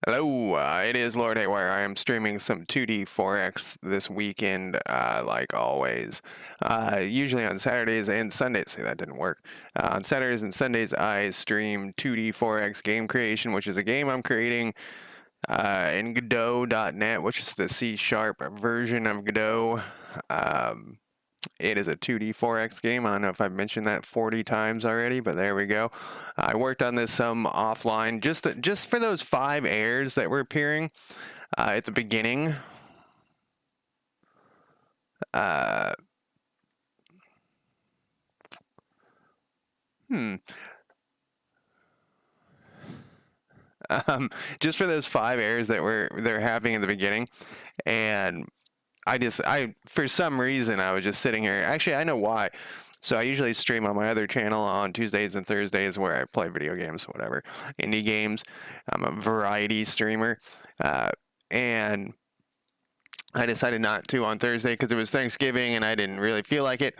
Hello, it is Lord Haywire. I am streaming some 2D Forex this weekend, like always. Usually on Saturdays and Sundays. See, that didn't work. On Saturdays and Sundays, I stream 2D Forex game creation, which is a game I'm creating in Godot.Net, which is the C# version of Godot. Um, it is a 2D Forex game. I don't know if I've mentioned that 40 times already, but there we go. I worked on this some offline, just for those 5 errors that were appearing at the beginning. Uh, hmm. Just for those 5 errors that they're having in the beginning, and I for some reason I was just sitting here. Actually, I know why. So I usually stream on my other channel on Tuesdays and Thursdays where I play video games, whatever, indie games. I'm a variety streamer, and I decided not to on Thursday because it was Thanksgiving and I didn't really feel like it.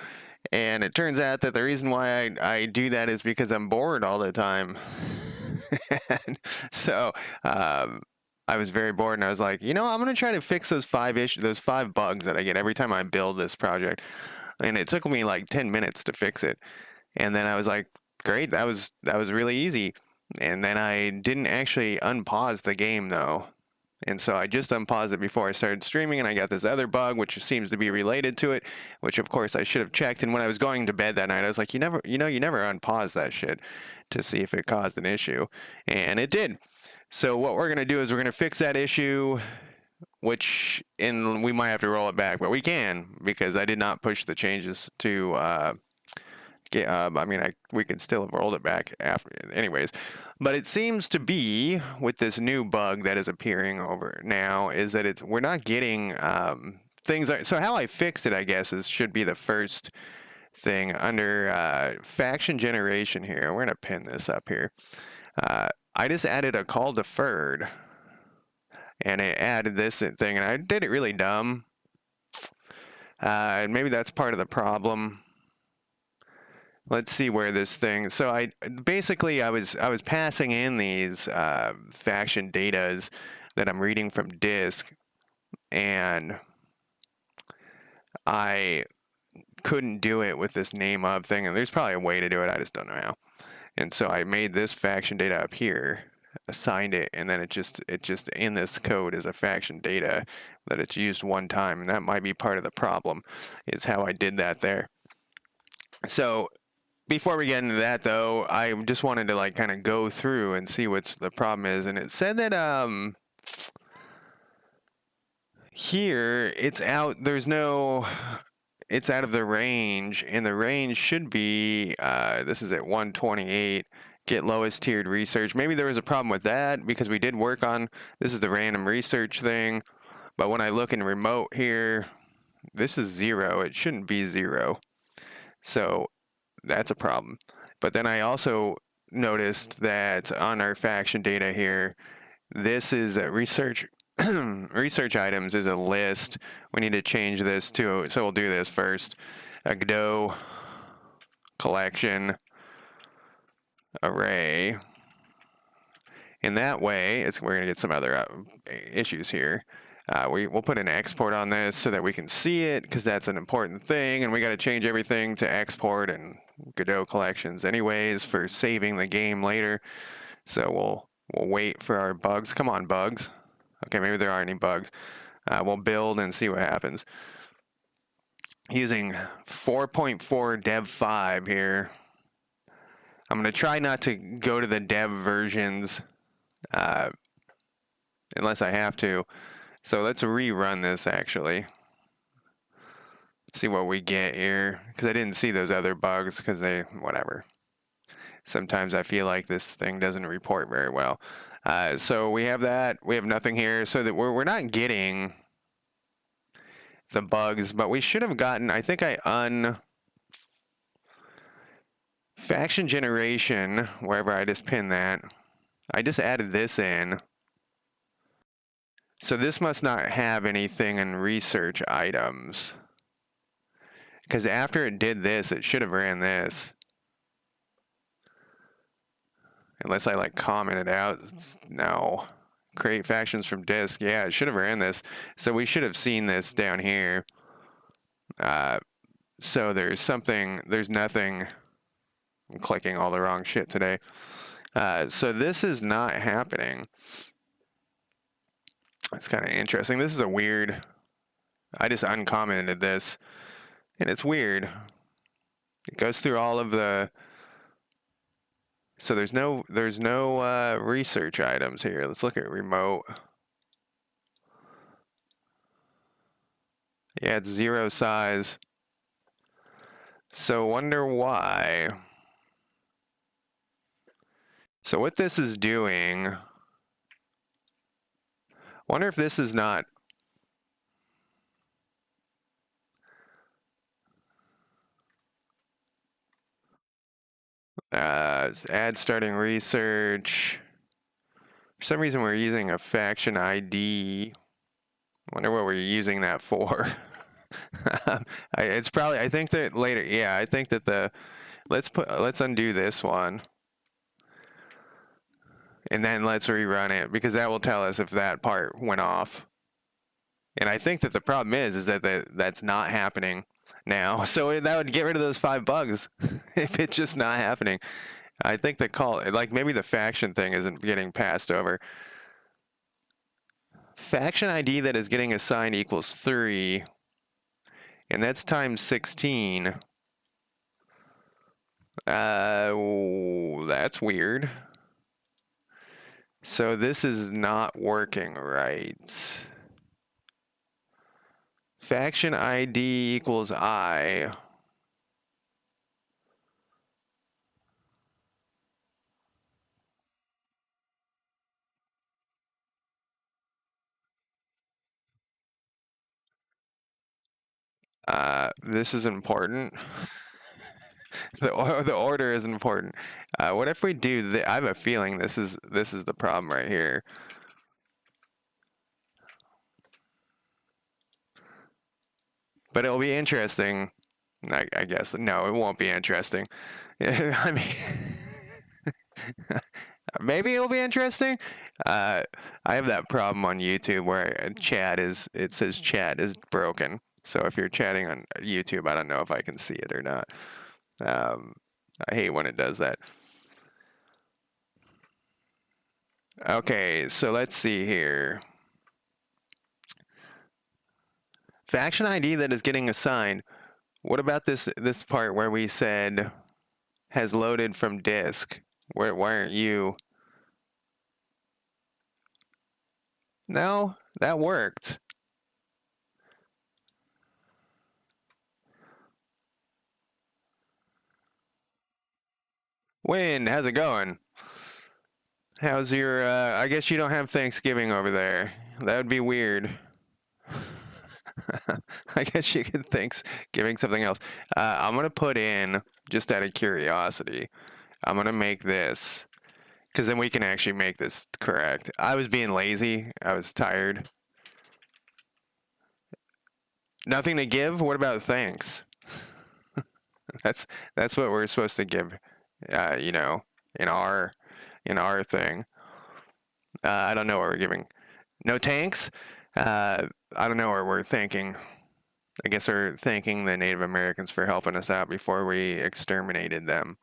And it turns out that the reason why I do that is because I'm bored all the time. And so I was very bored, and I was like, I'm gonna try to fix those 5 bugs that I get every time I build this project. And it took me like 10 minutes to fix it. And then I was like, great, that was really easy. And then I didn't actually unpause the game though. And so I just unpaused it before I started streaming, and I got this other bug, which seems to be related to it, which of course I should have checked. And when I was going to bed that night, I was like, you never unpause that shit to see if it caused an issue. And it did. So what we're going to do is we're going to fix that issue, and we might have to roll it back, but we can, because I did not push the changes to we can still have rolled it back after, anyways. But it seems to be with this new bug that is appearing over now is that we're not getting things. So how I fixed it, I guess, should be the first thing under faction generation here. We're gonna pin this up here. I just added a call deferred, and it added this thing, and I did it really dumb. And maybe that's part of the problem. Let's see where this thing. So I was passing in these faction datas that I'm reading from disk, and I couldn't do it with this name of thing. And there's probably a way to do it. I just don't know how. And so I made this faction data up here, assigned it, and then it just in this code is a faction data that it's used one time, and that might be part of the problem. Is how I did that there. So before we get into that, though, I just wanted to kind of go through and see what the problem is. And it said that here it's out. It's out of the range, and the range should be this is at 128. Get lowest tiered research. Maybe there was a problem with that because we did work on this is the random research thing. But when I look in remote here, this is 0. It shouldn't be 0. So that's a problem. But then I also noticed that on our faction data here, this is a research items is a list. We need to change this to, so we'll do this first. A Godot collection array. In that way, we're going to get some other issues here. We'll put an export on this so that we can see it, because that's an important thing, and we got to change everything to export and Godot collections anyways for saving the game later. So we'll wait for our bugs. Come on, bugs. Okay, maybe there aren't any bugs. We'll build and see what happens. Using 4.4 dev 5 here. I'm going to try not to go to the dev versions unless I have to. So let's rerun this actually. See what we get here, because I didn't see those other bugs because whatever. Sometimes I feel like this thing doesn't report very well. So we have that. We have nothing here, so that we're not getting the bugs, but we should have gotten, I think faction generation, wherever I just pinned that. I just added this in. So this must not have anything in research items, because after it did this, it should have ran this. Unless I comment it out. No, Create factions from disk. Yeah, it should have ran this. So we should have seen this down here. So there's nothing. I'm clicking all the wrong shit today. So this is not happening. It's kind of interesting. This is a weird. I just uncommented this, and it's weird. It goes through all of the. So there's no research items here. Let's look at remote. Yeah, it's 0 size. So wonder why. So what this is doing, wonder if this is not, add starting research. For some reason we're using a faction ID. Wonder what we're using that for. It's probably, I think that later, yeah, I think that let's undo this one. And then let's rerun it, because that will tell us if that part went off. And I think that the problem is that that's not happening now. So that would get rid of those 5 bugs if it's just not happening. I think the call, like maybe the faction thing isn't getting passed over. Faction ID that is getting assigned equals 3. And that's times 16. That's weird. So this is not working right. Faction ID equals I. This is important. The order is important. What if we do I have a feeling this is the problem right here. But it'll be interesting. I guess. No, it won't be interesting. I mean, maybe it'll be interesting. I have that problem on YouTube where it says chat is broken. So if you're chatting on YouTube, I don't know if I can see it or not. I hate when it does that. Okay, so let's see here. Faction ID that is getting assigned. What about this part where we said has loaded from disk? Why aren't you? No, that worked. Win, how's it going? How's your, I guess you don't have Thanksgiving over there. That would be weird. I guess you could Thanksgiving something else. I'm going to put in, just out of curiosity, I'm going to make this, because then we can actually make this correct. I was being lazy. I was tired. Nothing to give? What about thanks? That's what we're supposed to give, you know, in our thing. I don't know what we're giving. No tanks? I don't know what we're thanking. I guess we're thanking the Native Americans for helping us out before we exterminated them.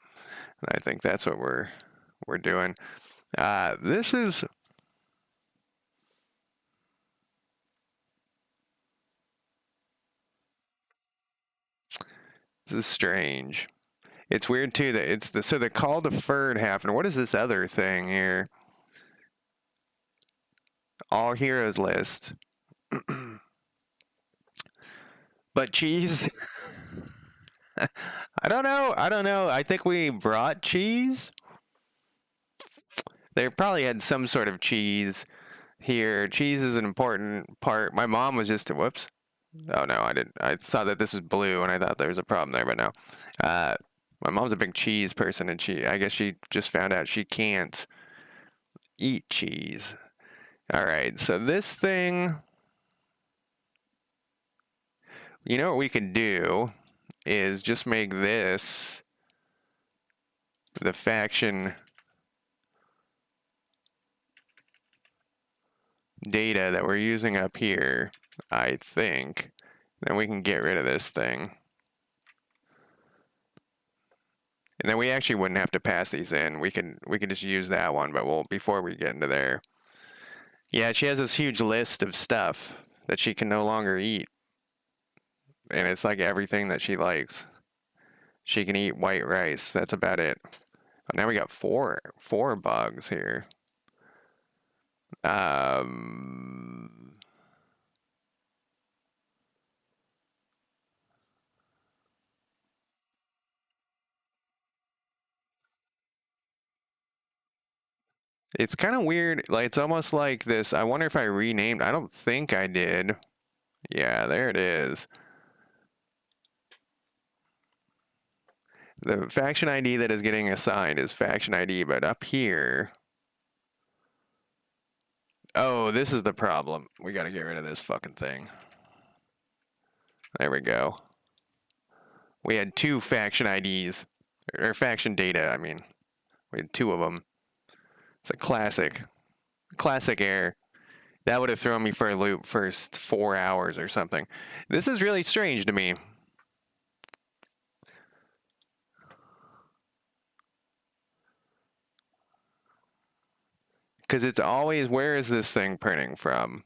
And I think that's what we're doing. This is strange. It's weird too that it's so the call deferred happened. What is this other thing here? All heroes list. But cheese? I don't know. I think we brought cheese. They probably had some sort of cheese here. Cheese is an important part. My mom was just, whoops. Oh no, I didn't. I saw that this was blue and I thought there was a problem there, but no. My mom's a big cheese person, and I guess she just found out she can't eat cheese. All right, so this thing, you know what we could do is just make this the faction. data that we're using up here, I think. Then we can get rid of this thing. And then we actually wouldn't have to pass these in. We can just use that one, but before we get into there. Yeah, she has this huge list of stuff that she can no longer eat. And it's like everything that she likes. She can eat white rice. That's about it. Now we got four bugs here. It's kind of weird. Like, it's almost like this. I wonder if I renamed. I don't think I did. Yeah, there it is. The faction ID that is getting assigned is faction ID, but up here. Oh, this is the problem. We got to get rid of this fucking thing. There we go. We had two faction IDs. Or faction data, I mean. We had two of them. It's a classic error. That would have thrown me for a loop for 4 hours or something. This is really strange to me. Because it's always, where is this thing printing from?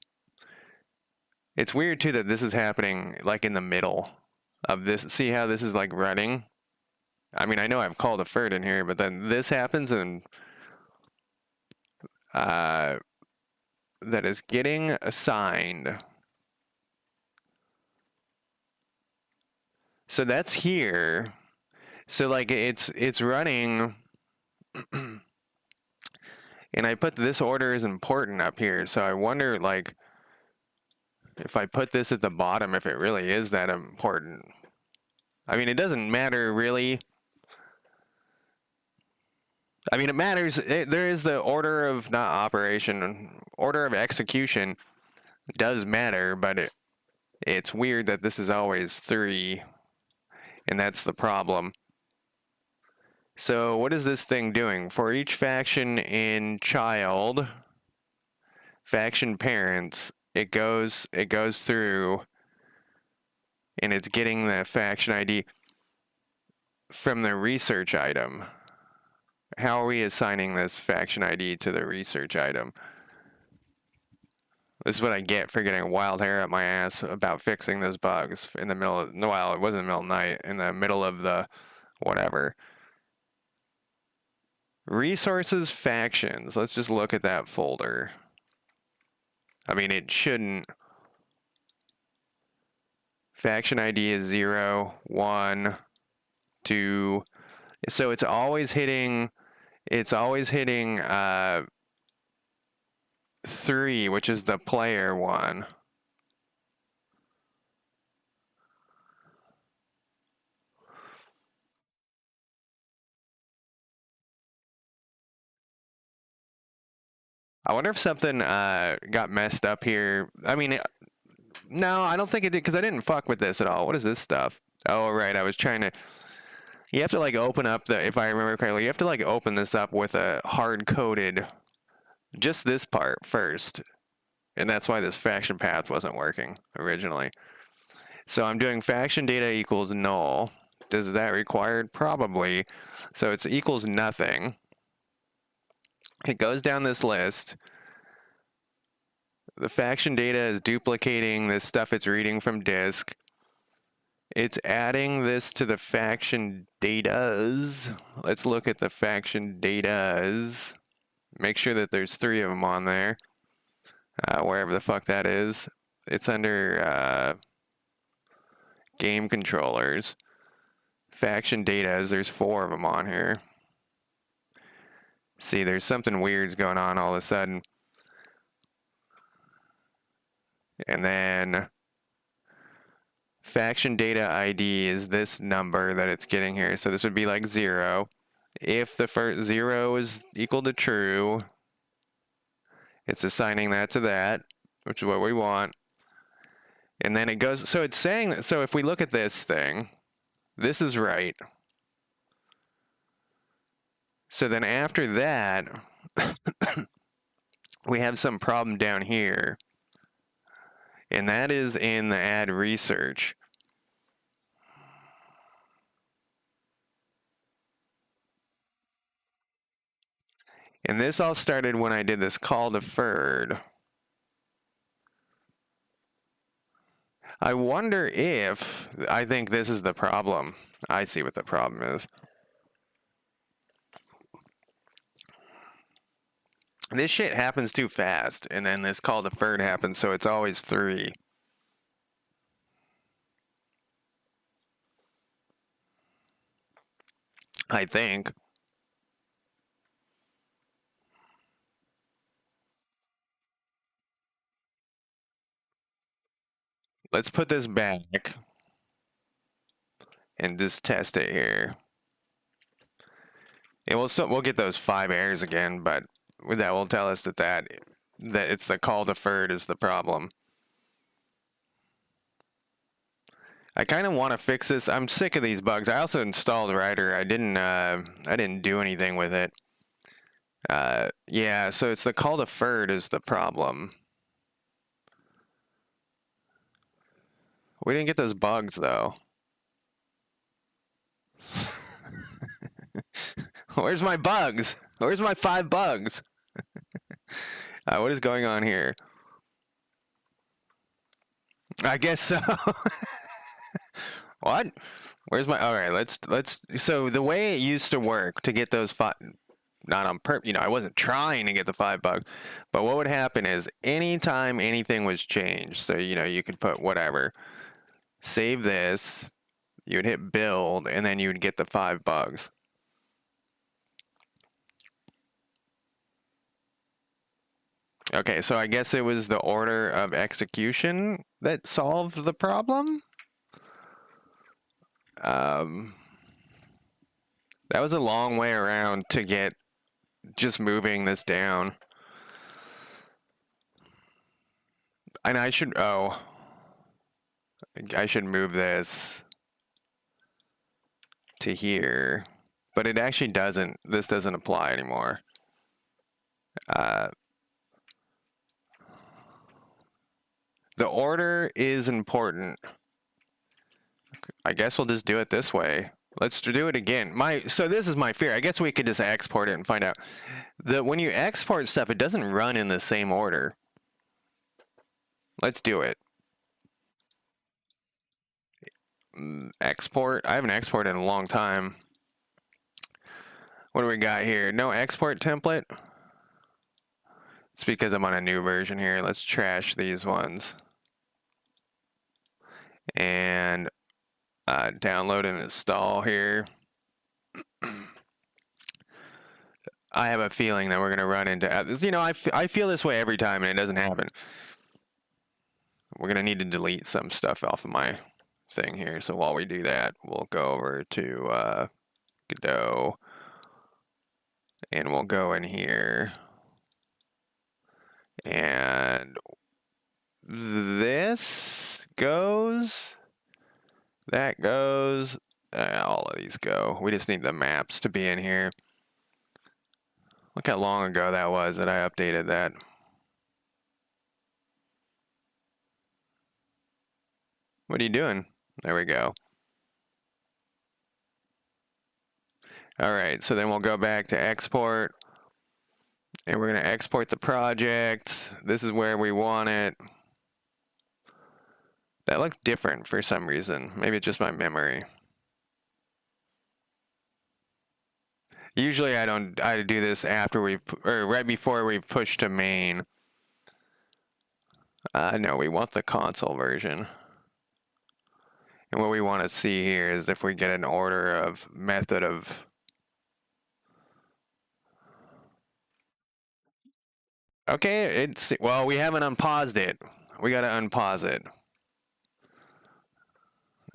It's weird too that this is happening like in the middle of this. See how this is like running? I mean, I know I've called a FERT in here, but then this happens and that is getting assigned. So that's here. So like it's running. And I put this order is important up here. So I wonder like if I put this at the bottom, if it really is that important. I mean, it doesn't matter really. I mean, it matters. There is the order of not operation, order of execution does matter, but it's weird that this is always 3, and that's the problem. So what is this thing doing? For each faction in child, faction parents, it goes through, and it's getting the faction ID from the research item. How are we assigning this faction ID to the research item? This is what I get for getting a wild hair up my ass about fixing those bugs in the middle of, well, it wasn't the middle of the night, in the middle of the whatever. Resources factions. Let's just look at that folder. I mean, it shouldn't. Faction ID is 0, 1, 2. So it's always hitting 3, which is the player one. I wonder if something got messed up here. I mean, no, I don't think it did, because I didn't fuck with this at all. What is this stuff? Oh, right, I was trying to... You have to, like, open up the... If I remember correctly, you have to, like, open this up with a hard-coded... Just this part first. And that's why this faction path wasn't working originally. So I'm doing faction data equals null. Does that required? Probably. So it's equals nothing. It goes down this list. The faction data is duplicating this stuff it's reading from disk. It's adding this to the faction datas. Let's look at the faction datas. Make sure that there's 3 of them on there. Wherever the fuck that is. It's under game controllers. Faction datas, there's 4 of them on here. See, there's something weird's going on all of a sudden. And then faction data ID is this number that it's getting here. So this would be like 0. If the first 0 is equal to true, it's assigning that to that, which is what we want. And then it goes, so it's saying that, so if we look at this thing, this is right. So then after that, we have some problem down here, and that is in the add research. And this all started when I did this call deferred. I wonder if, I think this is the problem. I see what the problem is. This shit happens too fast, and then this call deferred happens, so it's always 3. I think. Let's put this back and just test it here. And we'll get those 5 errors again, but that will tell us that it's the call deferred is the problem. I kind of want to fix this. I'm sick of these bugs. I also installed Writer. I didn't do anything with it. Yeah, so it's the call deferred is the problem. We didn't get those bugs though. Where's my bugs? Where's my 5 bugs? What is going on here? I guess so. What? Where's my? All right, let's. So the way it used to work to get those 5, not on purpose. I wasn't trying to get the 5 bugs, but what would happen is anytime anything was changed, so you could put whatever, save this, you would hit build, and then you would get the 5 bugs. Okay, so I guess it was the order of execution that solved the problem. That was a long way around to get just moving this down. And I should move this to here, but it actually doesn't. This doesn't apply anymore. The order is important. I guess we'll just do it this way. Let's do it again. So this is my fear. I guess we could just export it and find out that when you export stuff, it doesn't run in the same order. Let's do it. Export. I haven't exported in a long time. What do we got here? No export template. It's because I'm on a new version here. Let's trash these ones. And download and install here. I have a feeling that we're going to run into, I feel this way every time and it doesn't happen. We're going to need to delete some stuff off of my thing here. So while we do that, we'll go over to Godot and we'll go in here. And this goes, that goes, all of these go. We just need the maps to be in here. Look how long ago that was that I updated that. What are you doing? There we go. All right, so then we'll go back to export. And we're going to export the project. This is where we want it. That looks different for some reason. Maybe it's just my memory. Usually I do this after or right before we push to main. No, we want the console version. And what we want to see here is if we get an order of method of. Okay, well, we haven't unpaused it. We got to unpause it.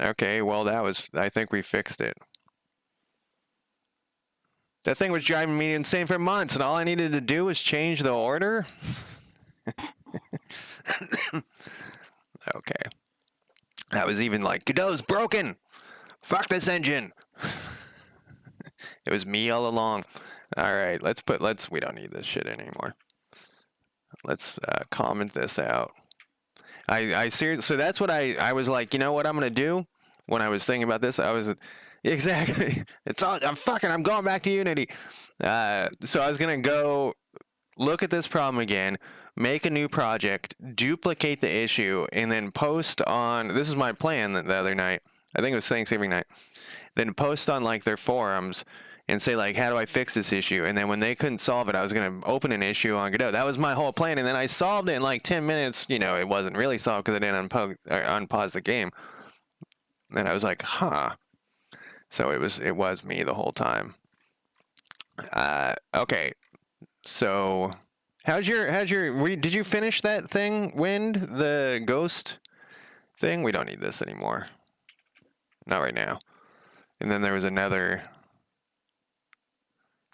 Okay, well, I think we fixed it. That thing was driving me insane for months, and all I needed to do was change the order? Okay. That was even like, Godot's broken! Fuck this engine! It was me all along. Alright, we don't need this shit anymore. Let's comment this out. I seriously, so that's what I was like, you know what I'm gonna do when I was thinking about this. I was exactly. It's all I'm going back to Unity. So I was gonna go look at this problem again, make a new project, duplicate the issue, and then post on. This is my plan the other night. I think it was Thanksgiving night. Then post on like their forums and say like, how do I fix this issue? And then when they couldn't solve it, I was going to open an issue on Godot. That was my whole plan. And then I solved it in like 10 minutes. You know, it wasn't really solved because I didn't unpause the game. And I was like, huh. So it was me the whole time. Okay. So did you finish that thing, Wind, the ghost thing? We don't need this anymore. Not right now. And then there was another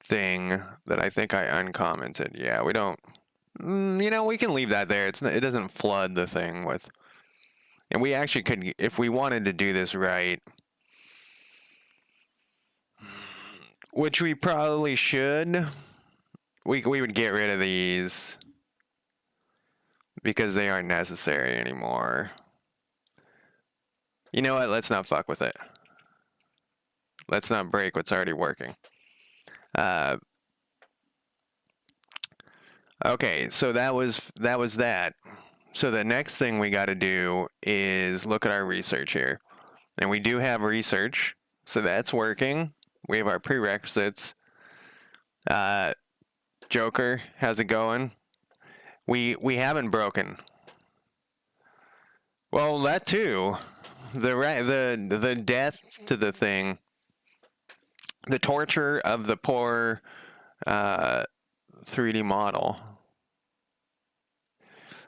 thing that I think I uncommented. Yeah, we don't. You know, we can leave that there. It doesn't flood the thing with. And we actually could, if we wanted to do this right, which we probably should, we would get rid of these because they aren't necessary anymore. You know what? Let's not fuck with it. Let's not break what's already working. Okay, so that was that. So the next thing we got to do is look at our research here. And we do have research, so that's working. We have our prerequisites. Joker, how's it going? We haven't broken. Well, that too. The death to the thing. The torture of the poor 3D model.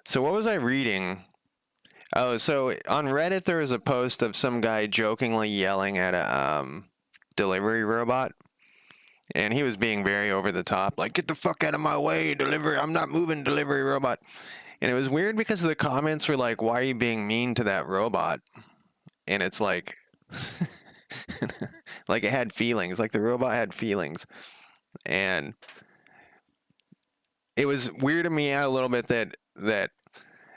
So what was I reading? Oh, so on Reddit there was a post of some guy jokingly yelling at a delivery robot. And he was being very over the top, like, get the fuck out of my way, I'm not moving, delivery robot. And it was weird because the comments were like, why are you being mean to that robot? And it's like, like it had feelings, like the robot had feelings. And it was weirding me out a little bit that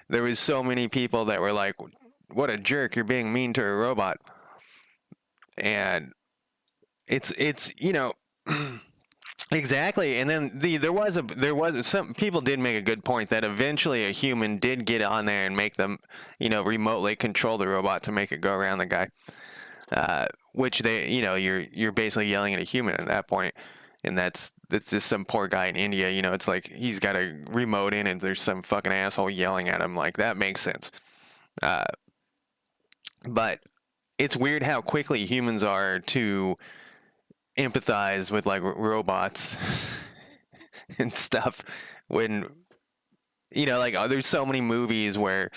there was so many people that were like, what a jerk, you're being mean to a robot. And it's you know, exactly. And then there was some people did make a good point that eventually a human did get on there and make them, you know, remotely control the robot to make it go around the guy. Which they, you know, you're basically yelling at a human at that point. And that's just some poor guy in India, you know, it's like he's got a remote in and there's some fucking asshole yelling at him. Like, that makes sense. But it's weird how quickly humans are to empathize with like robots and stuff when, you know, like, there's so many movies where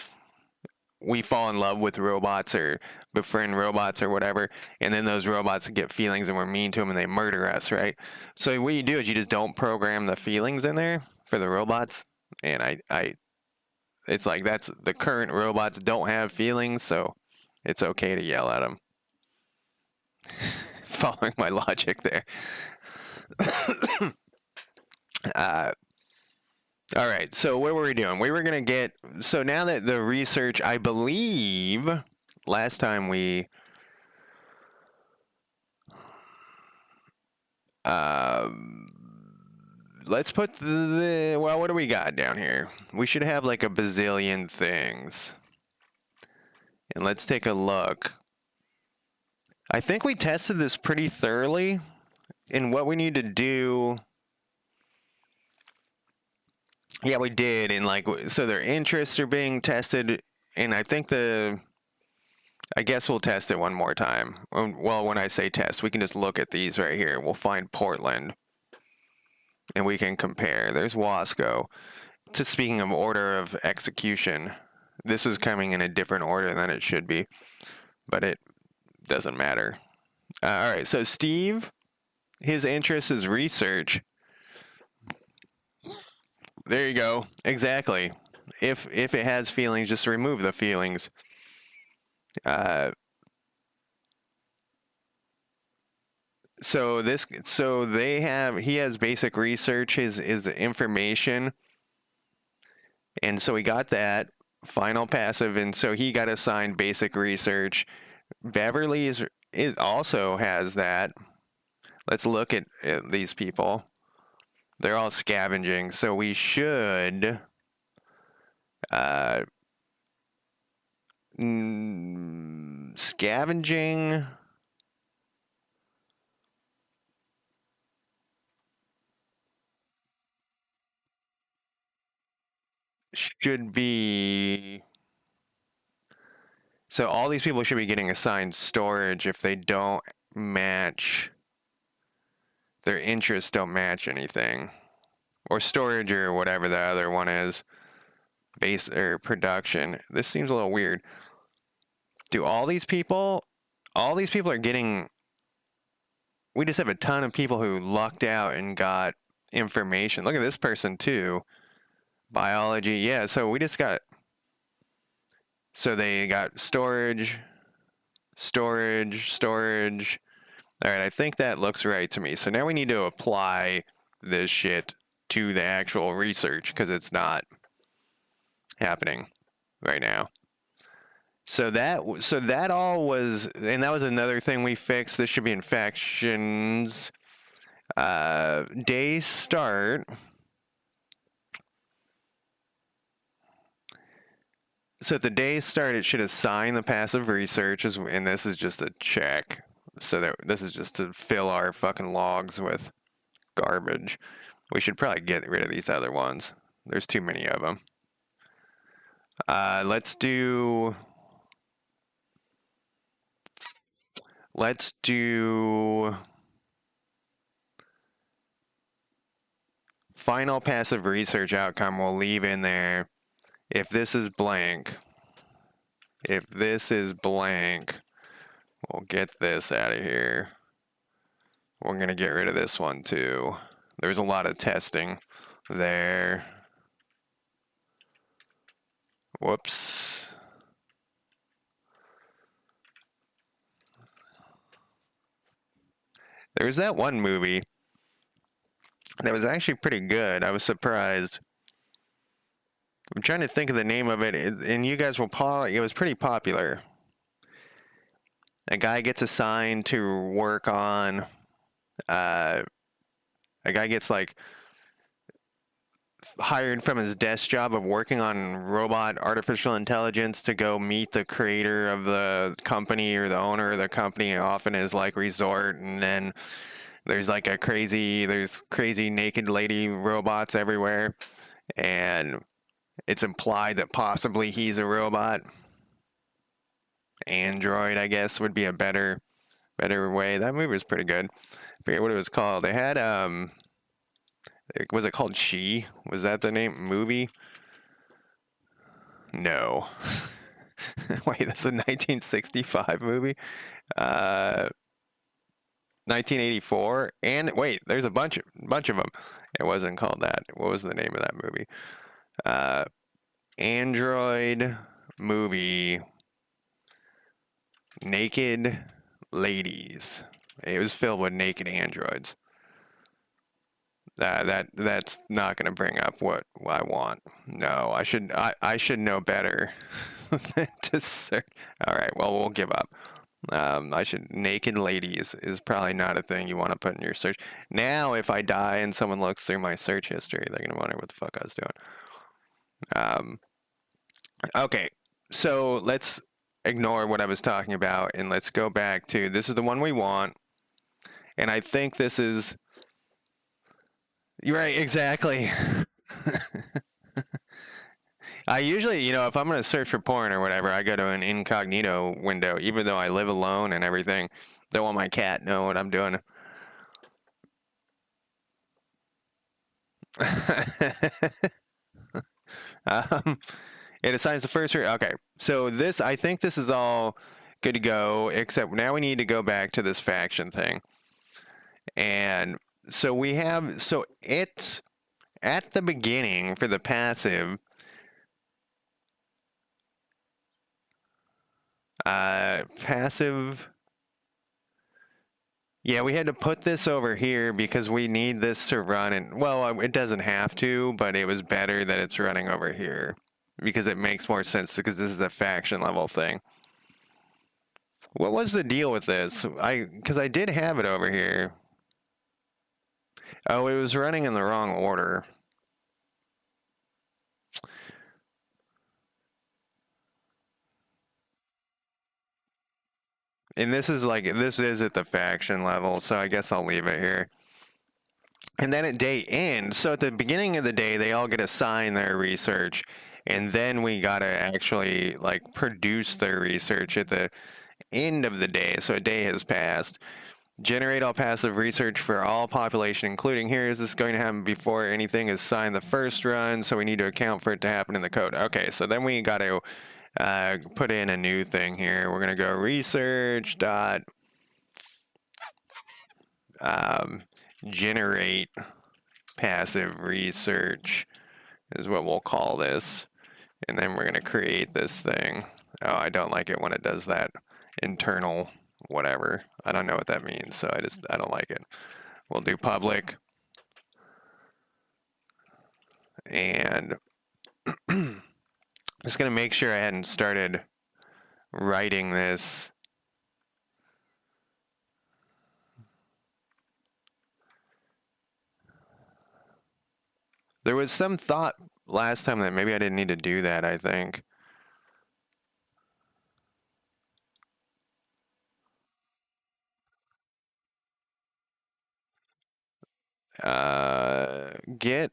we fall in love with robots or befriend robots or whatever, and then those robots get feelings and we're mean to them and they murder us, right? So what you do is you just don't program the feelings in there for the robots. And I it's like, that's the current robots don't have feelings, so it's okay to yell at them. Following my logic there. All right, so what were we doing? We were going to get, so now that the research, I believe, last time we, let's put well, what do we got down here? We should have like a bazillion things. And let's take a look. I think we tested this pretty thoroughly, and what we need to do. Yeah, we did, and like, so their interests are being tested, and I think I guess we'll test it one more time. Well, when I say test, we can just look at these right here. We'll find Portland, and we can compare. There's Wasco. Speaking of order of execution, this is coming in a different order than it should be, but it doesn't matter. All right, so Steve, his interest is research. There you go. Exactly. If it has feelings, just remove the feelings. So he has basic research, his information. And so we got that final passive, and so he got assigned basic research. Beverly's it also has that. Let's look at these people. They're all scavenging, so we should uh, scavenging should be, so all these people should be getting assigned storage if they don't match, their interests don't match anything, or storage or whatever the other one is, base or production. This seems a little weird. Do all these people are getting, we just have a ton of people who lucked out and got information. Look at this person too. Biology, yeah, so we just got, so they got storage. All right, I think that looks right to me. So now we need to apply this shit to the actual research because it's not happening right now. So that all was, and that was another thing we fixed. This should be infections. Day start. So at the day start, it should assign the passive research, and this is just a check. So that this is just to fill our fucking logs with garbage. We should probably get rid of these other ones. There's too many of them. Let's do final passive research outcome. We'll leave in there. If this is blank, we'll get this out of here. We're going to get rid of this one too. There's a lot of testing there. Whoops. There was that one movie that was actually pretty good. I was surprised. I'm trying to think of the name of it, and you guys will probably, it was pretty popular. A guy gets assigned to work on, a guy gets like hired from his desk job of working on robot artificial intelligence to go meet the creator of the company or the owner of the company, often his like resort, and then there's like there's crazy naked lady robots everywhere, and it's implied that possibly he's a robot. Android, I guess, would be a better way. That movie was pretty good. I forget what it was called. They had was it called She? Was that the name movie? No. Wait, that's a 1965 movie. 1984, and wait, there's a bunch of them. It wasn't called that. What was the name of that movie? Android movie. Naked ladies. It was filled with naked androids. That's not going to bring up what I want. No, I should know better than to search. All right, well, we'll give up. Naked ladies is probably not a thing you want to put in your search. Now, if I die and someone looks through my search history, they're going to wonder what the fuck I was doing. Okay, so let's ignore what I was talking about and let's go back to, this is the one we want. And I think this is, you're right, exactly. I usually, if I'm going to search for porn or whatever, I go to an incognito window, even though I live alone and everything. Don't want my cat know what I'm doing. It assigns the first. Okay, so this, I think this is all good to go, except now we need to go back to this faction thing. And so we have, so it's at the beginning for the passive. Passive Yeah, we had to put this over here because we need this to run, and well, it doesn't have to, but it was better that it's running over here because it makes more sense because this is a faction level thing. What was the deal with this? Because I did have it over here. Oh, it was running in the wrong order. And this is at the faction level, so I guess I'll leave it here. And then at day end, so at the beginning of the day, they all get assigned their research, and then we gotta actually like produce their research at the end of the day. So a day has passed. Generate all passive research for all population, including here. Is this going to happen before anything is signed the first run? So we need to account for it to happen in the code. Okay, so then we got to put in a new thing here. We're going to go research dot generate passive research is what we'll call this. And then we're going to create this thing. Oh, I don't like it when it does that internal whatever. I don't know what that means, so I don't like it. We'll do public. And just going to make sure I hadn't started writing this. There was some thought last time that maybe I didn't need to do that, I think. Get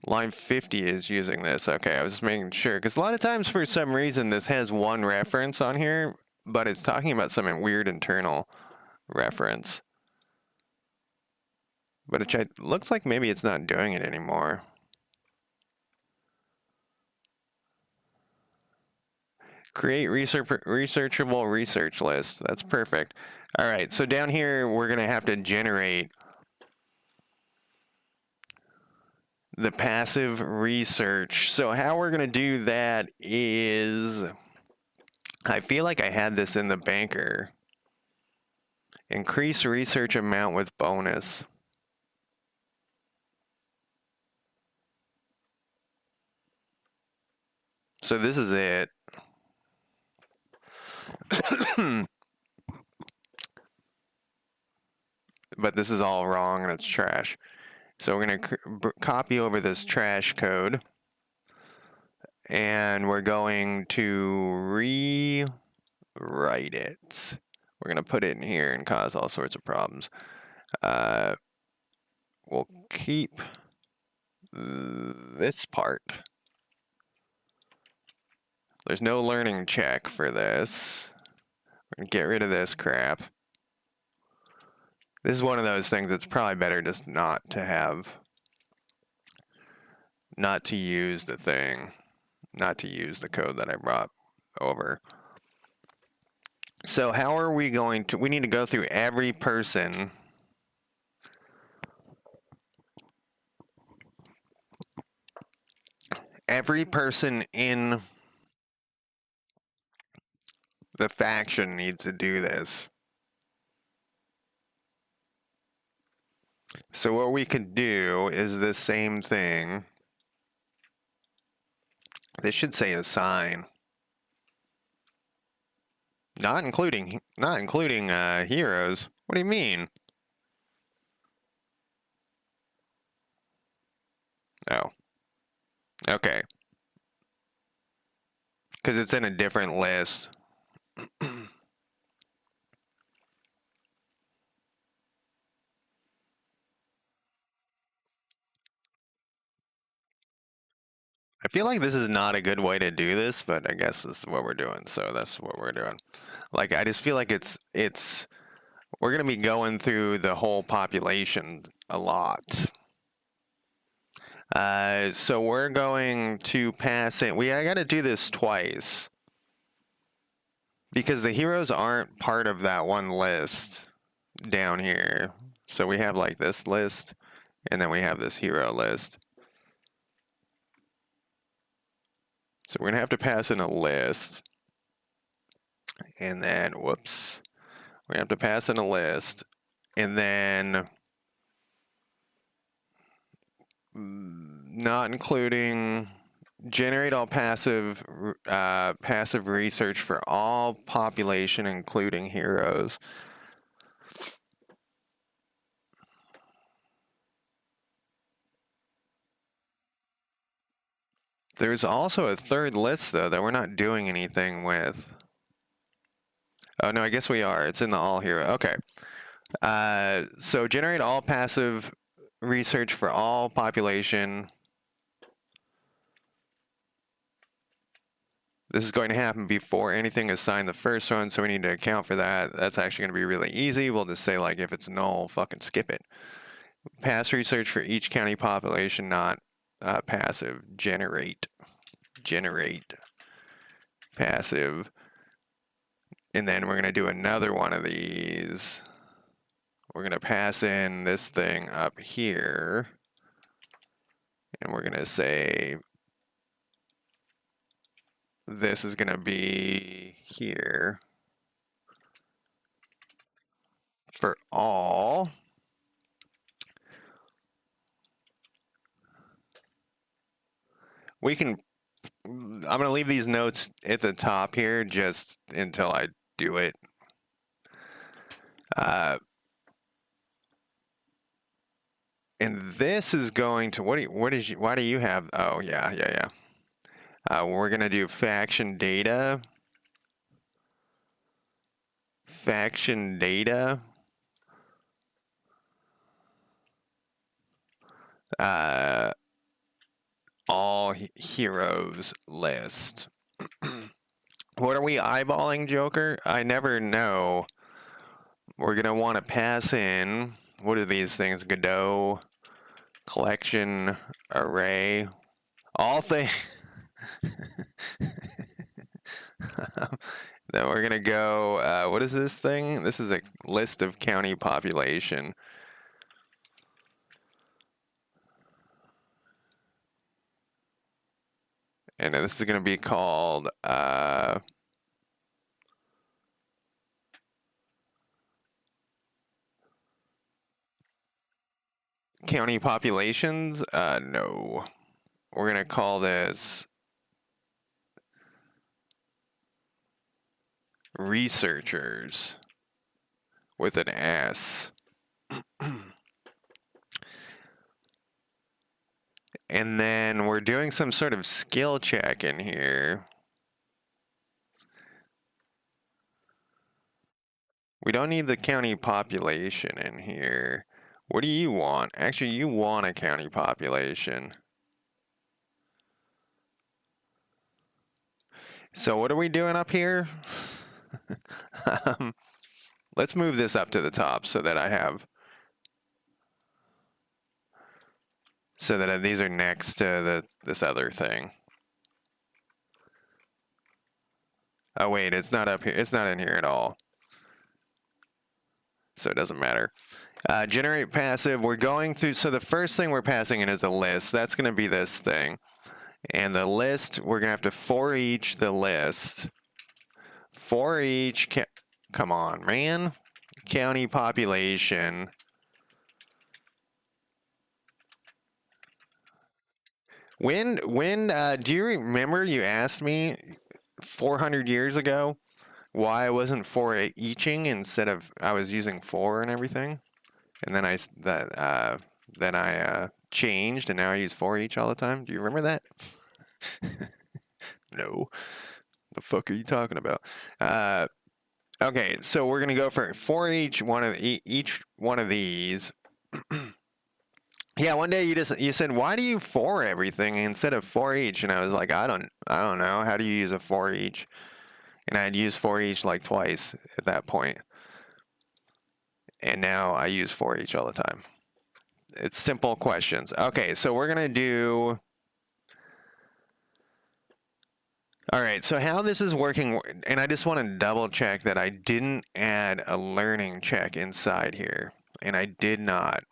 line 50 is using this. Okay, I was just making sure. Because a lot of times, for some reason, this has one reference on here, but it's talking about some weird internal reference. But it looks like maybe it's not doing it anymore. Create researchable research list. That's perfect. All right, so down here, we're going to have to generate the passive research. So how we're going to do that is, I feel like I had this in the banker. Increase research amount with bonus. So this is it. But this is all wrong and it's trash. So we're going to copy over this trash code. And we're going to rewrite it. We're going to put it in here and cause all sorts of problems. We'll keep this part. There's no learning check for this. We're going to get rid of this crap. This is one of those things that's probably better just not to have, not to use the thing, not to use the code that I brought over. So how are we going to, we need to go through every person. Every person in the faction needs to do this. So what we could do is the same thing. This should say assign. Not including heroes. What do you mean? Oh. Okay. Because it's in a different list. I feel like this is not a good way to do this, but I guess this is what we're doing, so that's what we're doing. Like, I just feel like we're going to be going through the whole population a lot. So we're going to pass it. I got to do this twice. Because the heroes aren't part of that one list down here. So we have like this list, and then we have this hero list. So we're going to have to pass in a list. And then, whoops, we're going to have to pass in a list. And then, not including generate all passive research for all population, including heroes. There's also a third list, though, that we're not doing anything with. Oh, no, I guess we are. It's in the all hero. Okay. So generate all passive research for all population. This is going to happen before anything is signed the first one, so we need to account for that. That's actually going to be really easy. We'll just say, like, if it's null, fucking skip it. Pass research for each county population, not passive. Generate passive. And then we're going to do another one of these. We're going to pass in this thing up here. And we're going to say this is going to be here for all. We can, I'm going to leave these notes at the top here just until I do it. And this is going to, why do you have, oh, yeah. We're going to do faction data. All heroes list. What are we eyeballing, Joker? I never know. We're going to want to pass in, what are these things? Godot, collection, array, all things. Then we're going to go, what is this thing? This is a list of county population. And this is going to be called county populations. No. We're going to call this researchers with an S. And then we're doing some sort of skill check in here. We don't need the county population in here. What do you want? Actually, you want a county population. So what are we doing up here? Let's move this up to the top so that I have, so that these are next to this other thing. Oh wait, it's not up here. It's not in here at all. So it doesn't matter. Generate passive. We're going through, so the first thing we're passing in is a list. That's going to be this thing. And the list, we're going to have to for each the list. For each, come on, man. County population. When do you remember you asked me 400 years ago why I wasn't for eaching instead of I was using for and everything? And then I changed and now I use for each all the time. Do you remember that? No. The fuck are you talking about? Okay, so we're gonna go for each one of these. Yeah, one day you said, why do you for everything instead of for each? And I was like, I don't know. How do you use a for each? And I had used for each like twice at that point. And now I use for each all the time. It's simple questions. Okay, so we're gonna do. All right, so how this is working, and I just want to double check that I didn't add a learning check inside here, and I did not.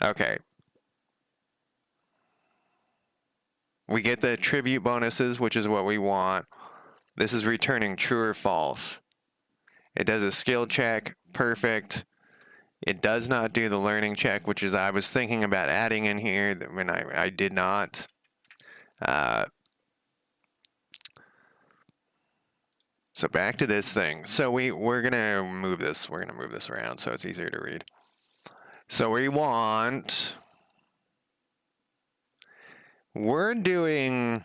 Okay. We get the tribute bonuses, which is what we want. This is returning true or false. It does a skill check, perfect. It does not do the learning check, which is I was thinking about adding in here when I did not. So back to this thing. So we're gonna move this. We're gonna move this around so it's easier to read. So we're doing.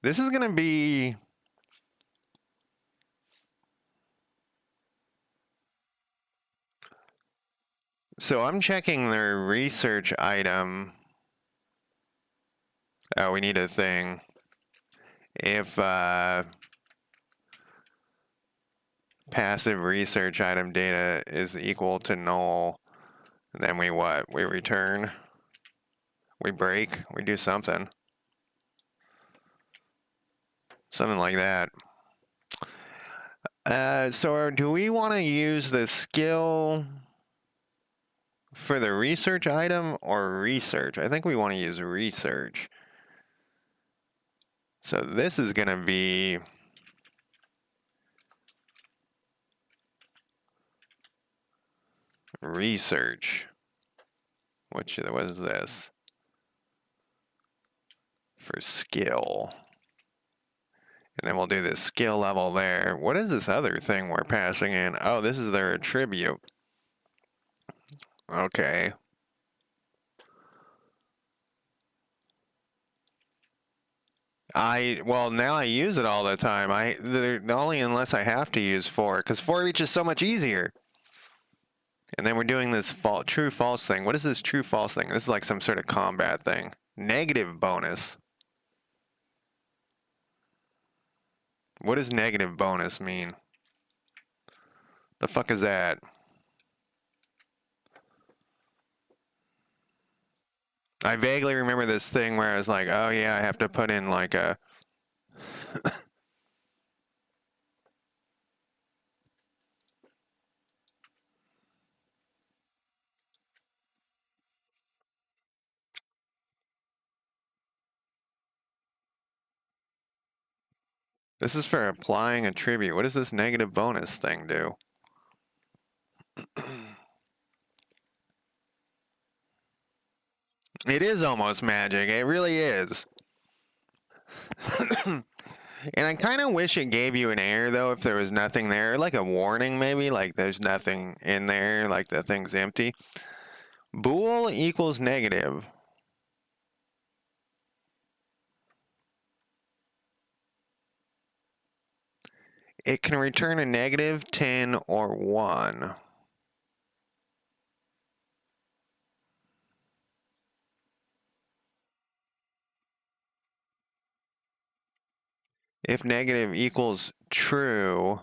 This is gonna be. So I'm checking their research item. Oh, we need a thing. If passive research item data is equal to null, then we what? We return. We break. We do something. Something like that. So do we want to use the skill for the research item or research? I think we want to use research. So this is going to be research. Which was this? For skill. And then we'll do the skill level there. What is this other thing we're passing in? Oh, this is their attribute. Okay. Well, now I use it all the time. Only unless I have to use for, because for each is so much easier. And then we're doing this true false thing. What is this true false thing? This is like some sort of combat thing. Negative bonus. What does negative bonus mean? The fuck is that? I vaguely remember this thing where I was like, oh yeah, I have to put in like a This is for applying a tribute. What does this negative bonus thing do? It is almost magic. It really is. And I kind of wish it gave you an error, though, if there was nothing there. Like a warning, maybe. Like there's nothing in there. Like the thing's empty. Bool equals negative. It can return a negative, 10, or 1. If negative equals true,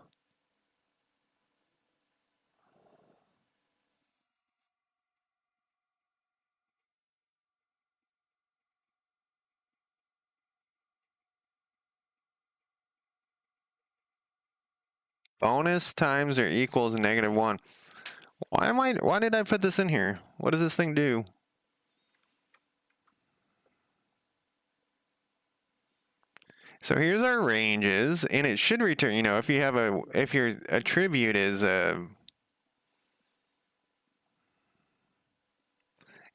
bonus times or equals negative 1. Why did I put this in here? What does this thing do? So here's our ranges, and it should return, if your attribute is a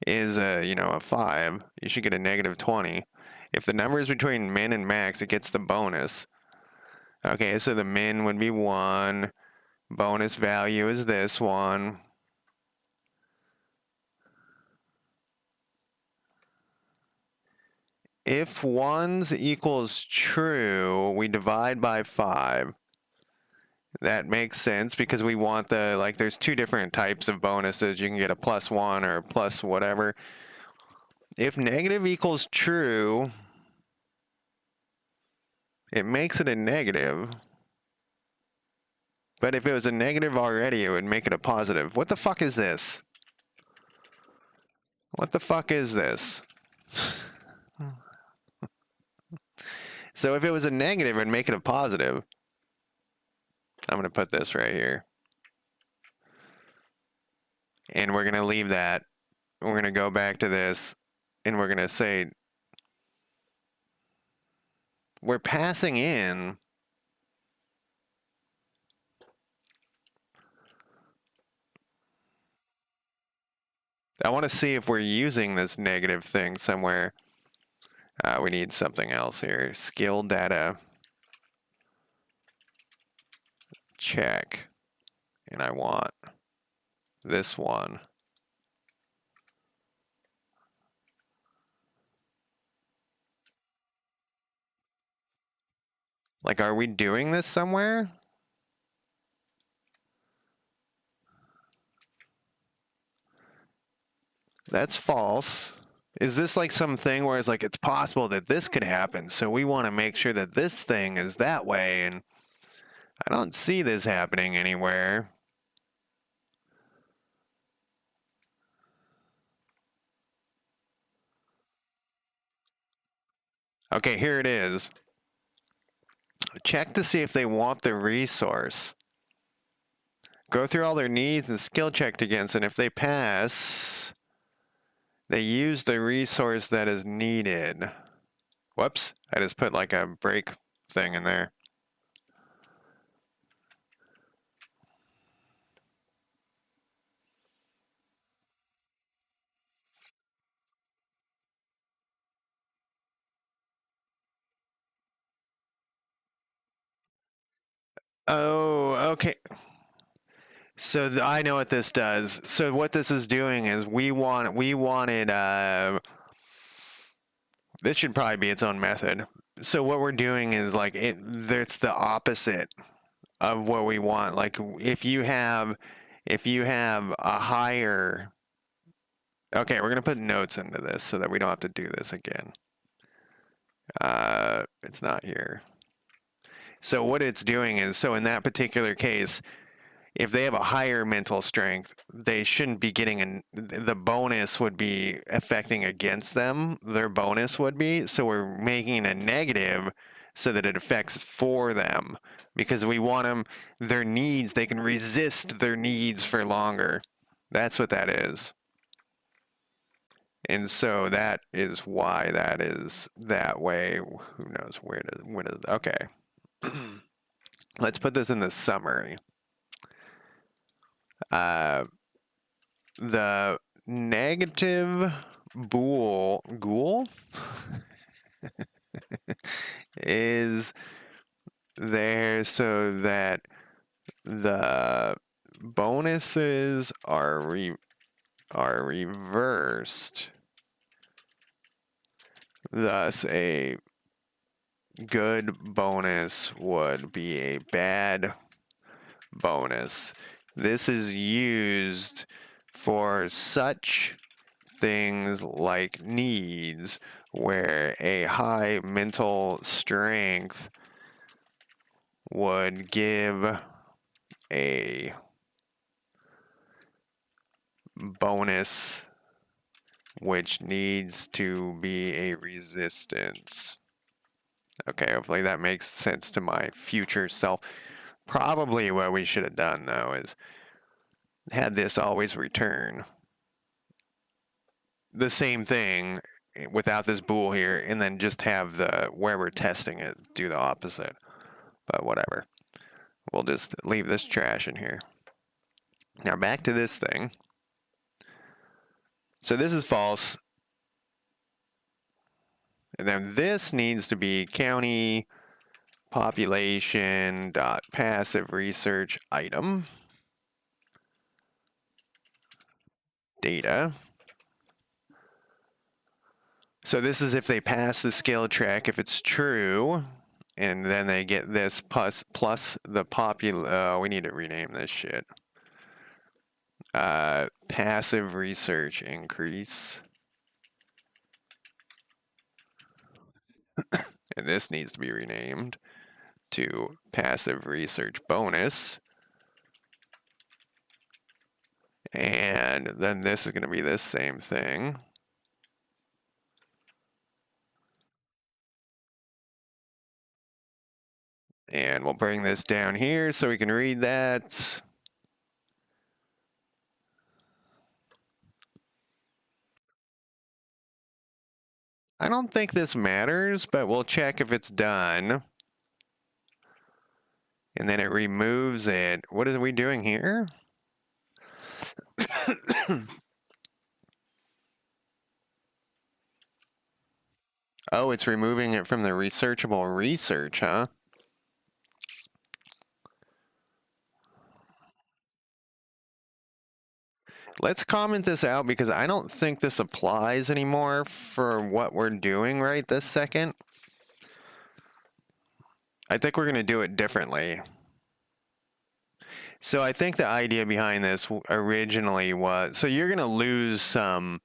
5, you should get a negative 20. If the number is between min and max, it gets the bonus. Okay, so the min would be 1. Bonus value is this one. If ones equals true, we divide by 5. That makes sense because we want there's 2 different types of bonuses. You can get a +1 or a plus whatever. If negative equals true, it makes it a negative. But if it was a negative already, it would make it a positive. What the fuck is this? What the fuck is this? So if it was a negative, it would make it a positive. I'm going to put this right here. And we're going to leave that we're going to go back to this and we're going to say we're passing in I want to see if we're using this negative thing somewhere. We need something else here. Skill data check. And I want this one. Like, are we doing this somewhere? That's false. Is this like something where it's like, it's possible that this could happen, so we want to make sure that this thing is that way, and I don't see this happening anywhere. Okay, here it is. Check to see if they want the resource. Go through all their needs and skill checked against, and if they pass, they use the resource that is needed. Whoops, I just put like a break thing in there. Oh, okay. So I know what this does. So what this is doing is we wanted this should probably be its own method. So what we're doing is like it's the opposite of what we want. Like if you have a higher okay, we're gonna put notes into this so that we don't have to do this again. It's not here. So what it's doing is, so in that particular case, if they have a higher mental strength, they shouldn't be getting the bonus would be affecting against them. Their bonus would be. So we're making a negative so that it affects for them because we want them, their needs, they can resist their needs for longer. That's what that is. And so that is why that is that way. Who knows what is, okay. Let's put this in the summary. The negative ghoul is there so that the bonuses are reversed. Thus, a good bonus would be a bad bonus. This is used for such things like needs where a high mental strength would give a bonus which needs to be a resistance. Okay, hopefully that makes sense to my future self. Probably what we should have done though is had this always return the same thing without this bool here, and then just have the where we're testing it do the opposite. But whatever. We'll just leave this trash in here. Now back to this thing. So this is false. And then this needs to be county population dot passive research item data. So this is if they pass the skill check, if it's true, and then they get this plus the we need to rename this shit. Passive research increase. And this needs to be renamed to passive research bonus. And then this is going to be this same thing. And we'll bring this down here so we can read that. I don't think this matters, but we'll check if it's done. And then it removes it. What are we doing here? Oh, it's removing it from the researchable research, huh? Let's comment this out because I don't think this applies anymore for what we're doing right this second. I think we're going to do it differently. So I think the idea behind this originally was, so you're going to lose some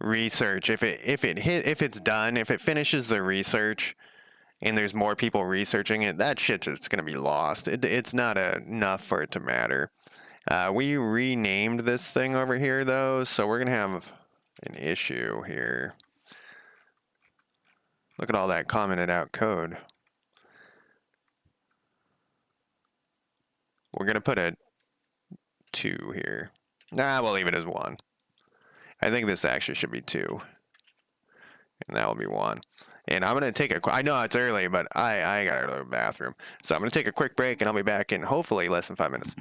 research if it's done, if it finishes the research and there's more people researching it, that shit's just going to be lost. It's not enough for it to matter. We renamed this thing over here though, so we're going to have an issue here. Look at all that commented out code. We're going to put a 2 here. Nah, we'll leave it as 1. I think this actually should be 2. And that will be 1. And I'm going to take I know it's early, but I got to go to the bathroom. So I'm going to take a quick break, and I'll be back in hopefully less than 5 minutes.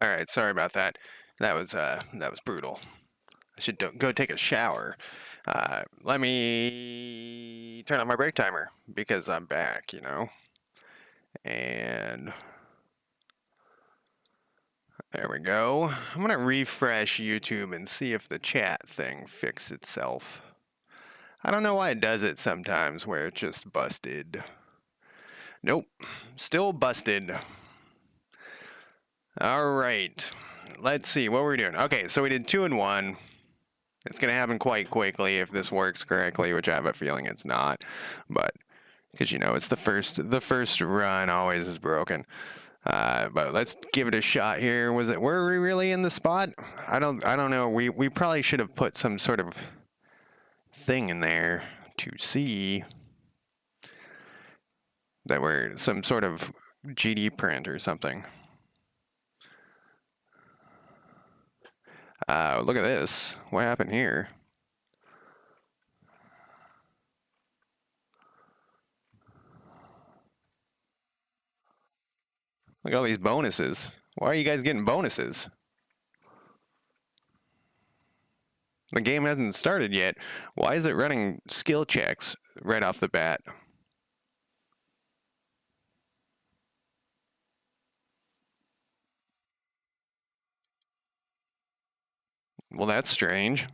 All right, sorry about that. That was brutal. I should go take a shower. Let me turn on my break timer because I'm back, And there we go. I'm gonna refresh YouTube and see if the chat thing fixed itself. I don't know why it does it sometimes where it's just busted. Nope, still busted. All right, let's see what we're doing. Okay, so we did 2 and 1. It's going to happen quite quickly if this works correctly, which I have a feeling it's not. But because it's the first run always is broken. But let's give it a shot here. Were we really in the spot? I don't know. We probably should have put some sort of thing in there to see that we're some sort of GD print or something. Look at this. What happened here? Look at all these bonuses. Why are you guys getting bonuses? The game hasn't started yet. Why is it running skill checks right off the bat? Well, that's strange.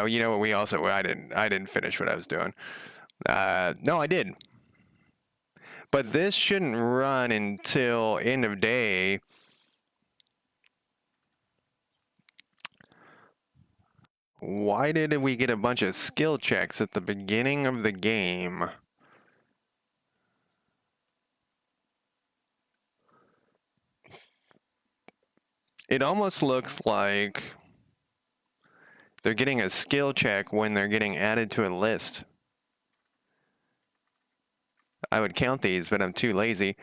You know what? I didn't finish what I was doing. No, I did. But this shouldn't run until end of day. Why did we get a bunch of skill checks at the beginning of the game? It almost looks like they're getting a skill check when they're getting added to a list. I would count these, but I'm too lazy.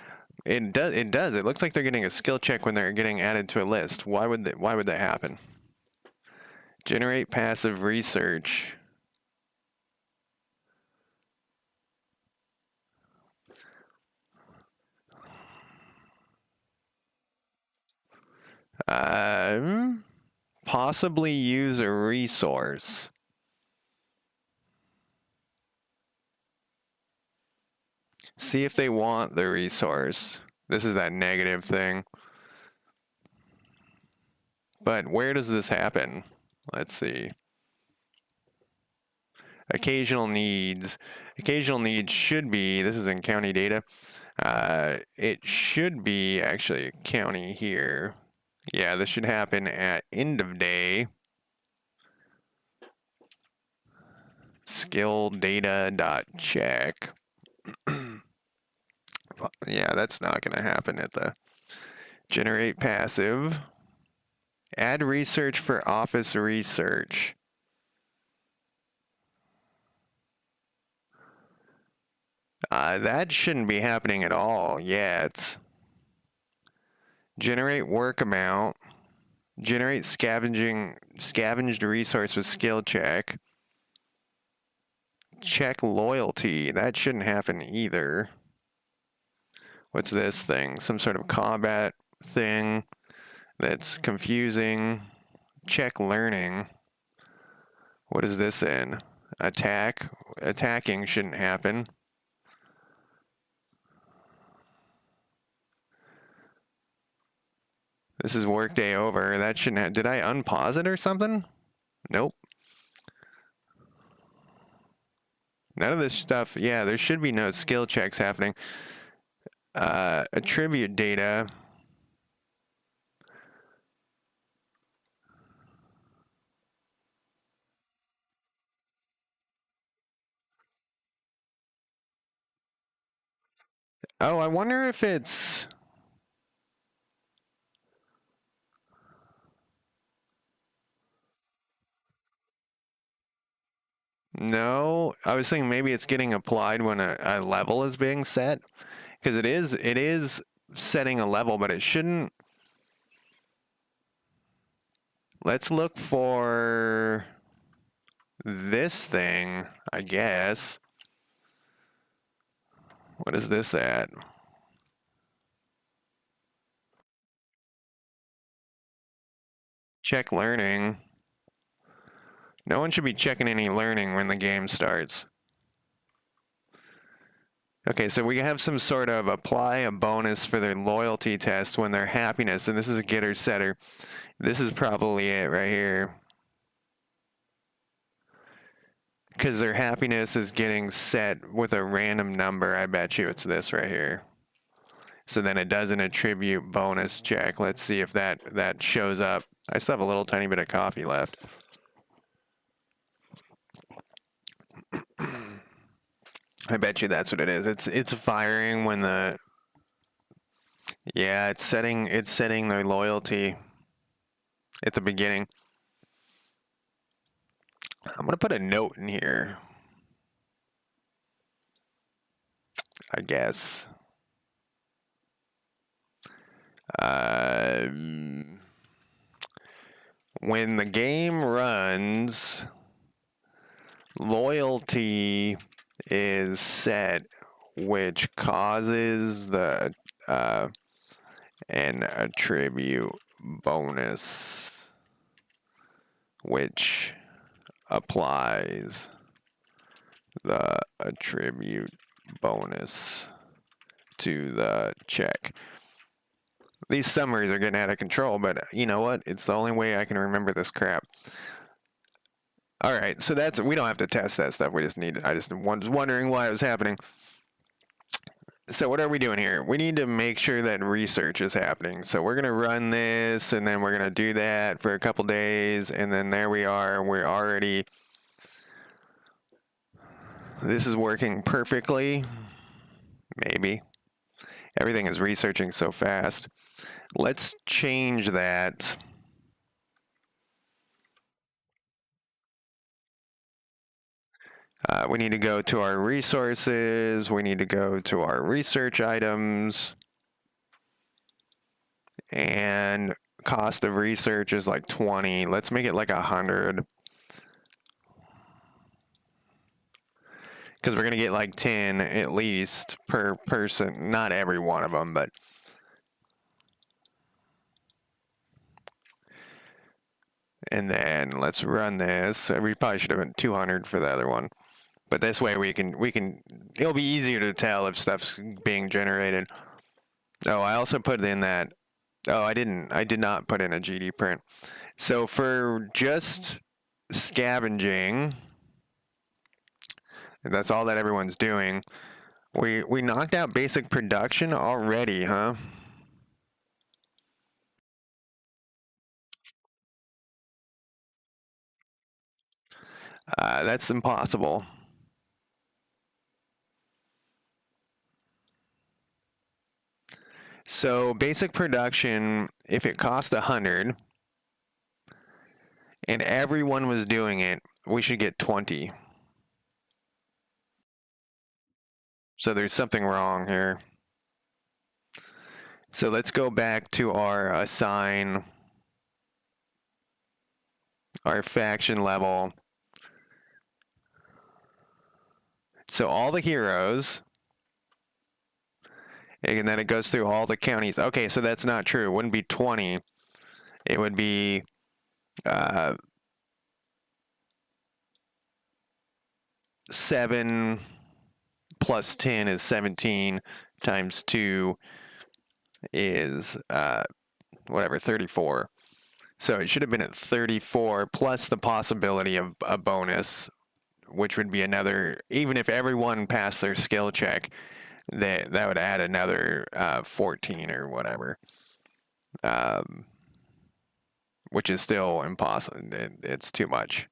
It does. It looks like they're getting a skill check when they're getting added to a list. Why would that happen? Generate passive research. Possibly use a resource. See if they want the resource. This is that negative thing. But where does this happen? Let's see. Occasional needs. Occasional needs should be, this is in county data. It should be actually county here. Yeah, this should happen at end of day. Skill data dot check. Yeah, that's not going to happen at the generate passive. Add research for office research. That shouldn't be happening at all yet. Generate work amount. Generate scavenged resource with skill check. Check loyalty. That shouldn't happen either. What's this thing? Some sort of combat thing that's confusing. Check learning. What is this in? Attack. Attacking shouldn't happen. This is workday over. That shouldn't have. Did I unpause it or something? Nope. None of this stuff. Yeah, there should be no skill checks happening. Attribute data. Oh, I wonder if it's... No, I was thinking maybe it's getting applied when a level is being set. Because it is setting a level, but it shouldn't... Let's look for this thing, I guess. What is this at? Check learning. No one should be checking any learning when the game starts. Okay, so we have some sort of apply a bonus for their loyalty test when their happiness, and this is a getter setter. This is probably it right here. Because their happiness is getting set with a random number. I bet you it's this right here. So then it does an attribute bonus check. Let's see if that shows up. I still have a little tiny bit of coffee left. I bet you that's what it is. It's firing when the it's setting their loyalty at the beginning. I'm gonna put a note in here, I guess. When the game runs, loyalty is set, which causes the an attribute bonus, which applies the attribute bonus to the check. These summaries are getting out of control, but you know what? It's the only way I can remember this crap. All right, so we don't have to test that stuff. I just was wondering why it was happening. So what are we doing here? We need to make sure that research is happening. So we're going to run this, and then we're going to do that for a couple days, and then there we are. We're already... This is working perfectly. Maybe. Everything is researching so fast. Let's change that. We need to go to our resources. We need to go to our research items. And cost of research is like 20. Let's make it like 100. Because we're going to get like 10 at least per person. Not every one of them, but... And then let's run this. We probably should have been 200 for the other one. But this way we can, it'll be easier to tell if stuff's being generated. Oh, I also put in that, I did not put in a GD print. So for just scavenging, and that's all that everyone's doing, we knocked out basic production already, huh? That's impossible. So basic production, if it cost 100 and everyone was doing it, we should get 20. So there's something wrong here. So let's go back to our assign, our faction level. So all the heroes, and then it goes through all the counties. Okay, so that's not true. It wouldn't be 20. It would be 7 plus 10 is 17 times 2 is whatever, 34. So it should have been at 34 plus the possibility of a bonus, which would be another, even if everyone passed their skill check, that would add another 14 or whatever, which is still impossible. It's too much.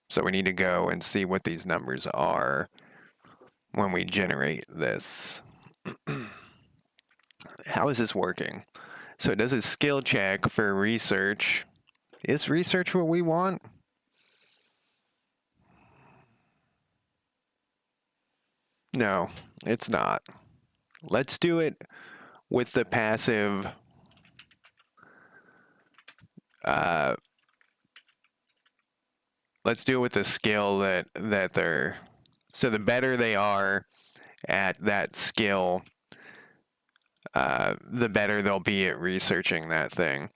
So we need to go and see what these numbers are when we generate this. How is this working? So it does a skill check for research. Is research what we want? No, it's not. Let's do it with the passive uh, let's do it with the skill that they're. So the better they are at that skill, the better they'll be at researching that thing.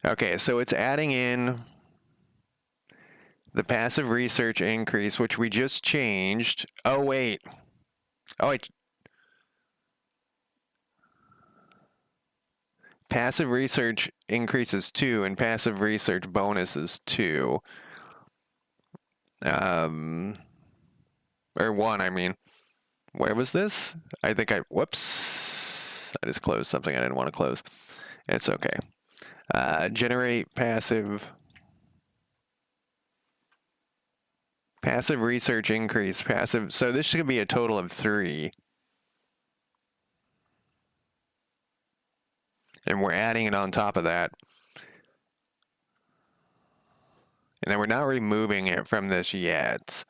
Okay, so it's adding in the passive research increase, which we just changed. Oh, wait. Oh, wait. Passive research increases 2, and passive research bonus is 2. Or 1, I mean. Where was this? I think whoops. I just closed something I didn't want to close. It's okay. Generate passive research increase, passive. So this should be a total of 3. And we're adding it on top of that. And then we're not removing it from this yet.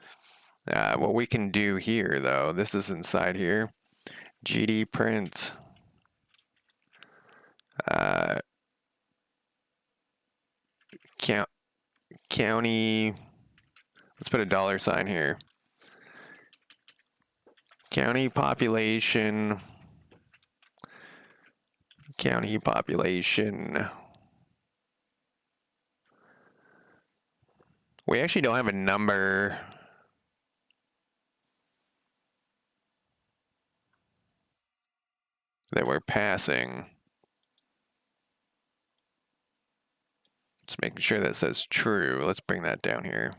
What we can do here, though, this is inside here. GD print. County. Let's put a $sign here. County population. County population. We actually don't have a number. That we're passing. Just making sure that says true. Let's bring that down here.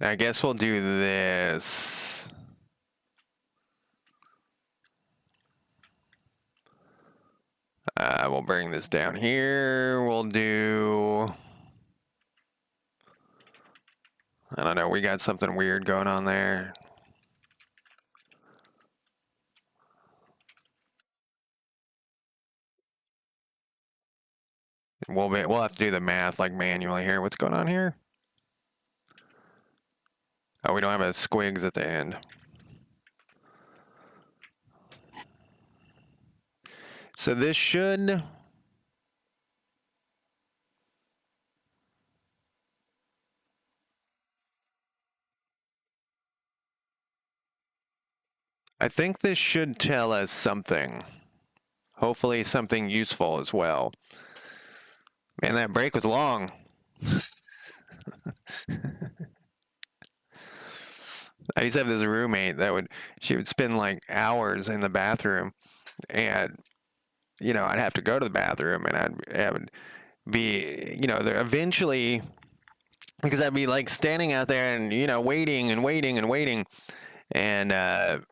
I guess we'll do this. We'll bring this down here. We'll do... I don't know. We got something weird going on there. We'll have to do the math like manually here. What's going on here? Oh, we don't have a squigs at the end. So this should... I think this should tell us something. Hopefully something useful as well. Man, that break was long. I used to have this roommate that she would spend like hours in the bathroom, and I'd have to go to the bathroom, and I would be there eventually, because I'd be like standing out there and waiting and waiting and waiting, and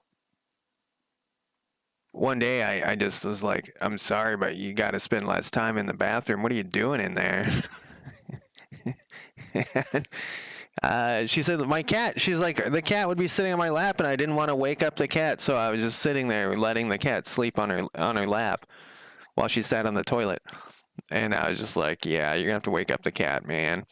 one day I just was like, I'm sorry, but you got to spend less time in the bathroom. What are you doing in there? She said, my cat, she's like, the cat would be sitting on my lap, and I didn't want to wake up the cat, so I was just sitting there letting the cat sleep on her lap while she sat on the toilet. And I was just like, yeah, you're gonna have to wake up the cat, man.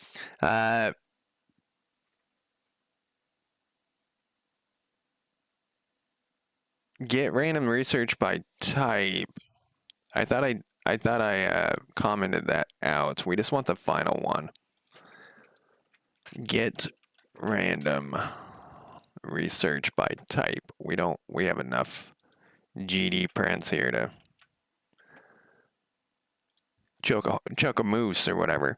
Get random research by type. I thought I commented that out. We just want the final one. Get random research by type. We have enough GD prints here to choke a moose or whatever.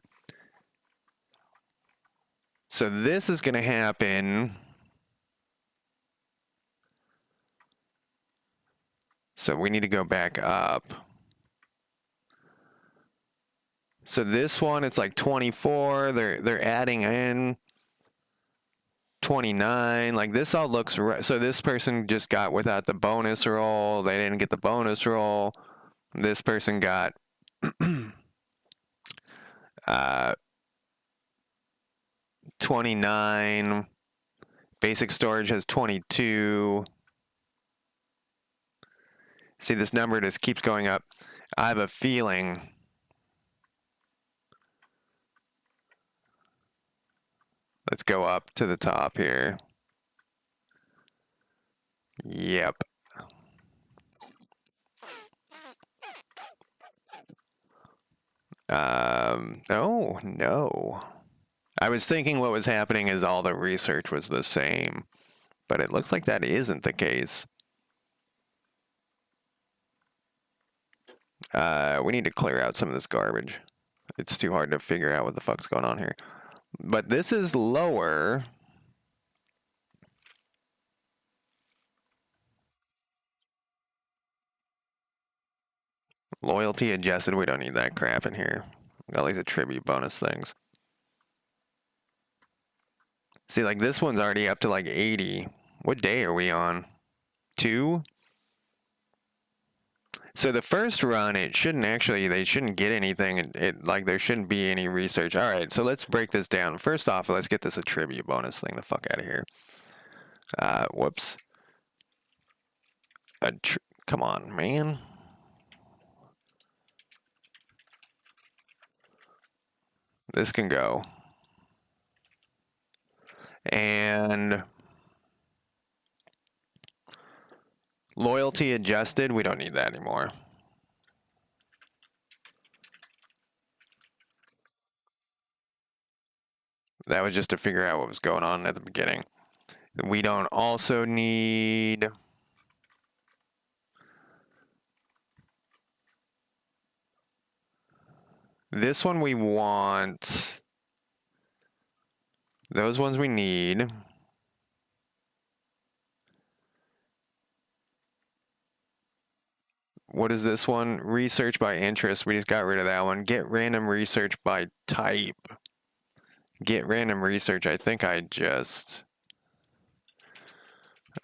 So this is going to happen. So we need to go back up. So this one, it's like 24. They're adding in 29. Like this all looks right. So this person just got without the bonus roll. They didn't get the bonus roll. This person got 29. Basic storage has 22. See, this number just keeps going up. I have a feeling Let's go up to the top here. Yep. Oh, no. I was thinking what was happening is all the research was the same, but it looks like that isn't the case. We need to clear out some of this garbage. It's too hard to figure out what the fuck's going on here. But this is lower. Loyalty adjusted. We don't need that crap in here. We got like the tribute bonus things. See, like this one's already up to like 80. What day are we on? 2? So the first run, it shouldn't actually, they shouldn't get anything. Like there shouldn't be any research. All right, so let's break this down. First off, let's get this attribute bonus thing the fuck out of here. Whoops. Come on, man. This can go. And loyalty adjusted, we don't need that anymore. That was just to figure out what was going on at the beginning. We don't also need... This one we want. Those ones we need. What is this one? Research by interest. We just got rid of that one. Get random research by type. Get random research. I think I just...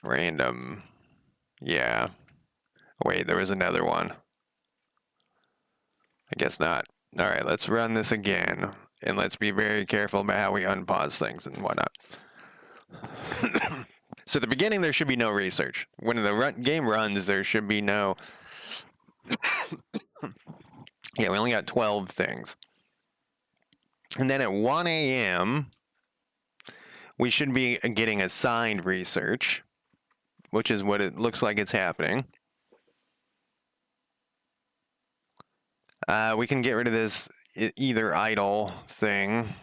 Random. Yeah. Wait, there was another one. I guess not. All right, let's run this again. And let's be very careful about how we unpause things and whatnot. So at the beginning, there should be no research. When the game runs, there should be no... Yeah, we only got 12 things. And then at 1 a.m., we should be getting assigned research, which is what it looks like it's happening. We can get rid of this either idle thing.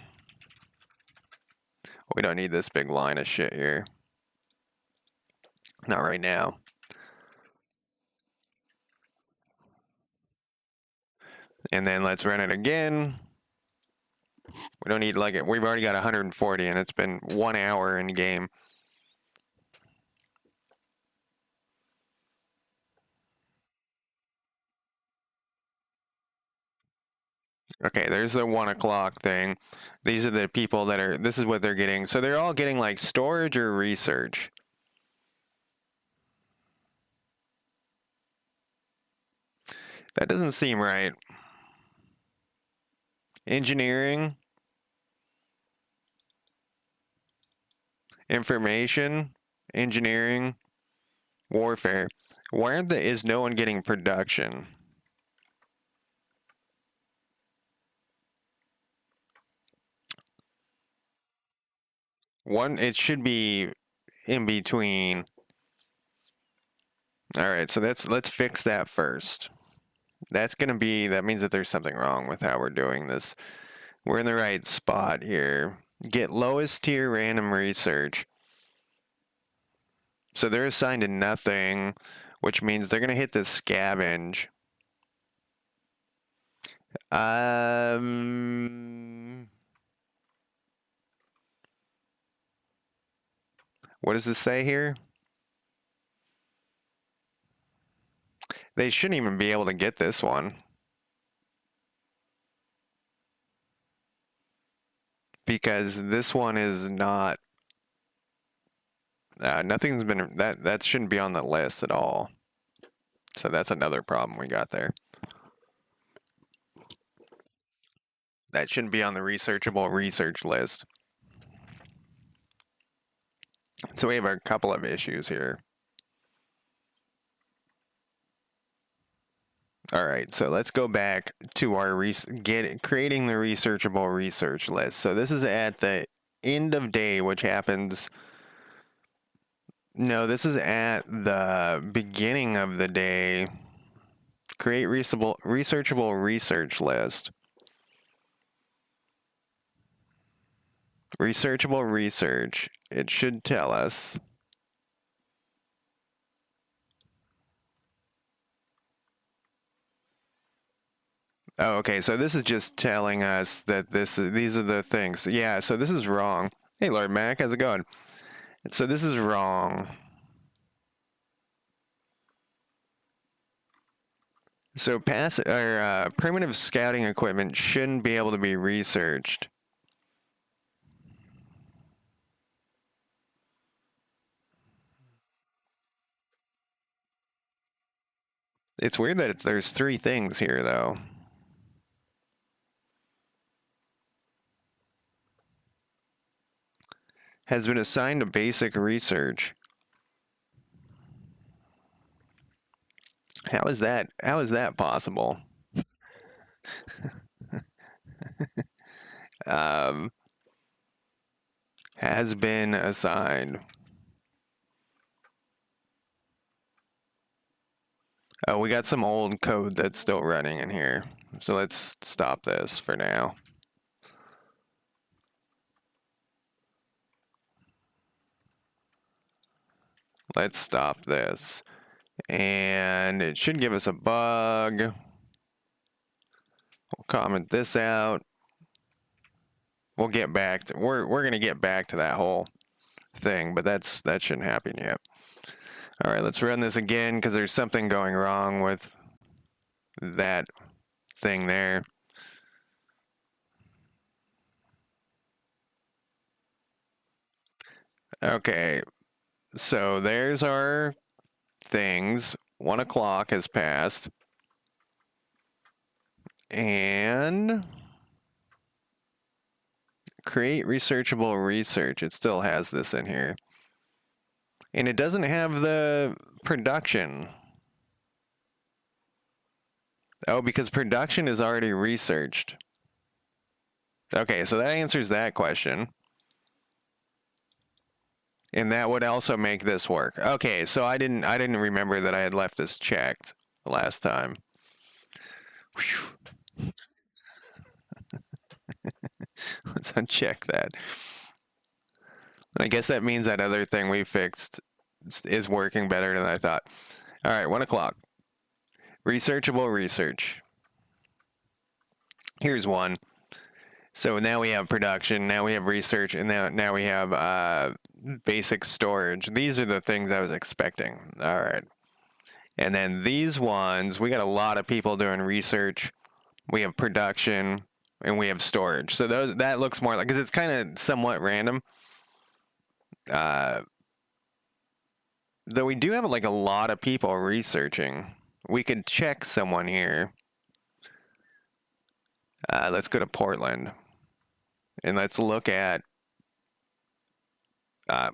We don't need this big line of shit here. Not right now. And then let's run it again. We don't need like it. We've already got 140 and it's been 1 hour in game. Okay, there's the 1 o'clock thing. These are the people that are, this is what they're getting. So they're all getting like storage or research. That doesn't seem right. Engineering. Information. Engineering. Warfare. Why is no one getting production? It should be in between. All right, so let's fix that first. That means that there's something wrong with how we're doing this. We're in the right spot here. Get lowest tier random research. So they're assigned to nothing, which means they're gonna hit the scavenge. What does this say here? They shouldn't even be able to get this one. Because this one is not... nothing's been... That shouldn't be on the list at all. So that's another problem we got there. That shouldn't be on the researchable research list. So we have a couple of issues here. All right, so let's go back to our creating the researchable research list. So this is at the end of day, which happens. No, this is at the beginning of the day. Create researchable research list. Researchable research. It should tell us. Oh, okay. So this is just telling us that these are the things. Yeah. So this is wrong. Hey, Lord Mac, how's it going? So this is wrong. So primitive scouting equipment shouldn't be able to be researched. It's weird that there's three things here, though. Has been assigned to basic research. How is that? How is that possible? Um, has been assigned. Oh, we got some old code that's still running in here. So let's stop this for now. Let's stop this. And it should give us a bug. We'll comment this out. We'll get back to, we're going to get back to that whole thing, but that shouldn't happen yet. All right, let's run this again because there's something going wrong with that thing there. Okay, so there's our things. 1 o'clock has passed. And create researchable research. It still has this in here. And it doesn't have the production. Oh, because production is already researched. Okay, so that answers that question. And that would also make this work. Okay, so I didn't remember that I had left this checked last time. Let's uncheck that. I guess that means that other thing we fixed is working better than I thought. All right, 1 o'clock. Researchable research. Here's one. So now we have production, now we have research, and now we have basic storage. These are the things I was expecting. All right. And then these ones, we got a lot of people doing research. We have production, and we have storage. So that looks more like, because it's kind of somewhat random. Though we do have like a lot of people researching. We could check someone here. Let's go to Portland. And let's look at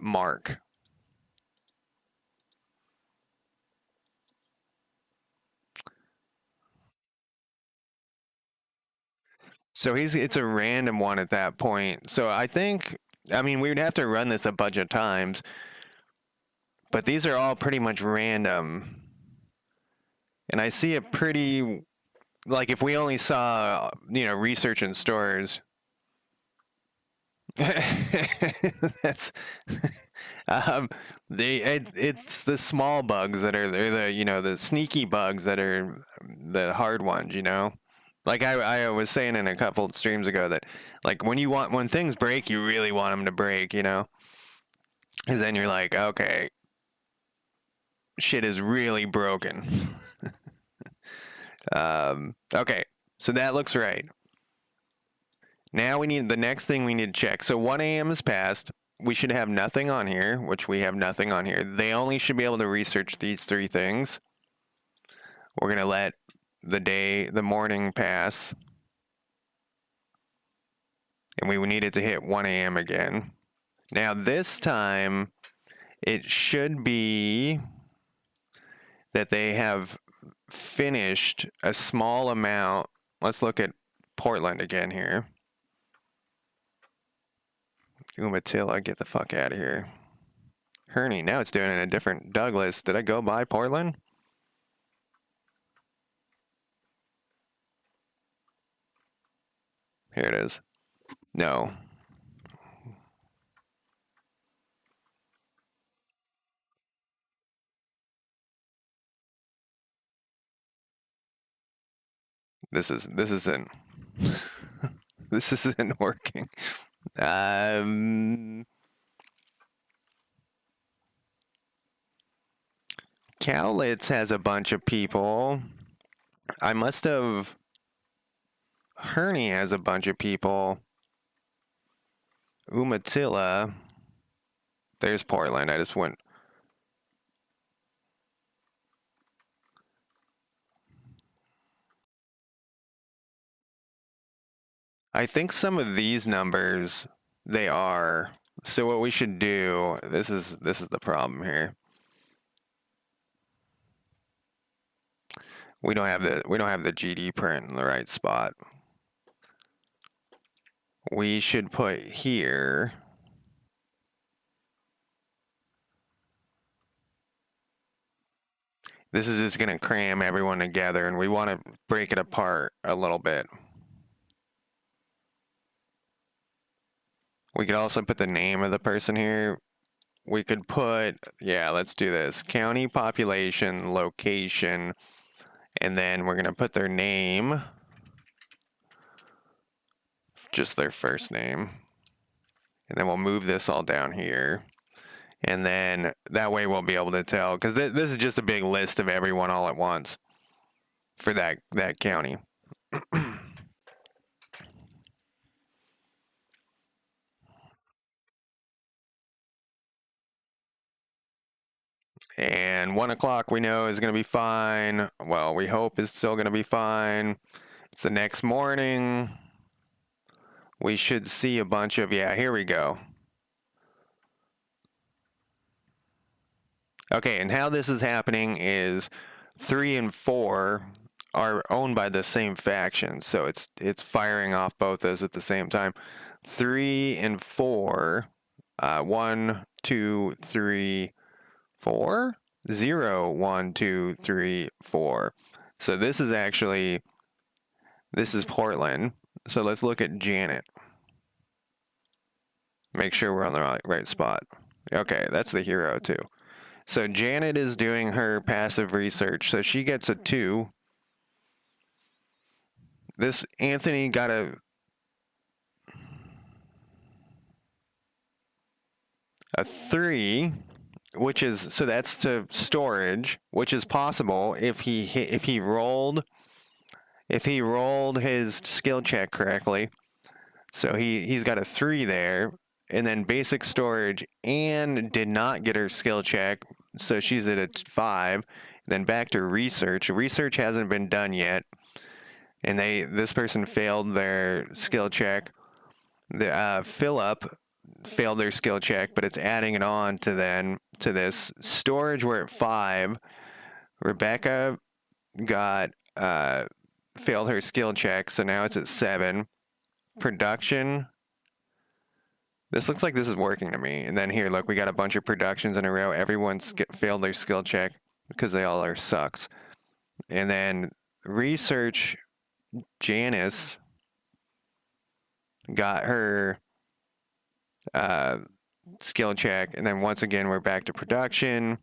Mark. So it's a random one at that point. So I mean, we would have to run this a bunch of times, but these are all pretty much random. And I see a pretty, like if we only saw, research and stores. That's it's the small bugs that are the sneaky bugs that are the hard ones, like I was saying in a couple of streams ago that like when things break, you really want them to break, because then you're like, okay, shit is really broken. Okay, so that looks right. Now the next thing we need to check. So 1 a.m. has passed. We should have nothing on here, which we have nothing on here. They only should be able to research these three things. We're going to let the morning pass. And we need it to hit 1 a.m. again. Now this time, it should be that they have finished a small amount. Let's look at Portland again here. Umatilla, get the fuck out of here. Herney, now it's doing it in a different Douglas. Did I go by Portland? Here it is. No. This isn't this isn't working. Cowlitz has a bunch of people. I must have. Herney has a bunch of people. Umatilla. There's Portland. I just went. I think some of these numbers they are. So what we should do. This is the problem here. We don't have the GD print in the right spot. We should put here. This is just going to cram everyone together, and we want to break it apart a little bit. We could also put the name of the person here. We could put, yeah, let's do this. County, population, location, and then we're going to put their name, just their first name. And then we'll move this all down here. And then that way we'll be able to tell, because this is just a big list of everyone all at once for that county. And 1 o'clock we know is going to be fine. Well, we hope is still going to be fine. It's the next morning. We should see a bunch of, yeah, here we go. Okay, and how this is happening is 3 and 4 are owned by the same faction, so it's firing off both those at the same time. 3 and 4, 1, 2, 3, 4, 0, 1, 2, 3, 4. So this is actually, this is Portland. So let's look at Janet. Make sure we're on the right spot. Okay, that's the hero too. So Janet is doing her passive research. So she gets a 2. This Anthony got a 3, which is, so that's to storage, which is possible if he rolled his skill check correctly. So he's got a 3 there, and then basic storage, and did not get her skill check, so she's at a 5. Then back to research. Research hasn't been done yet, and this person failed their skill check. The Philip failed their skill check, but it's adding it on to this storage. We're at 5. Rebecca got failed her skill check, so now it's at 7. Production. This looks like this is working to me. And then here, look, we got a bunch of productions in a row. Everyone's failed their skill check because they all are sucks. And then research, Janice got her skill check. And then once again, we're back to production.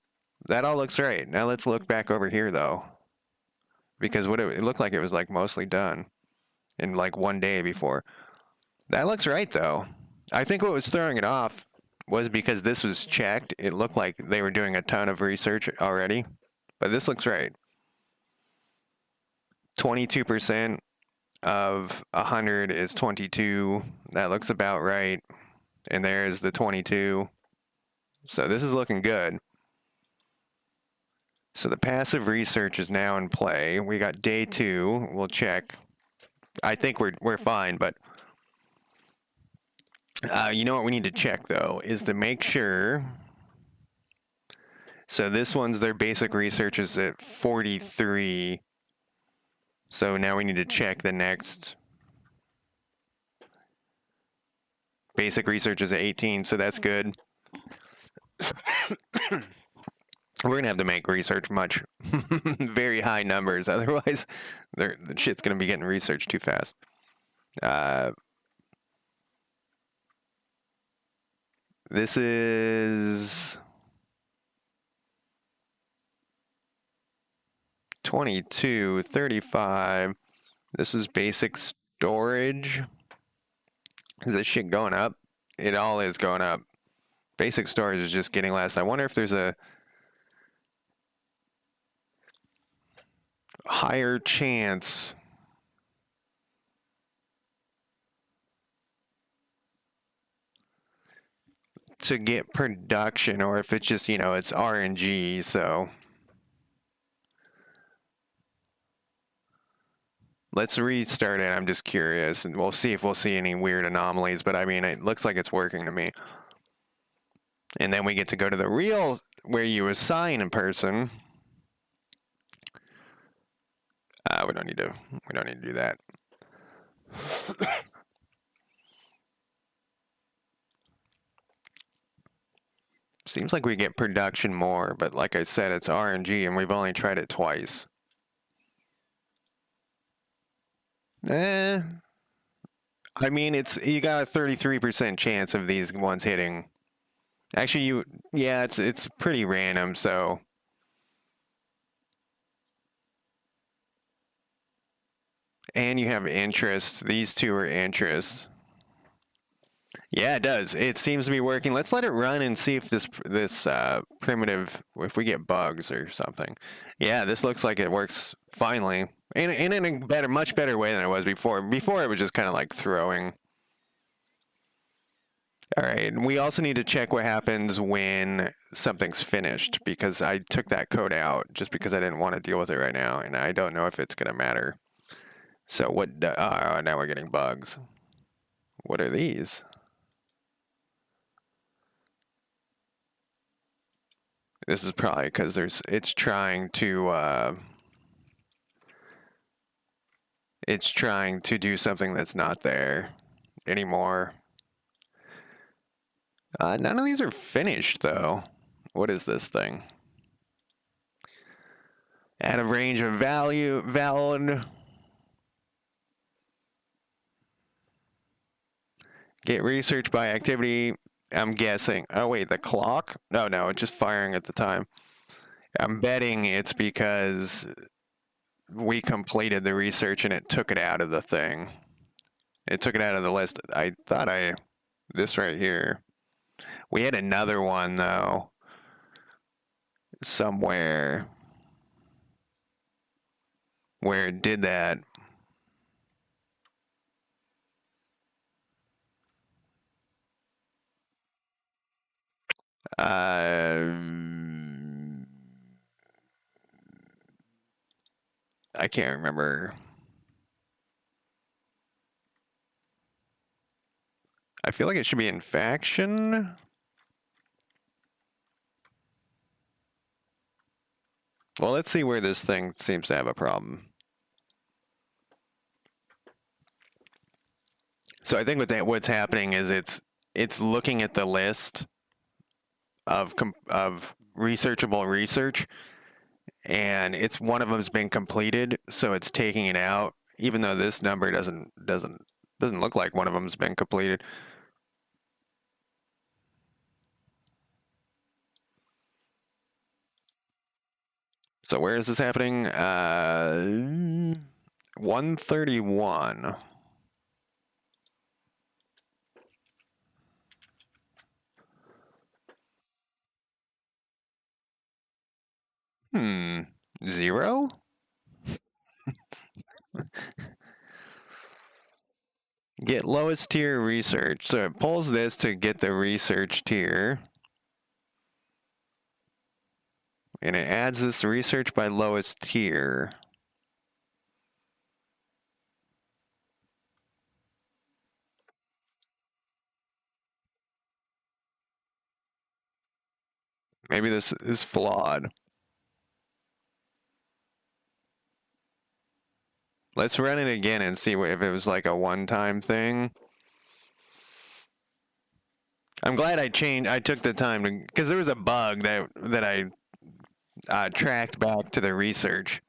That all looks right. Now let's look back over here, though. Because it looked like it was like mostly done in like 1 day before. That looks right, though. I think what was throwing it off was because this was checked. It looked like they were doing a ton of research already, but this looks right. 22% of 100 is 22. That looks about right. And there's the 22. So this is looking good. So the passive research is now in play. We got day 2. We'll check. I think we're fine, but you know what we need to check, though, is to make sure. So this one's their basic research is at 43. So now we need to check the next. Basic research is at 18, so that's good. We're going to have to make research much, very high numbers. Otherwise, the shit's going to be getting researched too fast. This is 22, 35. This is basic storage. Is this shit going up? It all is going up. Basic storage is just getting less. I wonder if there's a higher chance to get production, or if it's just, it's RNG, so let's restart it. I'm just curious, and we'll see if we'll see any weird anomalies, but I mean, it looks like it's working to me. And then we get to go to the real, where you assign a person. We don't need to do that. Seems like we get production more, but like I said, it's RNG, and we've only tried it twice. I mean, you got a 33% chance of these ones hitting. Actually, it's pretty random, so. And you have interest. These two are interest. Yeah, it does. It seems to be working. Let's let it run and see if this primitive, if we get bugs or something. Yeah, this looks like it works finally, and in a much better way than it was before. Before it was just kind of like throwing. All right, and we also need to check what happens when something's finished, because I took that code out just because I didn't want to deal with it right now, and I don't know if it's going to matter. So what, now we're getting bugs. What are these? This is probably because it's trying to do something that's not there anymore. None of these are finished though. What is this thing? Add a range of valid. Get research by activity. I'm guessing. Oh wait, the clock? No, it's just firing at the time. I'm betting it's because we completed the research and it took it out of the thing. It took it out of the list. I thought this right here. We had another one though, somewhere, where it did that. I can't remember. I feel like it should be in faction. Well, let's see where this thing seems to have a problem. So I think what's happening is it's looking at the list of researchable research, and it's one of them's been completed, so it's taking it out, even though this number doesn't look like one of them's been completed. So where is this happening? 131. Zero? Get lowest tier research. So it pulls this to get the research tier. And it adds this research by lowest tier. Maybe this is flawed. Let's run it again and see if it was like a one-time thing. I'm glad I took the time to, because there was a bug that I tracked back to the research,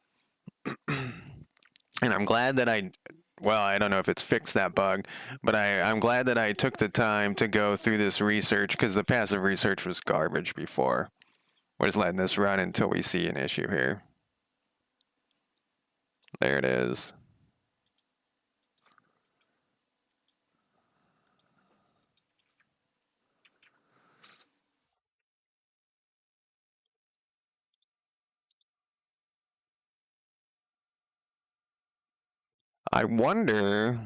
and I'm glad that well, I don't know if it's fixed that bug, but I'm glad that I took the time to go through this research because the passive research was garbage before. We're just letting this run until we see an issue here. There it is. I wonder.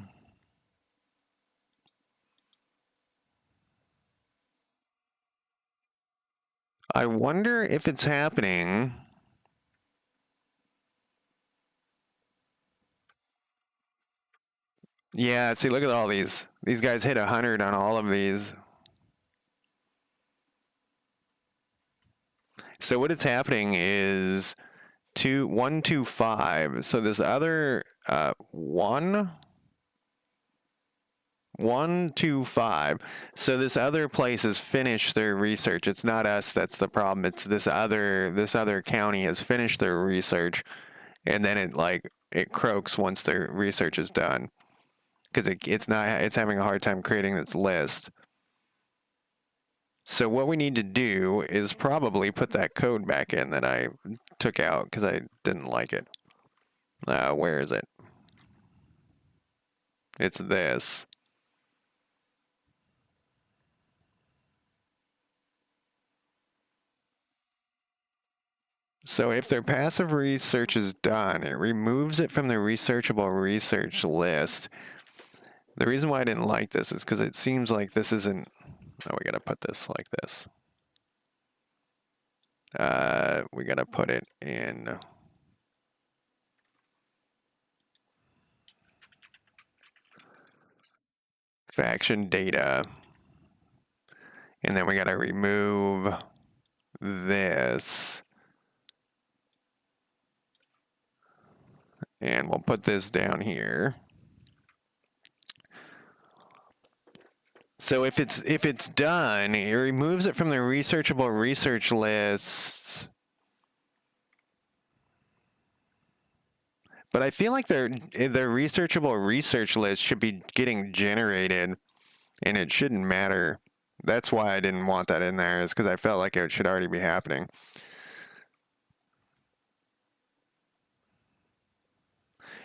I wonder if it's happening. Yeah, see, look at all these. These guys hit 100 on all of these. So what it's happening is 125. So this other 125. So this other place has finished their research. It's not us that's the problem. It's this other county has finished their research, and then it croaks once their research is done because it's having a hard time creating this list. So what we need to do is probably put that code back in that I took out because I didn't like it. Where is it? It's this. So if their passive research is done, it removes it from the researchable research list. The reason why I didn't like this is because it seems like this isn't. Oh, we gotta put this like this. We gotta put it in. Faction data. And then we gotta remove this. And we'll put this down here. So if it's done, it removes it from the researchable research lists. But I feel like their researchable research list should be getting generated, and it shouldn't matter. That's why I didn't want that in there, is because I felt like it should already be happening.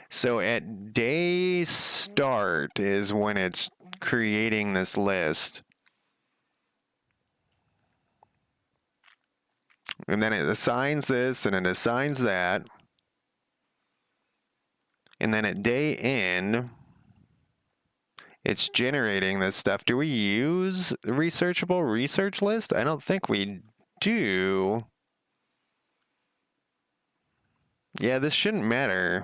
So at day start is when it's creating this list. And then it assigns this and it assigns that. And then at day end, it's generating this stuff. Do we use the researchable research list? I don't think we do. Yeah, this shouldn't matter.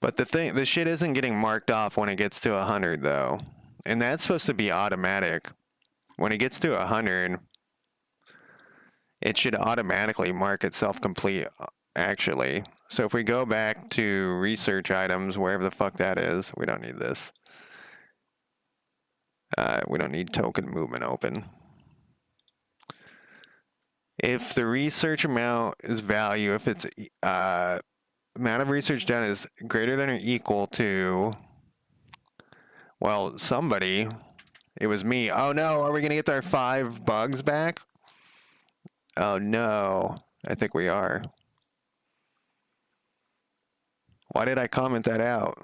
But the shit isn't getting marked off when it gets to 100 though. And that's supposed to be automatic. When it gets to 100, it should automatically mark itself complete, actually. So if we go back to research items, wherever the fuck that is, we don't need this. We don't need token movement open. If the research amount is value, if it's amount of research done is greater than or equal to, well, somebody, it was me. Oh no, are we gonna get our 5 bugs back? Oh no, I think we are. Why did I comment that out?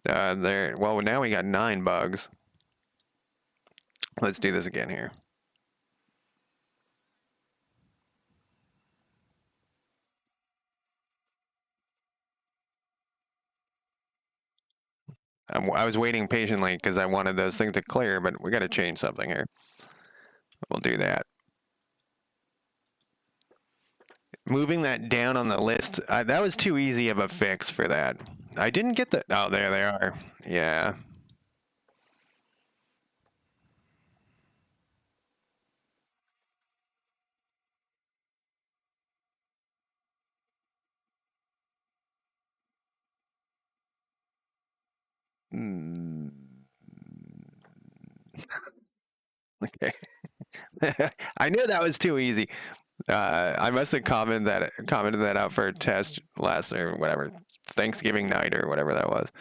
There. Well, now we got 9 bugs. Let's do this again here. I was waiting patiently because I wanted those things to clear, but we got to change something here. We'll do that. Moving that down on the list, that was too easy of a fix for that. I didn't get the. Oh, there they are. Yeah. Okay. I knew that was too easy. I must have commented that out for a test last or whatever Thanksgiving night or whatever that was.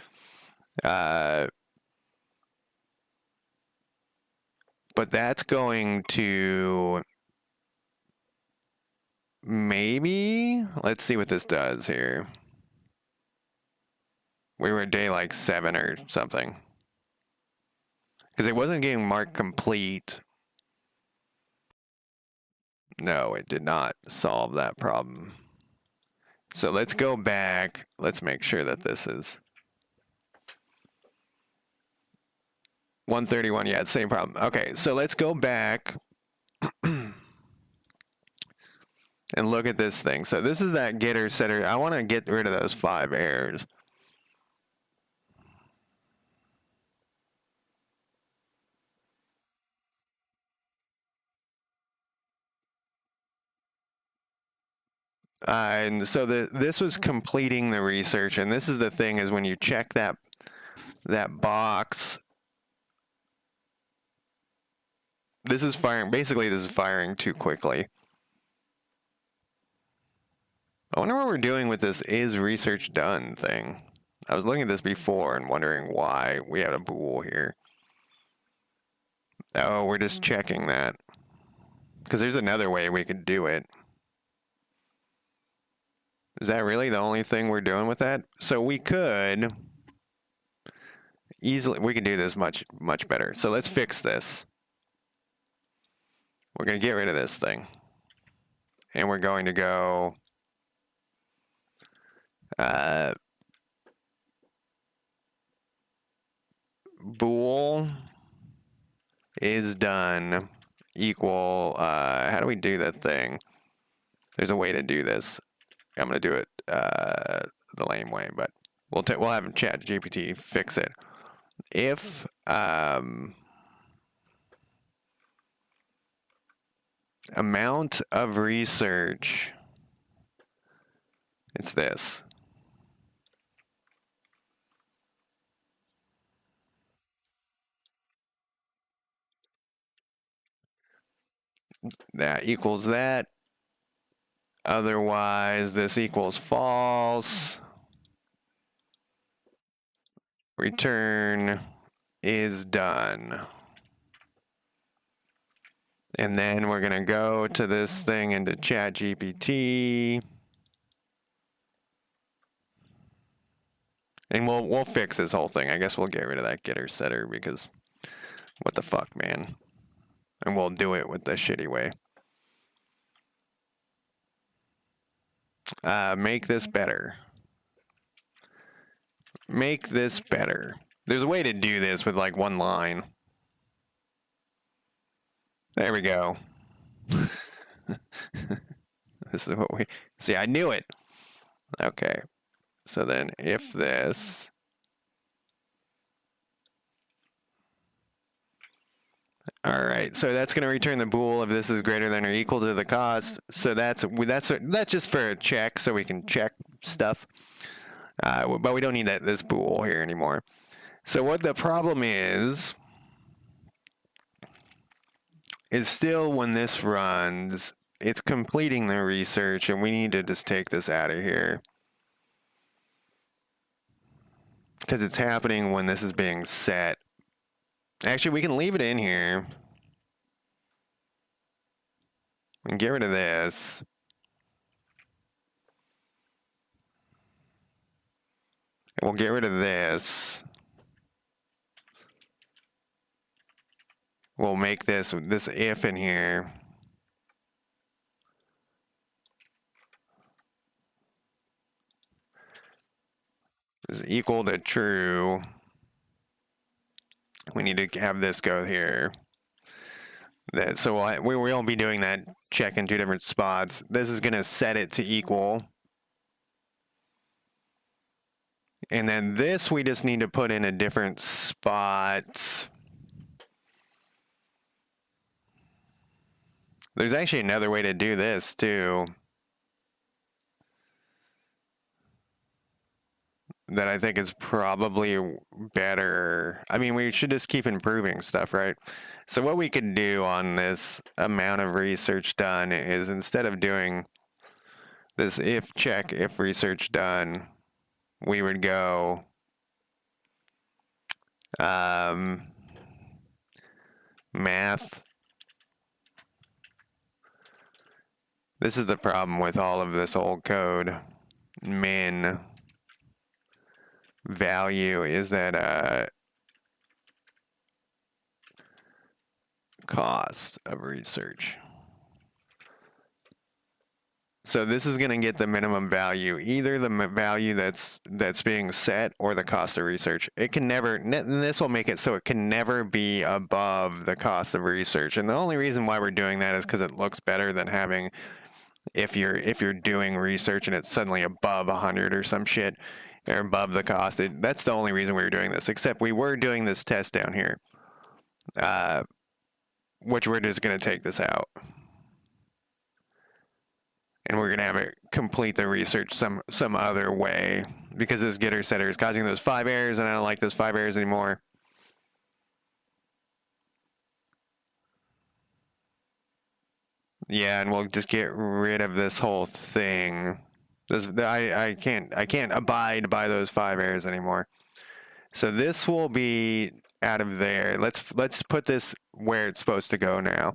But that's going to maybe, let's see what this does here. We were at day like 7 or something. Because it wasn't getting marked complete. No, it did not solve that problem. So let's go back. Let's make sure that this is 131. Yeah, same problem. Okay, so let's go back and look at this thing. So this is that getter setter. I want to get rid of those 5 errors. And so this was completing the research, and this is the thing is when you check that box, this is firing. Basically, this is firing too quickly. I wonder what we're doing with this is research done thing. I was looking at this before and wondering why we had a bool here. Oh, we're just checking that. Because there's another way we could do it. Is that really the only thing we're doing with that? So we could easily, we can do this much better. So let's fix this. We're going to get rid of this thing. And we're going to go bool is done equal, how do we do that thing? There's a way to do this. I'm going to do it the lame way, but we'll have ChatGPT fix it. If amount of research, it's this. That equals that. Otherwise, this equals false. Return is done. And then we're going to go to this thing into ChatGPT. And we'll fix this whole thing. I guess we'll get rid of that getter setter because what the fuck, man. And we'll do it with the shitty way. Make this better. Make this better. There's a way to do this with like one line. There we go. This is what we see. I knew it. Okay. So then if this, all right, so that's going to return the bool if this is greater than or equal to the cost. So that's just for a check, so we can check stuff. But we don't need this bool here anymore. So what the problem is still when this runs, it's completing the research, and we need to just take this out of here. Because it's happening when this is being set. Actually, we can leave it in here. And get rid of this. And we'll get rid of this. We'll make this if in here. Is equal to true. We need to have this go here. So we won't be doing that check in 2 different spots. This is going to set it to equal. And then this we just need to put in a different spot. There's actually another way to do this too. that I think is probably better. I mean, we should just keep improving stuff, right? So what we could do on this amount of research done is, instead of doing this if check, if research done, we would go math. This is the problem with all of this old code. Min value is that cost of research. So this is going to get the minimum value, either the value that's being set or the cost of research. It can never, this will make it so it can never be above the cost of research. And the only reason why we're doing that is because it looks better than having, if you're doing research and it's suddenly above 100 or some shit, or above the cost. That's the only reason we were doing this, except we were doing this test down here, which we're just going to take this out. And we're going to have it complete the research some other way, because this getter setter is causing those 5 errors, and I don't like those 5 errors anymore. Yeah, and we'll just get rid of this whole thing. I can't abide by those 5 errors anymore. So this will be out of there. Let's put this where it's supposed to go now.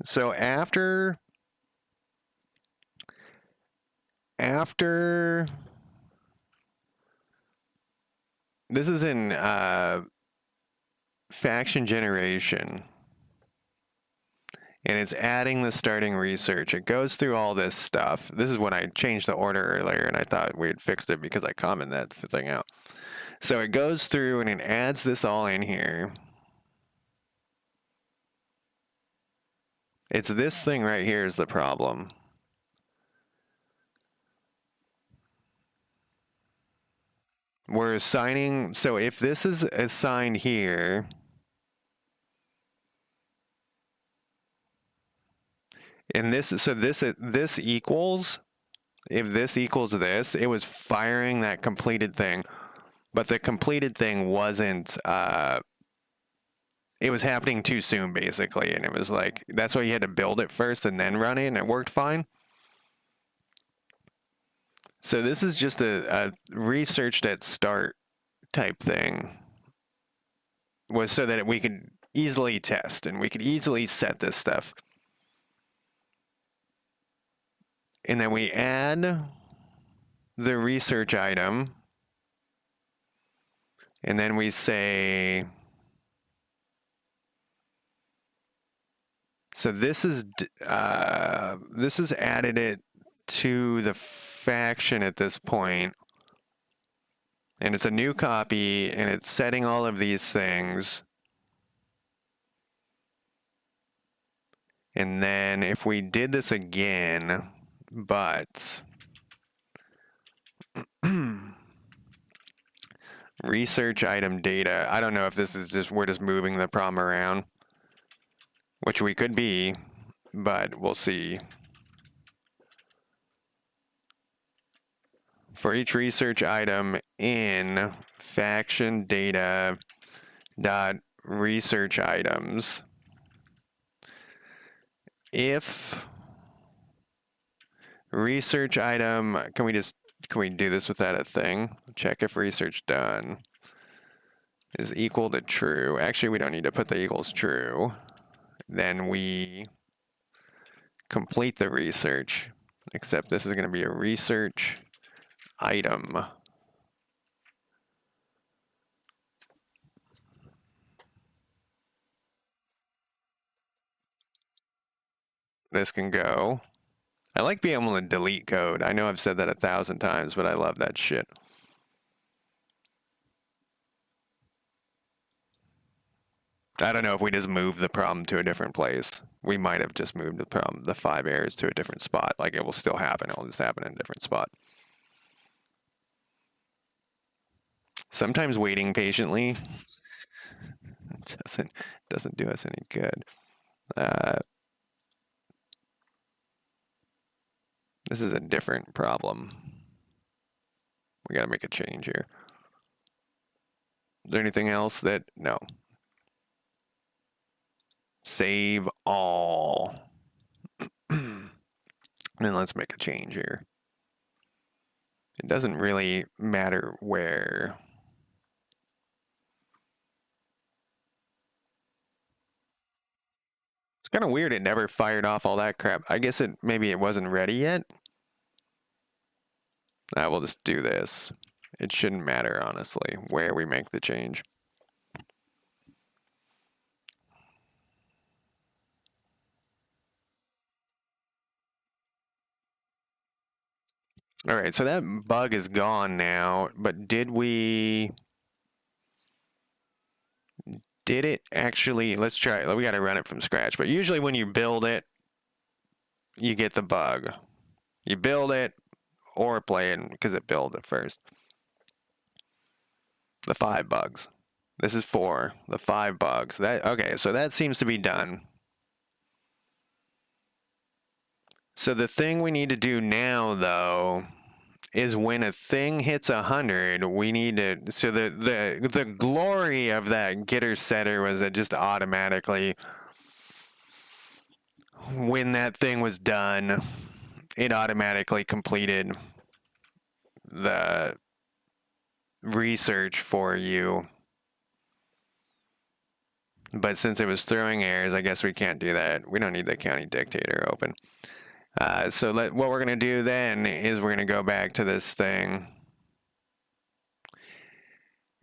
So after this is in faction generation, and it's adding the starting research. It goes through all this stuff. This is when I changed the order earlier, and I thought we had fixed it because I commented that thing out. So it goes through and it adds this all in here. It's this thing right here is the problem. We're assigning, so if this is assigned here, and this equals, if this equals this, it was firing that completed thing, but the completed thing wasn't, it was happening too soon, basically, and it was like, that's why you had to build it first and then run it, and it worked fine. So this is just a researched at start type thing, was so that we could easily test and we could easily set this stuff. And then we add the research item, and then we say, so this is added it to the faction at this point, and it's a new copy, and it's setting all of these things. And then if we did this again, but research item data, I don't know if this is just, we're just moving the problem around, which we could be, but we'll see. For each research item in faction data dot research items, if research item, can we do this without a thing? Check if research done is equal to true. Actually, we don't need to put the equals true. Then we complete the research, except this is going to be a research item. This can go. I like being able to delete code. I know I've said that 1,000 times, but I love that shit. I don't know if we just moved the problem to a different place. We might have just moved the problem, the 5 errors, to a different spot. Like, it will still happen. It will just happen in a different spot. Sometimes waiting patiently doesn't do us any good. This is a different problem. We gotta make a change here. Is there anything else that, no. Save all. And let's make a change here. It doesn't really matter where. It's kind of weird it never fired off all that crap. I guess maybe it wasn't ready yet. We'll just do this. It shouldn't matter, honestly, where we make the change. All right, so that bug is gone now, but did it actually, let's try it. We got to run it from scratch, but usually when you build it, you get the bug. You build it or play it because it built it first. The 5 bugs. This is 4, the 5 bugs. Okay, so that seems to be done. So the thing we need to do now, though, is when a thing hits 100, we need to. So the glory of that getter setter was that just automatically, when that thing was done, it automatically completed the research for you. But since it was throwing errors, I guess we can't do that. We don't need the county dictator open. So what we're going to do then is we're going to go back to this thing.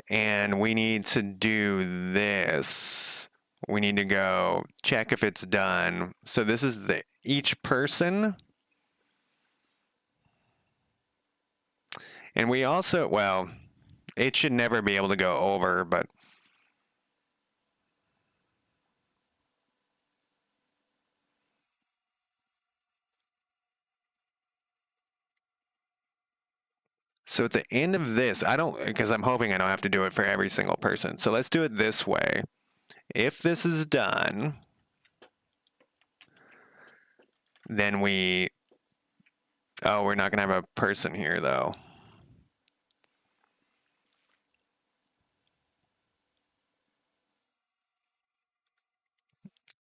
And we need to do this. We need to go check if it's done. So this is each person. And we also, well, it should never be able to go over, but so at the end of this, because I'm hoping I don't have to do it for every single person. So let's do it this way. If this is done, then we're not going to have a person here though.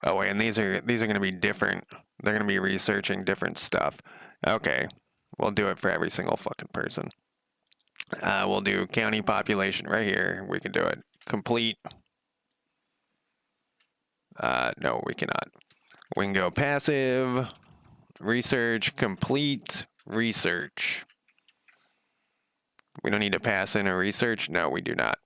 Oh wait, and these are going to be different. They're going to be researching different stuff. Okay, we'll do it for every single fucking person. We'll do county population right here. We can do it. Complete. No, we cannot. We can go passive, research, complete, research. We don't need to pass in a research. No, we do not.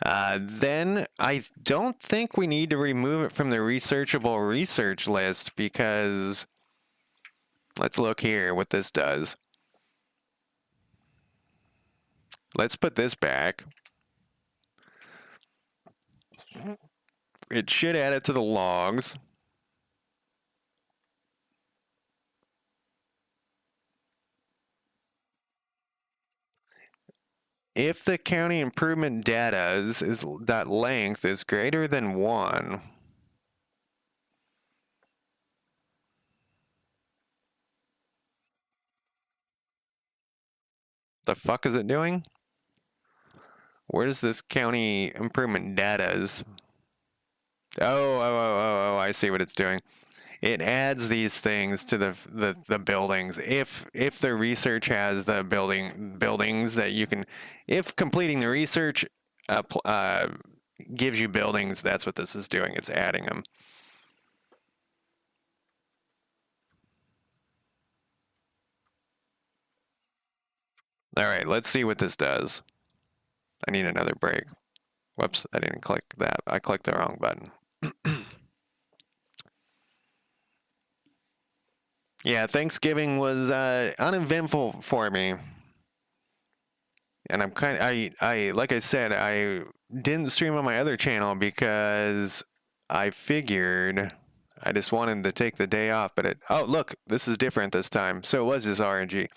Then I don't think we need to remove it from the researchable research list because let's look here what this does. Let's put this back. It should add it to the logs. If the county improvement data that length is greater than 1, the fuck is it doing? Where does this county improvement data's? Oh, I see what it's doing. It adds these things to the buildings. If the research has the buildings that you can, if completing the research gives you buildings, that's what this is doing. It's adding them. All right, let's see what this does. I need another break. Whoops, I didn't click that. I clicked the wrong button. Yeah, Thanksgiving was uneventful for me. And I'm like I said, I didn't stream on my other channel because I figured I just wanted to take the day off. But oh, look, this is different this time. So it was just RNG.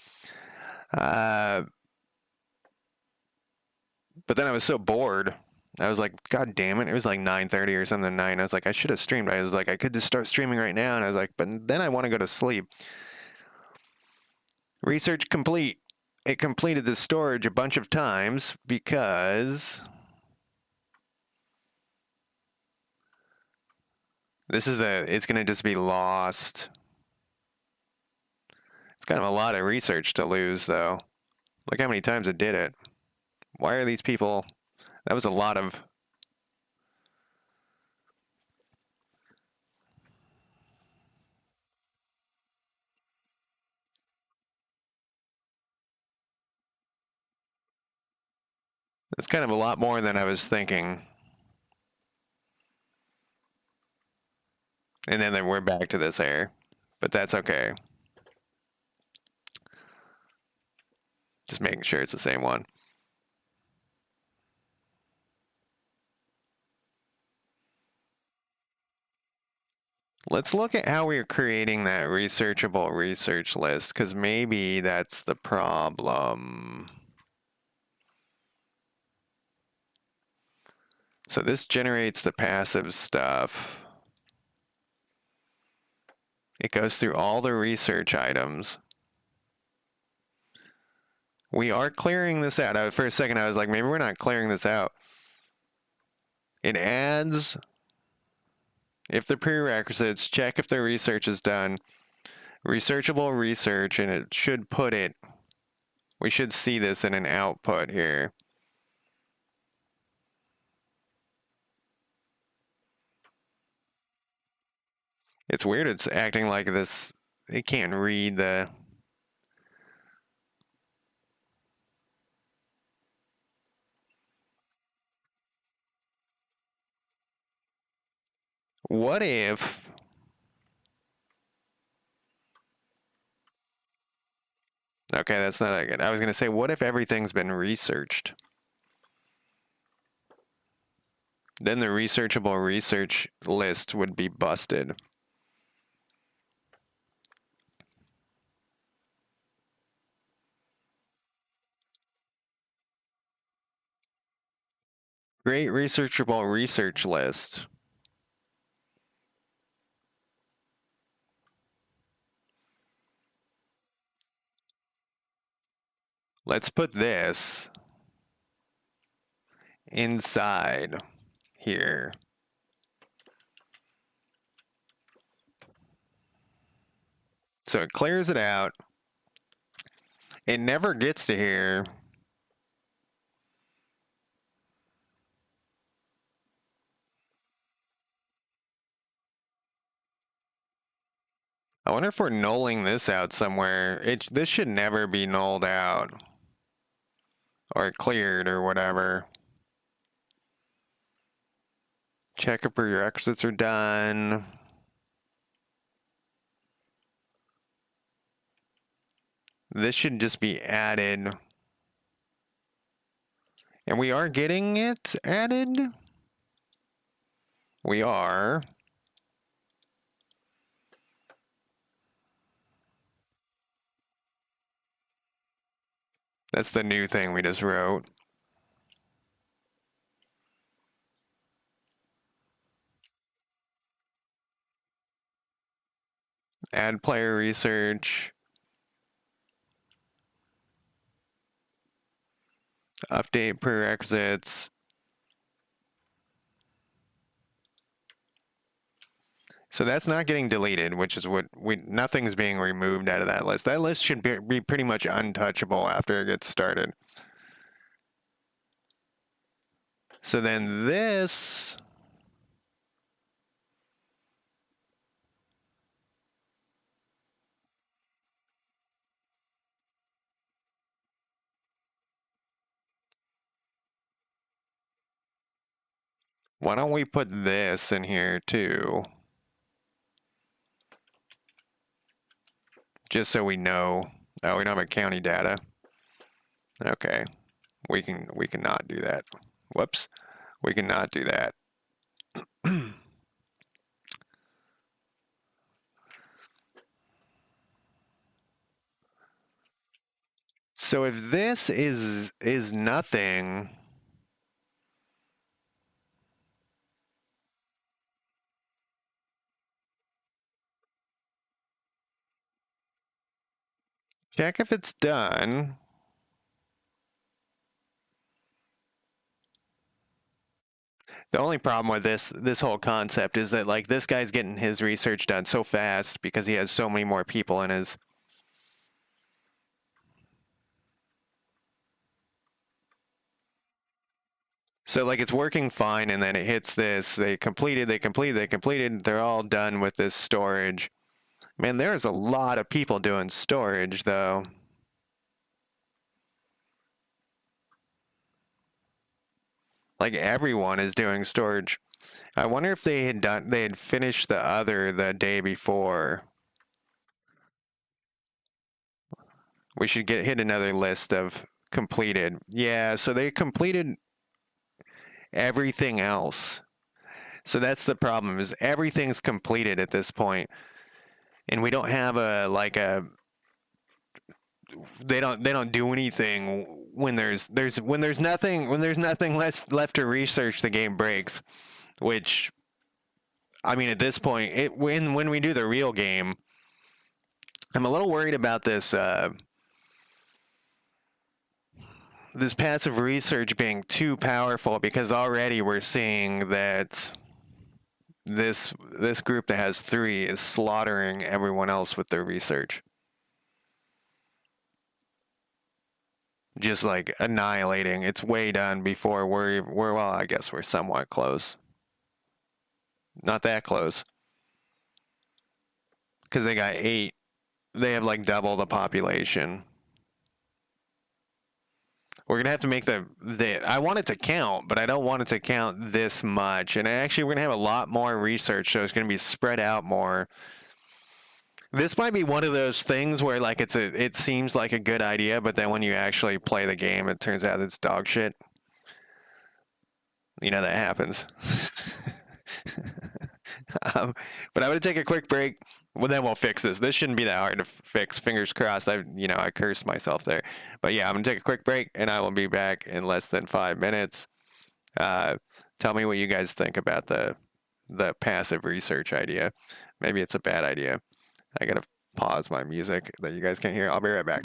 But then I was so bored. I was like, God damn it. It was like 9:30 or something, 9. I was like, I should have streamed. I was like, I could just start streaming right now. And I was like, but then I want to go to sleep. Research complete. it completed the storage a bunch of times because it's going to just be lost. It's kind of a lot of research to lose, though. Look how many times it did it. Why are these people... That was a lot of... It's kind of a lot more than I was thinking. And then we're back to this error. But that's okay. Just making sure it's the same one. Let's look at how we're creating that researchable research list, because maybe that's the problem. So this generates the passive stuff. It goes through all the research items. We are clearing this out. For a second, I was like, maybe we're not clearing this out. It adds, if the prerequisites, check if the research is done. Researchable research, and it should put it, we should see this in an output here. It's weird, it's acting like this, it can't read the... What if... Okay, that's not that good. I was going to say, what if everything's been researched? Then the researchable research list would be busted. Great researchable research list. Let's put this inside here. So it clears it out. It never gets to here. I wonder if we're nulling this out somewhere. This should never be nulled out. Or cleared or whatever. Check if your exits are done. This should just be added. And we are getting it added? We are. That's the new thing we just wrote. Add player research. Update prerequisites. So that's not getting deleted, which is what nothing's being removed out of that list. That list should be pretty much untouchable after it gets started. So then this, why don't we put this in here too? Just so we know. Oh, we don't have county data. Okay. We can not do that. Whoops. We can not do that. So if this is nothing, check if it's done. The only problem with this whole concept is that like this guy's getting his research done so fast because he has so many more people in his. So like it's working fine, and then it hits this. They completed. They're all done with this storage. Man, there's a lot of people doing storage though. Like everyone is doing storage. I wonder if they had finished the other the day before. We should get hit another list of completed. Yeah, so they completed everything else. So that's the problem is everything's completed at this point, and we don't have a like a they don't do anything when there's nothing left to research. The game breaks, which I mean at this point when we do the real game, I'm a little worried about this passive research being too powerful because already we're seeing that this group that has three is slaughtering everyone else with their research. Just like annihilating. It's way done before we're well, I guess we're somewhat close. Not that close. Because they got eight. They have like double the population. We're gonna have to make the I want it to count, but I don't want it to count this much. And actually we're gonna have a lot more research, so it's gonna be spread out more. This might be one of those things where like it seems like a good idea, but then when you actually play the game, it turns out it's dog shit. You know that happens. But I'm gonna take a quick break. Well, then we'll fix this. This shouldn't be that hard to fix. Fingers crossed. I cursed myself there. But yeah, I'm gonna take a quick break, and I will be back in less than 5 minutes. Uh, Tell me what you guys think about the passive research idea. Maybe it's a bad idea. I gotta pause my music that you guys can't hear. I'll be right back.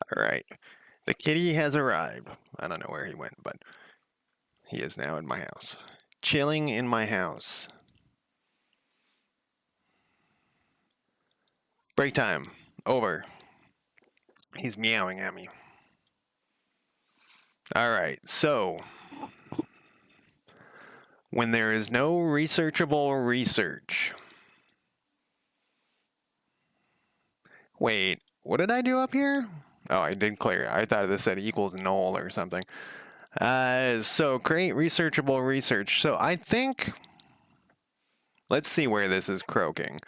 All right. The kitty has arrived. I don't know where he went, but he is now in my house. Chilling in my house. Break time. Over. He's meowing at me. All right. So, when there is no researchable research. Wait, what did I do up here? Oh, I did clear. I thought this said equals null or something. So create researchable research. So I think, let's see where this is croaking.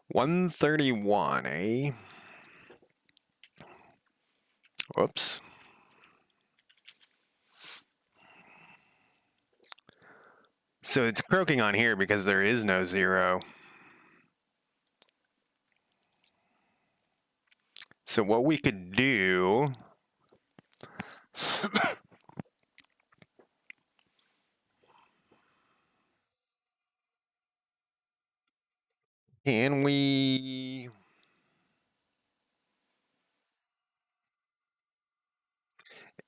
131, eh? Whoops. So it's croaking on here because there is no 0. So what we could do can we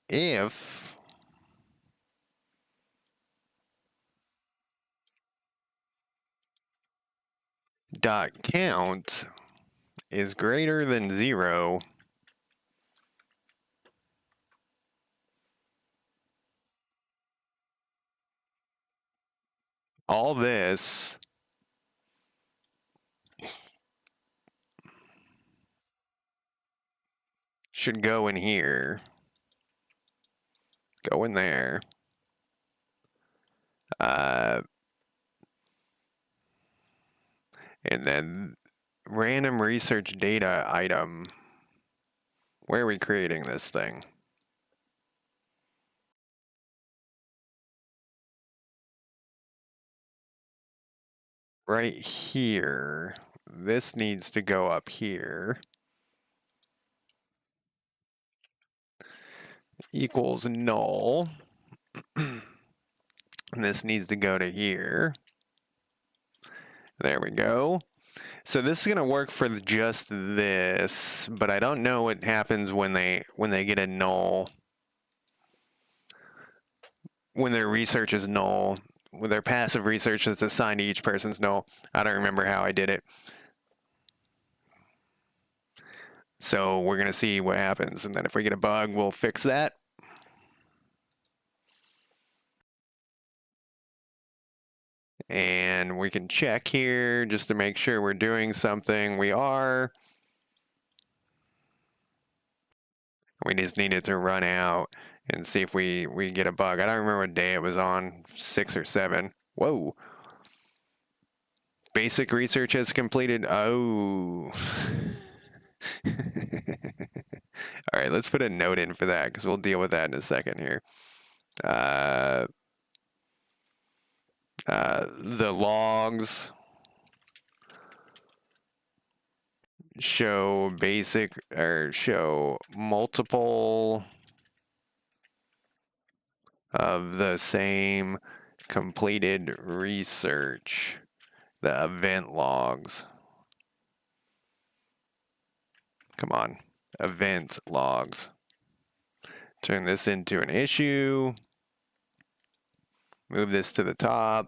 if dot count is greater than 0, all this should go in here, go in there. And then random research data item. Where are we creating this thing? Right here. This needs to go up here. Equals null. And this needs to go to here. There we go. So this is going to work for just this, but I don't know what happens when they get a null. When their research is null, when their passive research is assigned to each person's null. I don't remember how I did it. So we're going to see what happens. And then if we get a bug, we'll fix that. And we can check here just to make sure we're doing something. We are. We just need it to run out and see if we get a bug. I don't remember what day it was on, 6 or 7. Whoa. Basic research has completed. Oh. All right, let's put a note in for that because we'll deal with that in a second here. The logs show basic or show multiple of the same completed research, the event logs. Come on, event logs. Turn this into an issue. Move this to the top.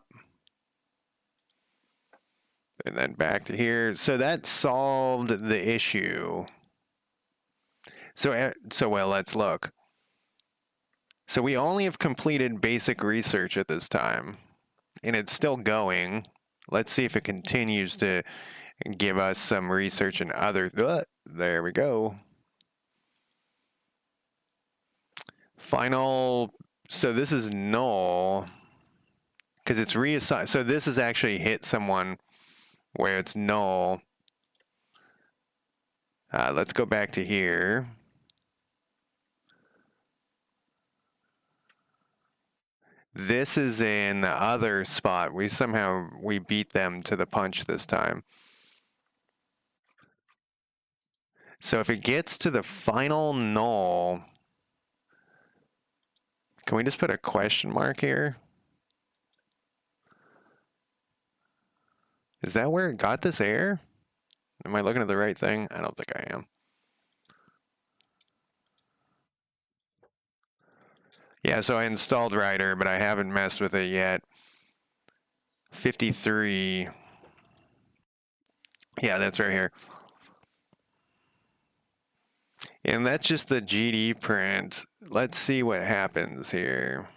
And then back to here. So that solved the issue. So well, let's look. So we only have completed basic research at this time, and it's still going. Let's see if it continues to give us some research and other. There we go. Final. So this is null because it's reassigned. So this has actually hit someone where it's null. Let's go back to here. This is in the other spot. We beat them to the punch this time. So if it gets to the final null, can we just put a question mark here? Is that where it got this error? Am I looking at the right thing? I don't think I am. Yeah, so I installed Rider, but I haven't messed with it yet. 53. Yeah, that's right here. And that's just the GD print. Let's see what happens here.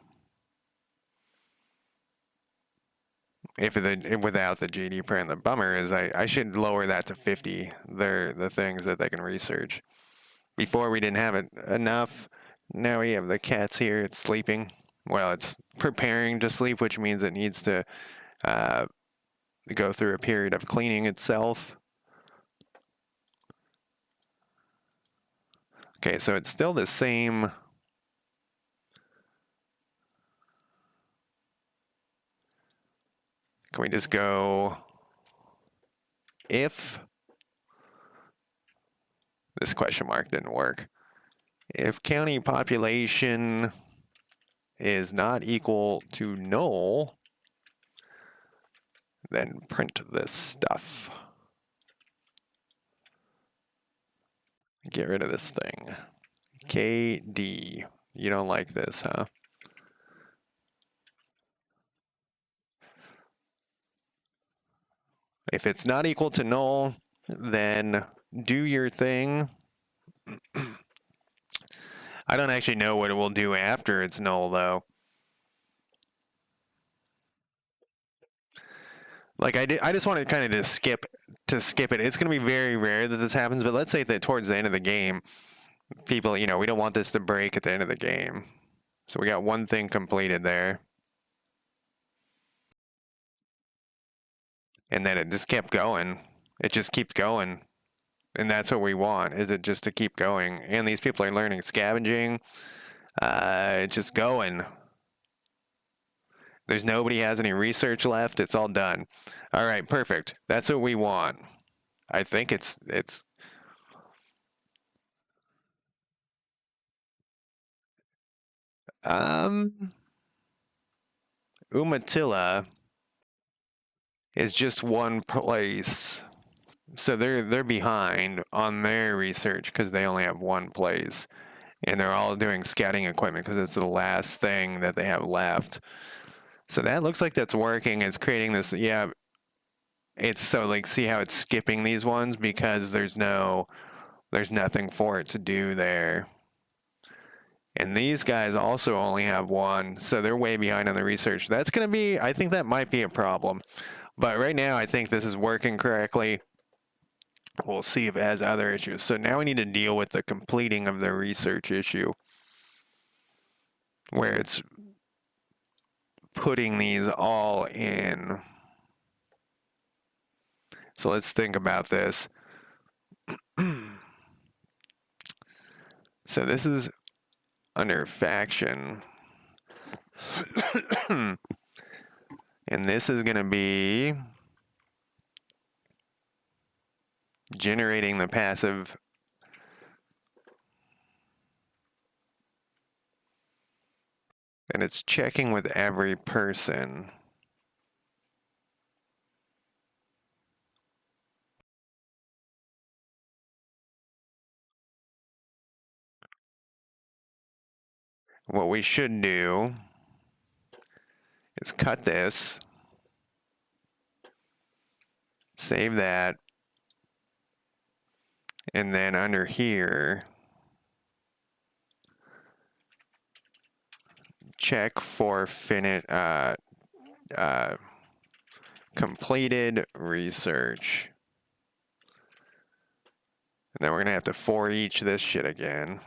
Without the GD print, the bummer is I should lower that to 50. They're the things that they can research. Before we didn't have it enough. Now we have the cats here. It's sleeping. Well, it's preparing to sleep, which means it needs to uh, go through a period of cleaning itself. Okay, so it's still the same. Can we just go if this question mark didn't work? If county population is not equal to null, then print this stuff. Get rid of this thing. KD. You don't like this, huh? If it's not equal to null, then do your thing. I don't actually know what it will do after it's null, though. Like I just wanted kind of to skip it. It's going to be very rare that this happens, but let's say that towards the end of the game, people, we don't want this to break at the end of the game. So we got one thing completed there. And then it just kept going. It just keeps going. And that's what we want, is it just to keep going. And these people are learning scavenging. It's just going. There's nobody has any research left. It's all done. All right, perfect. That's what we want. I think it's Umatilla is just one place. So they're behind on their research because they only have one place. And they're all doing scouting equipment because it's the last thing that they have left. So that looks like that's working. It's creating this, yeah. It's so like, see how it's skipping these ones because there's nothing for it to do there. And these guys also only have one, so they're way behind on the research. That's going to be, I think that might be a problem. But right now, I think this is working correctly. We'll see if it has other issues. So now we need to deal with the completing of the research issue, where it's putting these all in. So let's think about this. So this is under faction. And this is going to be generating the passive. And it's checking with every person. What we should do is cut this, save that, and then under here, check for completed research. And then we're going to have to for each this shit again.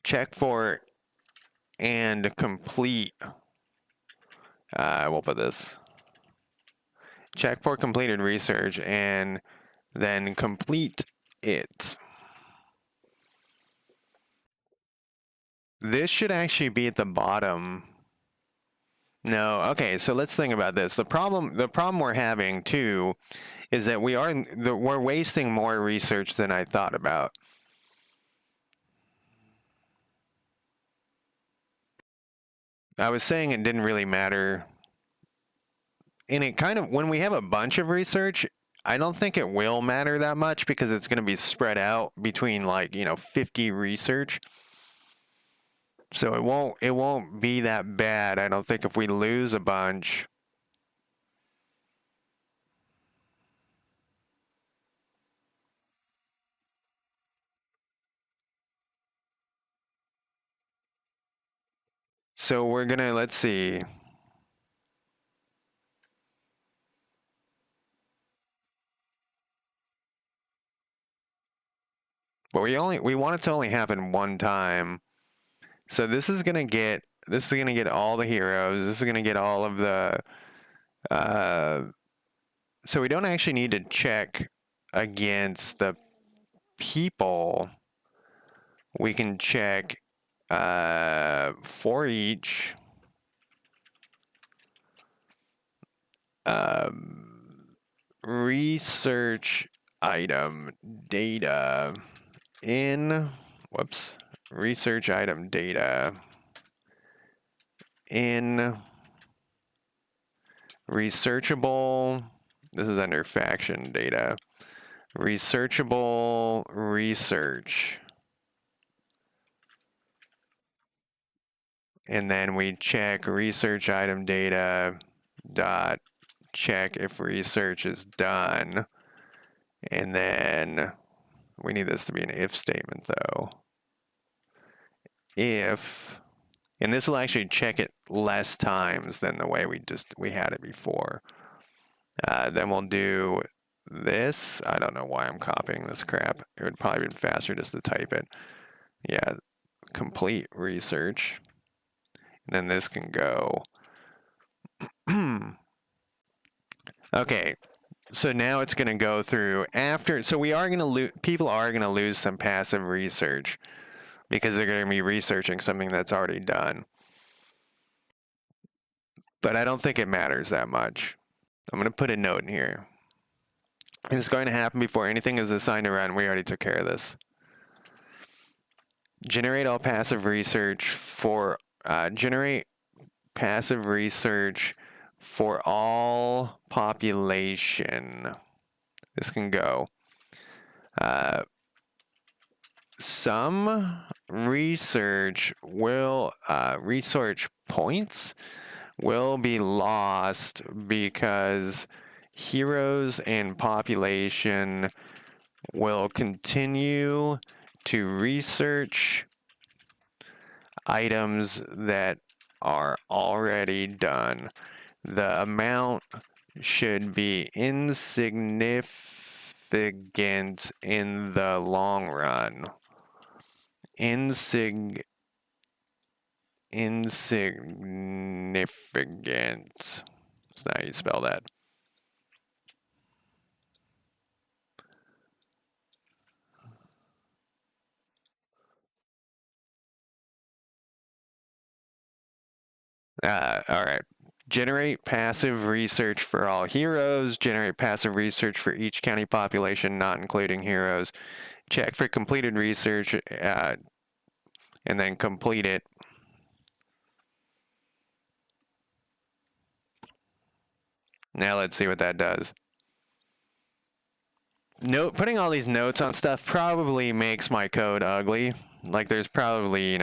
Check for and complete. We'll put this. Check for completed research and then complete it. This should actually be at the bottom. No, okay, so let's think about this. The problem we're having too is that we're wasting more research than I thought about. I was saying it didn't really matter and it kind of, when we have a bunch of research, I don't think it will matter that much because it's going to be spread out between like, 50 research. So it won't be that bad. I don't think if we lose a bunch. So we're gonna, let's see. But we want it to only happen one time. So this is gonna get all the heroes. This is gonna get all of the uh so we don't actually need to check against the people. We can check for each research item data in research item data in researchable. This is under faction data. Researchable research. And then we check research item data dot check if research is done. And then we need this to be an if statement though. If, and this will actually check it less times than the way we had it before. Then we'll do this. I don't know why I'm copying this crap. It would probably be faster just to type it. Yeah, complete research. And then this can go. Okay, so now it's going to go through after. So we are going to lose. People are going to lose some passive research because they're going to be researching something that's already done. But I don't think it matters that much. I'm going to put a note in here. It's going to happen before anything is assigned to run. We already took care of this. Generate all passive research for generate passive research for all population. This can go. Some research points will be lost because heroes and population will continue to research items that are already done. The amount should be insignificant in the long run. Insignificant. That's not how you spell that. All right. Generate passive research for all heroes. Generate passive research for each county population, not including heroes. Check for completed research, and then complete it. Now let's see what that does. Putting all these notes on stuff probably makes my code ugly. Like there's probably,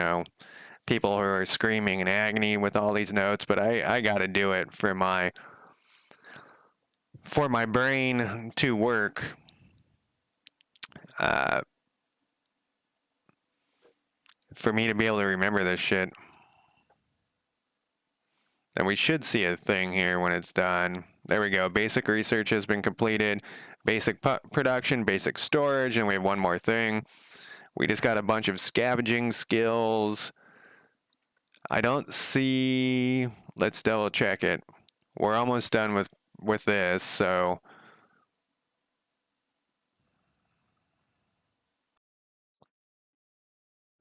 people who are screaming in agony with all these notes, but I got to do it for my brain to work. For me to be able to remember this shit. And we should see a thing here when it's done. There we go. Basic research has been completed. Basic production, basic storage, and we have one more thing. We just got a bunch of scavenging skills. I don't see. Let's double check it. We're almost done with this, so.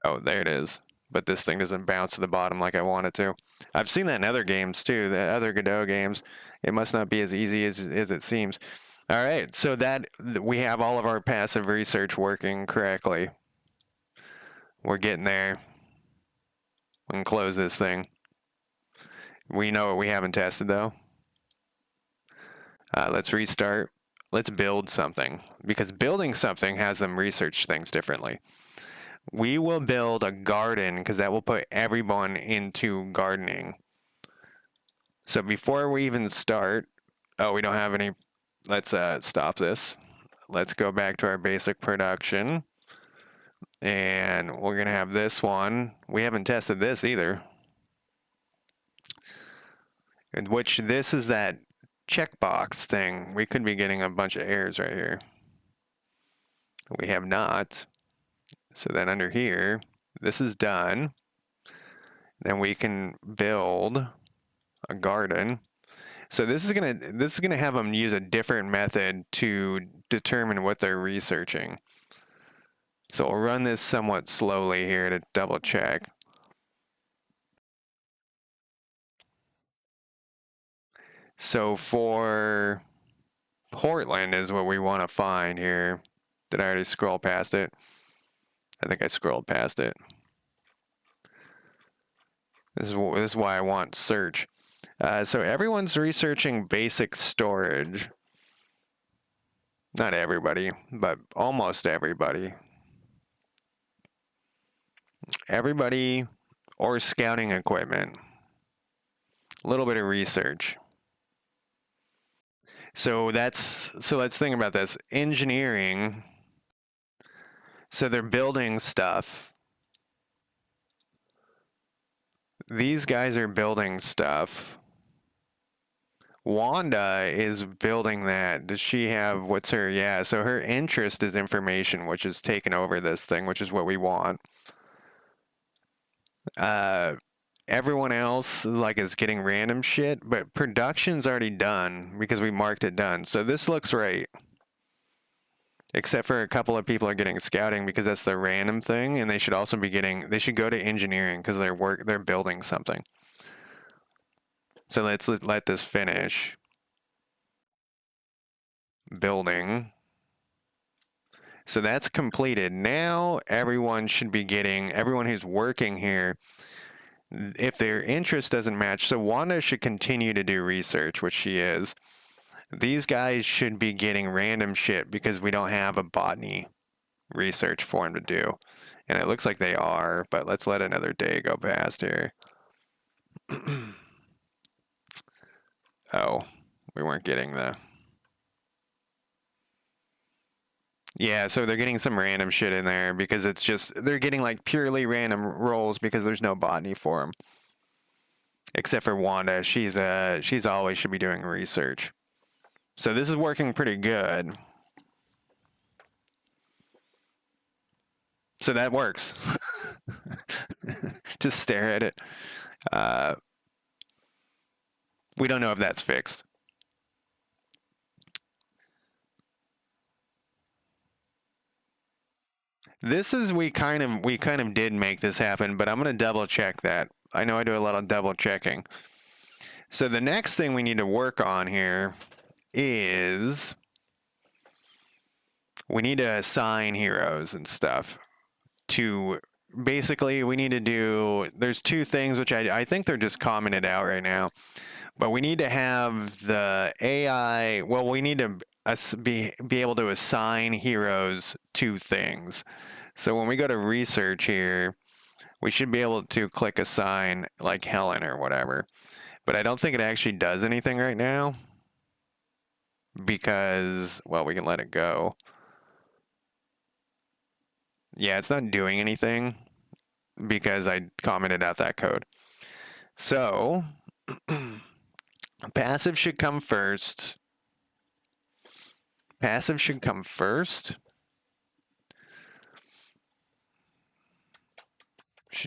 Oh, there it is. But this thing doesn't bounce to the bottom like I want it to. I've seen that in other games too, the other Godot games. It must not be as easy as it seems. All right, so that we have all of our passive research working correctly. We're getting there. We can close this thing. We know what we haven't tested though. Let's restart. Let's build something because building something has them research things differently. We will build a garden because that will put everyone into gardening. So before we even start, oh, we don't have any. Let's stop this. Let's go back to our basic production. And we're going to have this one. We haven't tested this either. In which this is that checkbox thing. We could be getting a bunch of errors right here. We have not. So then under here, this is done. Then we can build a garden. So this is gonna have them use a different method to determine what they're researching. So we'll run this somewhat slowly here to double check. So for Portland is what we want to find here. Did I already scroll past it? I think I scrolled past it. This is why I want search. So everyone's researching basic storage. Not everybody, but almost everybody. Everybody or scouting equipment. A little bit of research. So let's think about this. Engineering. So they're building stuff. These guys are building stuff. Wanda is building that. Does she have, what's her, yeah, so her interest is information, which is taking over this thing, which is what we want. Everyone else like is getting random shit, but production's already done because we marked it done. So this looks right. Except for a couple of people are getting scouting because that's the random thing, and they should also be getting, they should go to engineering because they're building something. So let's let this finish. Building. So that's completed. Now everyone should be getting, everyone who's working here, if their interest doesn't match, so Wanda should continue to do research, which she is. These guys should be getting random shit because we don't have a botany research for them to do. And it looks like they are, but let's let another day go past here. Oh, we weren't getting the... Yeah, so they're getting some random shit in there because it's just, they're getting like purely random rolls because there's no botany for them. Except for Wanda, she's always should be doing research. So this is working pretty good. So that works. Just stare at it. We don't know if that's fixed. This is we kind of did make this happen, but I'm gonna double check that. I know I do a lot of double checking. So the next thing we need to work on here is we need to assign heroes and stuff to basically we need to do there's two things which I think they're just commented out right now. But we need to have the AI, well, we need to be able to assign heroes to things. So when we go to research here, we should be able to click assign like Helen or whatever. But I don't think it actually does anything right now because, well, we can let it go. Yeah, it's not doing anything because I commented out that code. So passive should come first. Passive should come first.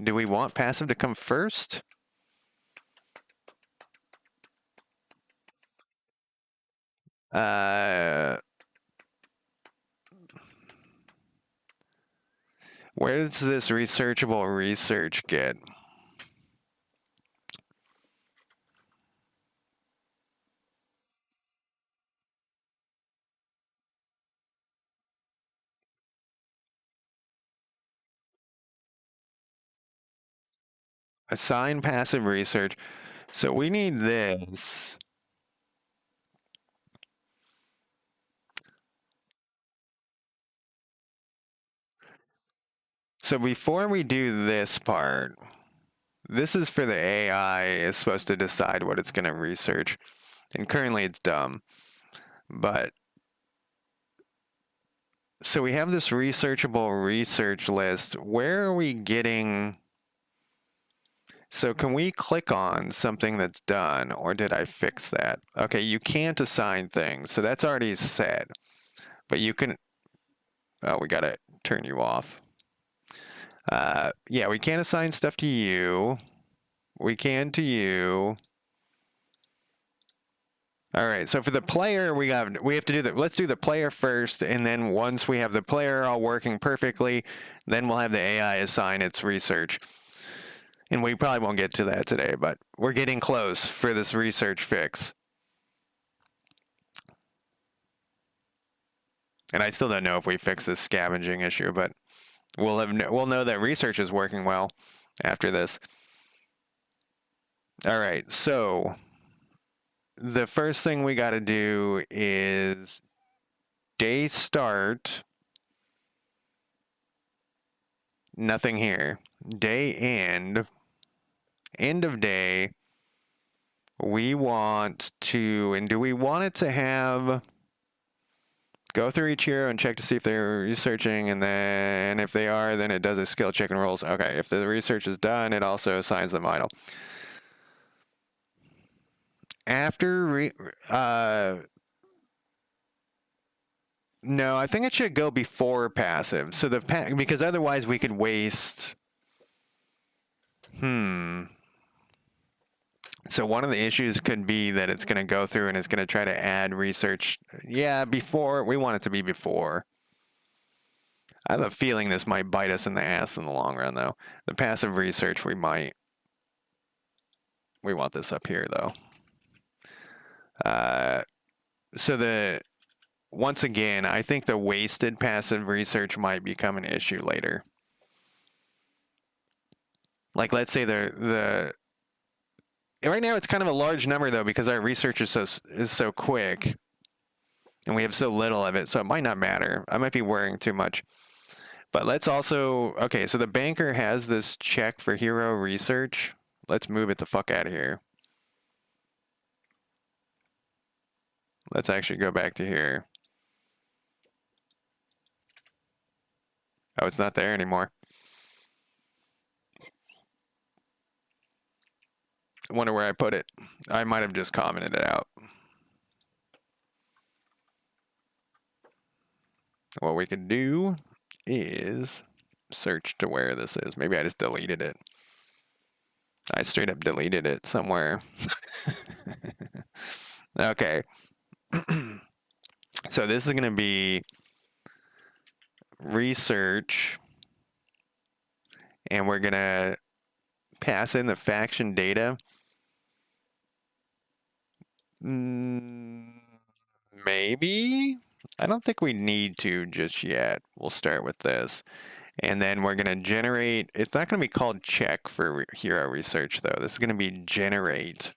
Do we want passive to come first? Where does this researchable research get? Assign passive research. So we need this. So before we do this part, this is for the AI is supposed to decide what it's going to research. And currently it's dumb. But so we have this researchable research list. Where are we getting? So can we click on something that's done, or did I fix that? Okay, you can't assign things. So that's already set. But you can, oh, we got to turn you off. Yeah, we can't assign stuff to you. We can to you. All right, so for the player, we have to do that. Let's do the player first, and then once we have the player all working perfectly, then we'll have the AI assign its research. And we probably won't get to that today, but we're getting close for this research fix. And I still don't know if we fix this scavenging issue, but we'll know that research is working well after this. All right, so the first thing we got to do is day start. Nothing here. Day end. End of day. We want to, and do we want it to have, go through each hero and check to see if they're researching, and then if they are, then it does a skill check and rolls. Okay, if the research is done, it also assigns them idle. After, no, I think it should go before passive. So because otherwise we could waste, So one of the issues could be that it's going to go through and it's going to try to add research. Yeah, before. We want it to be before. I have a feeling this might bite us in the ass in the long run, though. The passive research, we want this up here, though. So once again, I think the wasted passive research might become an issue later. Like, let's say right now it's kind of a large number, though, because our research is so quick and we have so little of it, so it might not matter. I might be worrying too much. But let's also, okay, so the banker has this check for hero research. Let's move it the fuck out of here. Let's actually go back to here. Oh, it's not there anymore. I wonder where I put it. I might have just commented it out. What we could do is search to where this is. Maybe I just deleted it. I straight up deleted it somewhere. Okay. So this is going to be research, and we're going to pass in the faction data. Maybe? I don't think we need to just yet. We'll start with this. And then we're going to generate, it's not going to be called check for hero research, though. This is going to be generate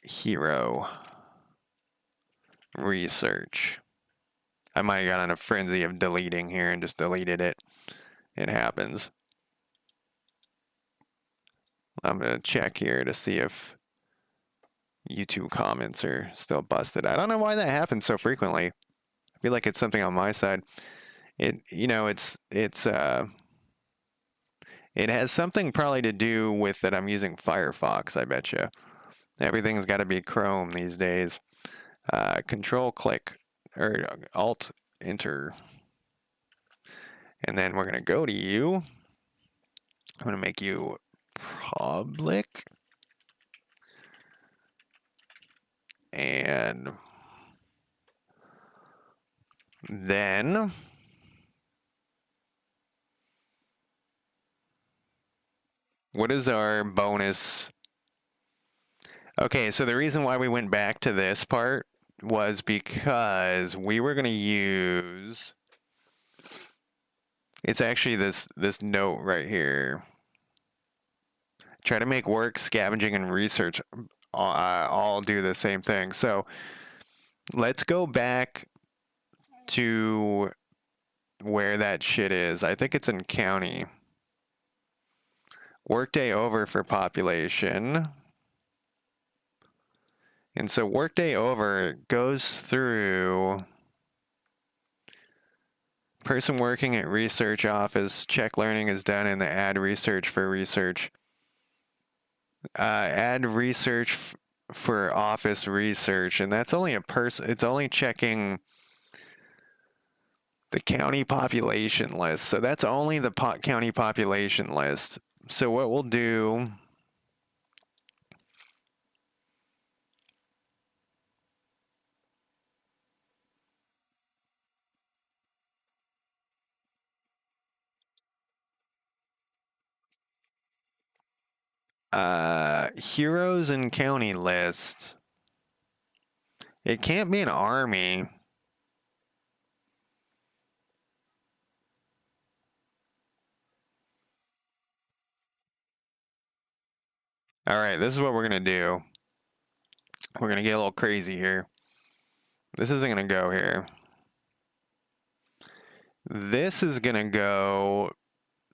hero research. I might have got on a frenzy of deleting here and just deleted it. It happens. I'm going to check here to see if YouTube comments are still busted. I don't know why that happens so frequently. I feel like it's something on my side. It has something probably to do with that I'm using Firefox, I bet you. Everything's got to be Chrome these days. Control click or Alt enter. And then we're going to go to you. I'm going to make you public. And then what is our bonus? Okay, so the reason why we went back to this part was because we were going to use, it's actually this note right here. Try to make work, scavenging, and research all do the same thing. So let's go back to where that shit is. I think it's in county. Workday over for population. And so workday over goes through person working at research office. Check learning is done in the add research for research. Add research for office research. And that's only a person. It's only checking the county population list. So that's only the county population list. So what we'll do, heroes and county list. It can't be an army. All right, this is what we're going to do. We're going to get a little crazy here. This isn't going to go here. This is going to go.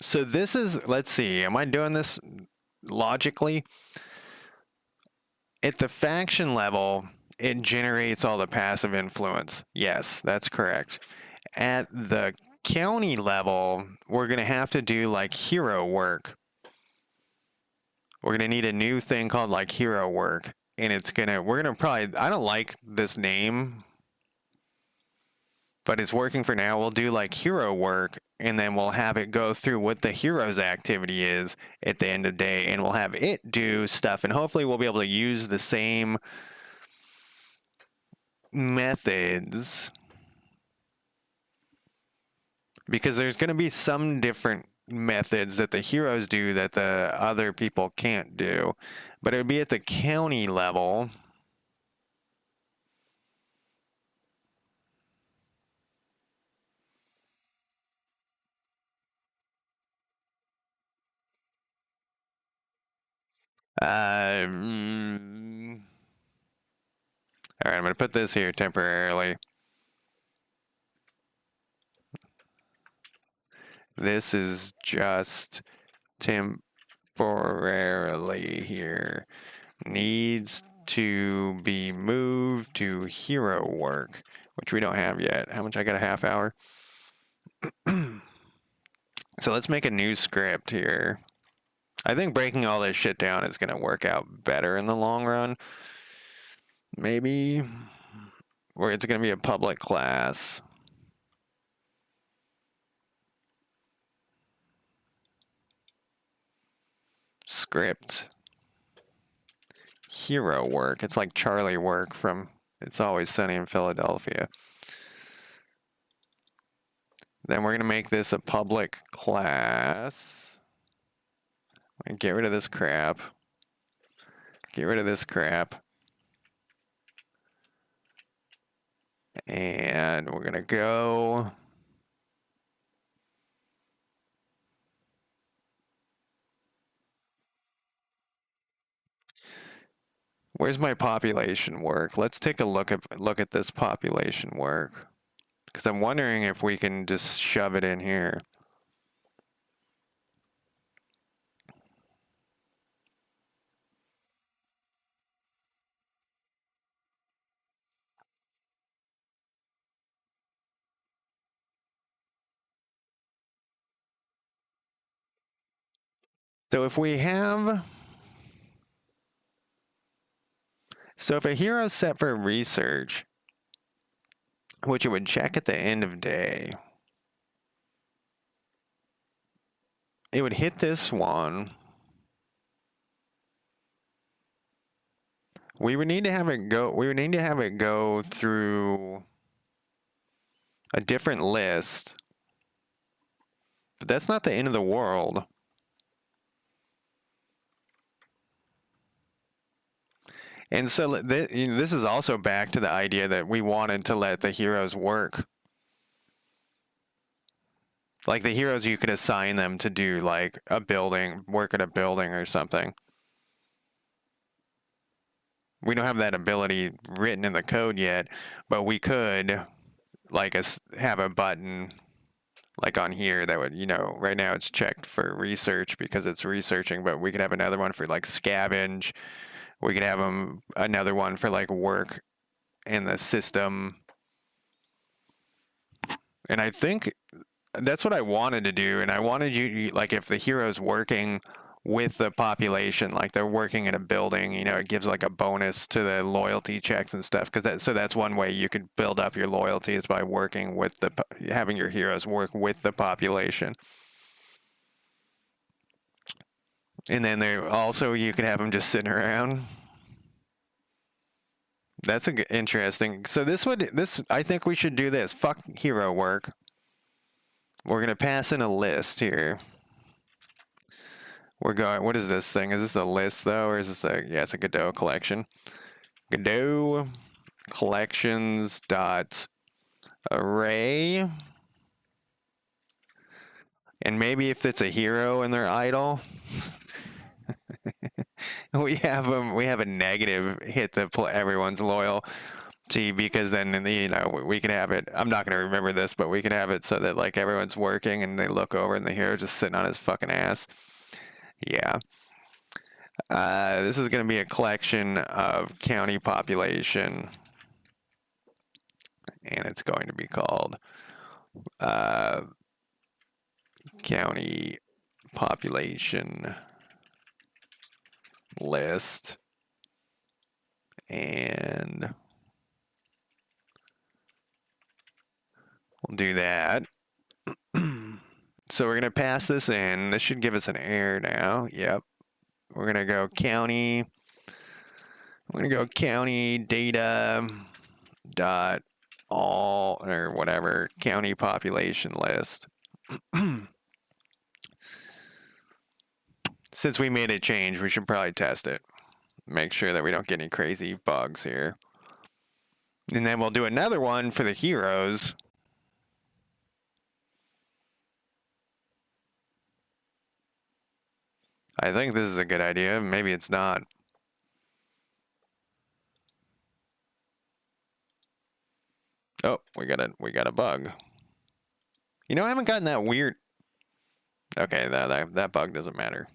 So this is, let's see, am I doing this logically? At the faction level, it generates all the passive influence. Yes, that's correct. At the county level, we're going to have to do like hero work. We're going to need a new thing called like hero work. And we're going to probably, I don't like this name, but it's working for now. We'll do like hero work, and then we'll have it go through what the hero's activity is at the end of the day, and we'll have it do stuff, and hopefully we'll be able to use the same methods, because there's going to be some different methods that the heroes do that the other people can't do, but it would be at the county level. All right, I'm going to put this here temporarily. This is just temporarily here. Needs to be moved to hero work, which we don't have yet. How much? I got a half hour. So let's make a new script here. I think breaking all this shit down is going to work out better in the long run. Maybe where it's going to be a public class. Script. Hero work. It's like Charlie work from It's Always Sunny in Philadelphia. Then we're going to make this a public class. And get rid of this crap. Get rid of this crap. And we're going to go. Where's my population work? Let's take a look at this population work. Because I'm wondering if we can just shove it in here. So if we have, so if a hero is set for research, which it would check at the end of day, it would hit this one. We would need to have it go. We would need to have it go through a different list, but that's not the end of the world. And so this is also back to the idea that we wanted to let the heroes work. Like the heroes, you could assign them to do like a building, work at a building or something. We don't have that ability written in the code yet, but we could like have a button like on here that would, right now it's checked for research because it's researching, but we could have another one for like scavenge. We could have another one for like work in the system. And I think that's what I wanted to do. And I wanted you, like, if the hero's working with the population, like they're working in a building, it gives like a bonus to the loyalty checks and stuff. So that's one way you could build up your loyalty is by working with having your heroes work with the population. And then you could have them just sitting around. That's interesting. So I think we should do this. Fuck hero work. We're going to pass in a list here. What is this thing? Is this a list though? Or is this it's a Godot collection. Godot collections dot array. And maybe if it's a hero and they're idle, we have a negative hit everyone's loyalty, because then we can have it. I'm not going to remember this, but we can have it so that like everyone's working and they look over and the hero just sitting on his fucking ass. Yeah. This is going to be a collection of county population, and it's going to be called county population list, and we'll do that. So we're going to pass this in. This should give us an error now. Yep. We're going to go county. We're going to go county data dot all or whatever county population list. Since we made a change, we should probably test it. Make sure that we don't get any crazy bugs here. And then we'll do another one for the heroes. I think this is a good idea. Maybe it's not. Oh, we got a bug. I haven't gotten that weird. Okay, that bug doesn't matter.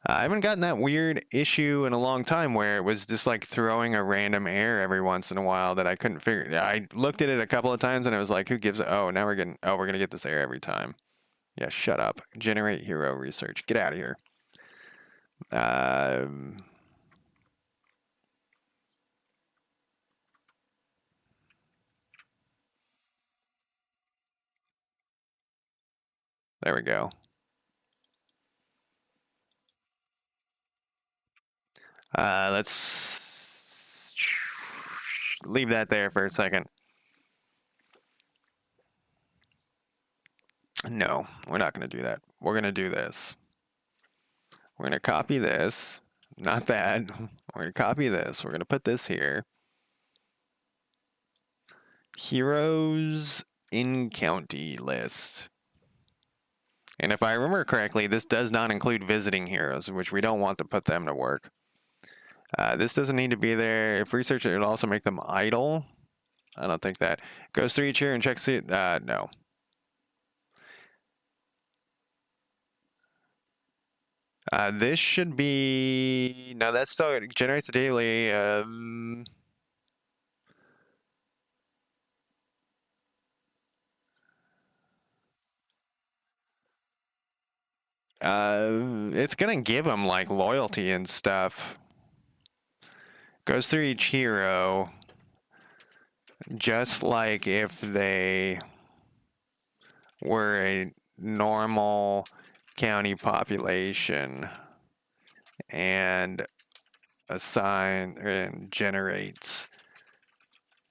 I haven't gotten that weird issue in a long time where it was just like throwing a random error every once in a while that I couldn't figure. I looked at it a couple of times and I was like, who gives it? Oh, now we're gonna get this error every time. Yeah, shut up. Generate hero research. Get out of here. There we go. Let's leave that there for a second. No, we're not going to do that. We're going to do this. We're going to copy this. Not that. We're going to copy this. We're going to put this here. Heroes in county list. And if I remember correctly, this does not include visiting heroes, which we don't want to put them to work. This doesn't need to be there. If research, it would also make them idle. I don't think that. Goes through each here and checks it. No. This should be... No, that still generates daily. It's going to give them, like, loyalty and stuff. Goes through each hero. Just like if they were a normal county population, and assign and generates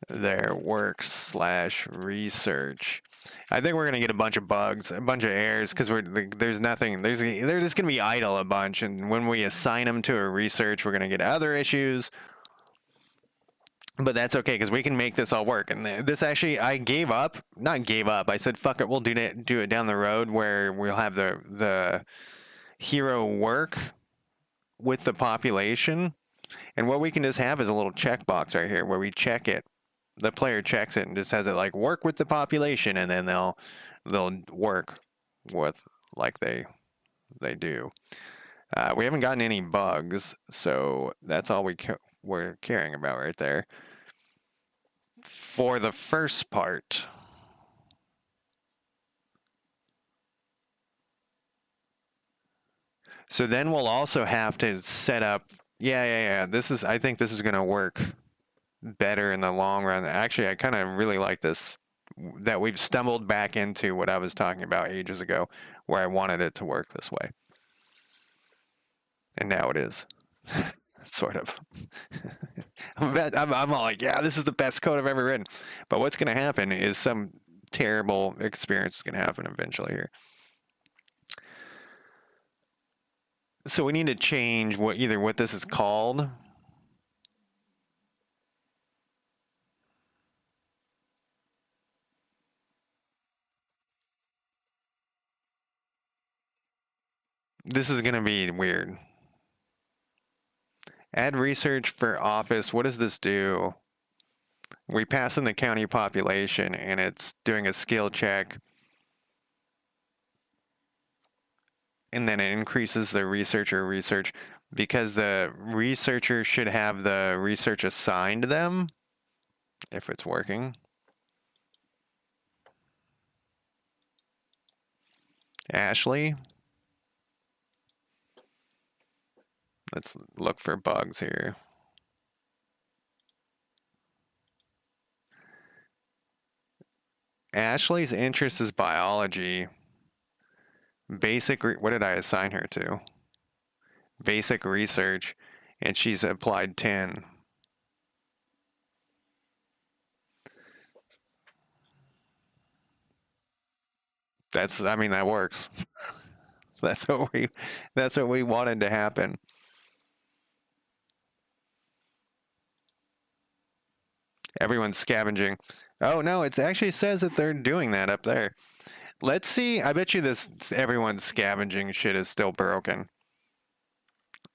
their work/research. I think we're gonna get a bunch of bugs, a bunch of errors, because there's nothing. They're just gonna be idle a bunch, and when we assign them to a research, we're gonna get other issues. But that's okay, because we can make this all work. And this actually, I gave up. Not gave up. I said, fuck it, we'll do it down the road where we'll have the hero work with the population. And what we can just have is a little checkbox right here where we check it. The player checks it and just has it like work with the population, and then they'll they'll work with like they do. We haven't gotten any bugs, so that's all we're caring about right there. For the first part, so then we'll also have to set up. Yeah. I think this is gonna work better in the long run. Actually, I kind of really like this that we've stumbled back into what I was talking about ages ago, where I wanted it to work this way, and now it is. Sort of. I'm all like, yeah, this is the best code I've ever written. But what's going to happen is some terrible experience is going to happen eventually here. So we need to change either what this is called. This is going to be weird. Add research for office. What does this do? We pass in the county population and it's doing a skill check. And then it increases the researcher research because the researcher should have the research assigned to them if it's working. Ashley. Let's look for bugs here. Ashley's interest is biology. What did I assign her to? Basic research, and she's applied 10. I mean, that works. That's what we wanted to happen. Everyone's scavenging. Oh no, it actually says that they're doing that up there. Let's see. I bet you this everyone's scavenging shit is still broken.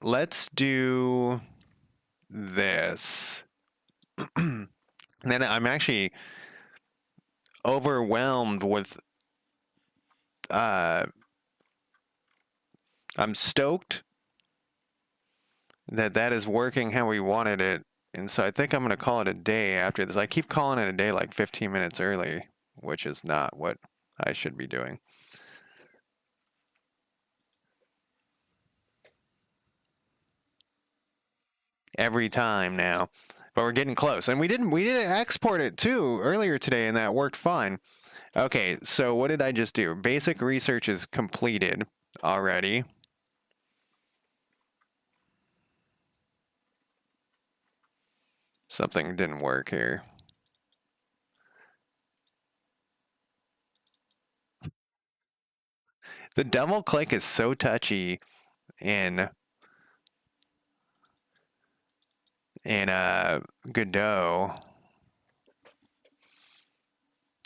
Let's do this. Then I'm actually overwhelmed with I'm stoked that is working how we wanted it. And so I think I'm going to call it a day after this. I keep calling it a day like 15 minutes early, which is not what I should be doing. Every time now. But we're getting close. And we didn't export it too earlier today and that worked fine. Okay, so what did I just do? Basic research is completed already. Something didn't work here. The double click is so touchy in Godot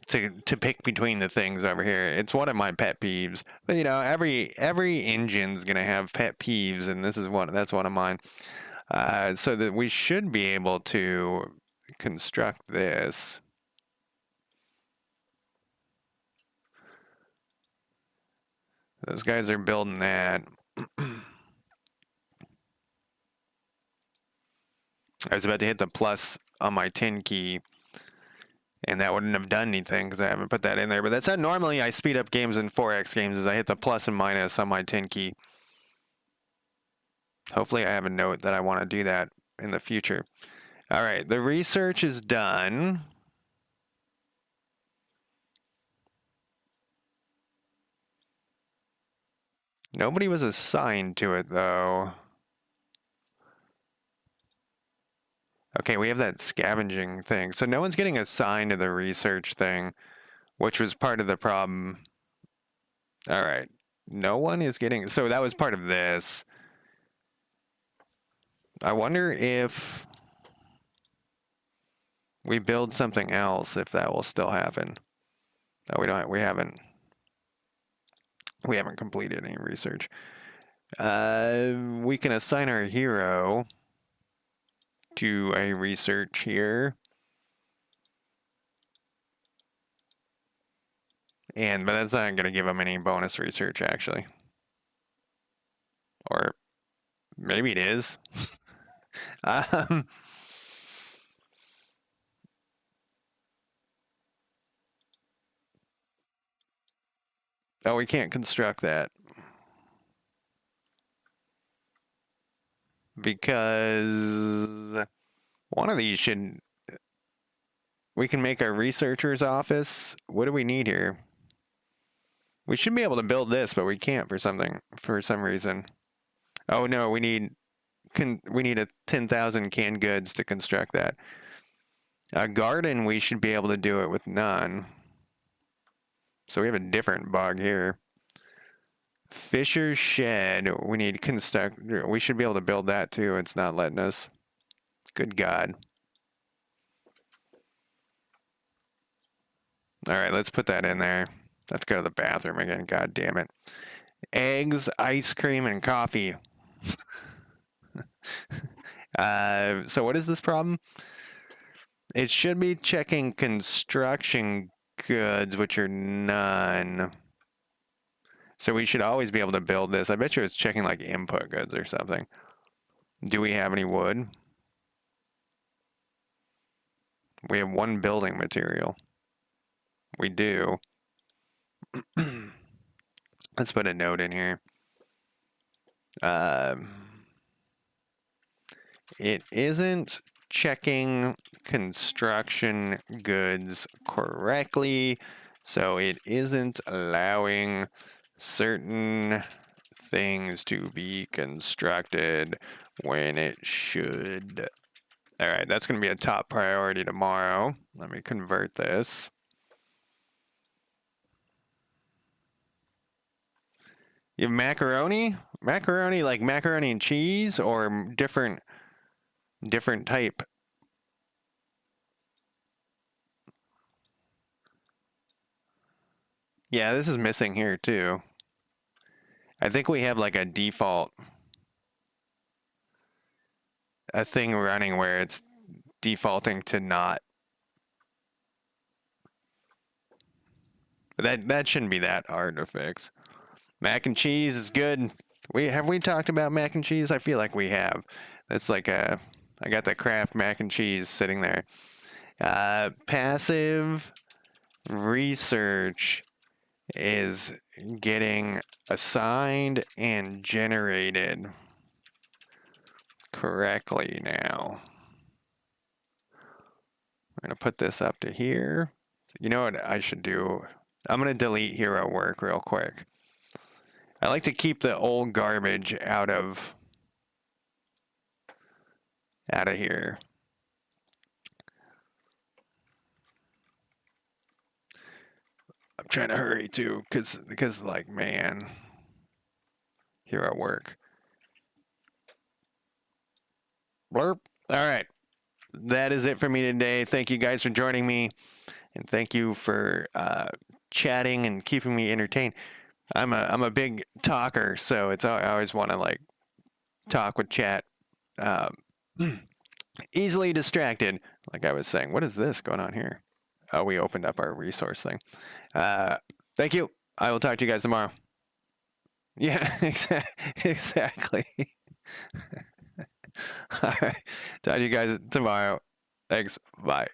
to pick between the things over here. It's one of my pet peeves. But you know, every engine's gonna have pet peeves, and that's one of mine. So that we should be able to construct this. Those guys are building that. I was about to hit the plus on my 10 key, and that wouldn't have done anything because I haven't put that in there. But that's how normally I speed up games in 4X games is I hit the plus and minus on my 10 key. Hopefully I have a note that I want to do that in the future. All right, the research is done. Nobody was assigned to it, though. Okay, we have that scavenging thing. So no one's getting assigned to the research thing, which was part of the problem. All right. No one is getting... So that was part of this. I wonder if we build something else, if that will still happen. No, we haven't completed any research. We can assign our hero to a research here. But that's not going to give them any bonus research, actually. Or maybe it is. um, oh, we can't construct that. Because one of these should... We can make our researcher's office. What do we need here? We should be able to build this, but we can't for some reason. Oh no, we need a 10,000 canned goods to construct that. A garden, we should be able to do it with none. So we have a different bug here. Fisher's shed, we need construct. We should be able to build that too. It's not letting us. Good God. All right, let's put that in there. I have to go to the bathroom again. God damn it. Eggs, ice cream, and coffee. So what is this problem? It should be checking construction goods, which are none. So we should always be able to build this. I bet you it's checking like input goods or something. Do we have any wood? We have one building material. We do. Let's put a note in here. It isn't checking construction goods correctly, so it isn't allowing certain things to be constructed when it should. All right, that's going to be a top priority tomorrow. Let me convert this. You have macaroni? Macaroni like macaroni and cheese, or different type? Yeah, this is missing here too. I think we have like a default, a thing running where it's defaulting to not. That shouldn't be that hard to fix. Mac and cheese is good. Have we talked about mac and cheese? I feel like we have. That's like I got the Kraft mac and cheese sitting there. Passive research is getting assigned and generated correctly now. I'm going to put this up to here. You know what I should do? I'm going to delete hero work real quick. I like to keep the old garbage out of here. I'm trying to hurry too, because like, man, hero work. Blurp. All right. That is it for me today. Thank you guys for joining me, and thank you for chatting and keeping me entertained. I'm a big talker, so I always want to like talk with chat. Easily distracted, like I was saying. What is this going on here? Oh, we opened up our resource thing. Thank you. I will talk to you guys tomorrow. Yeah, exactly. All right. Talk to you guys tomorrow. Thanks. Bye.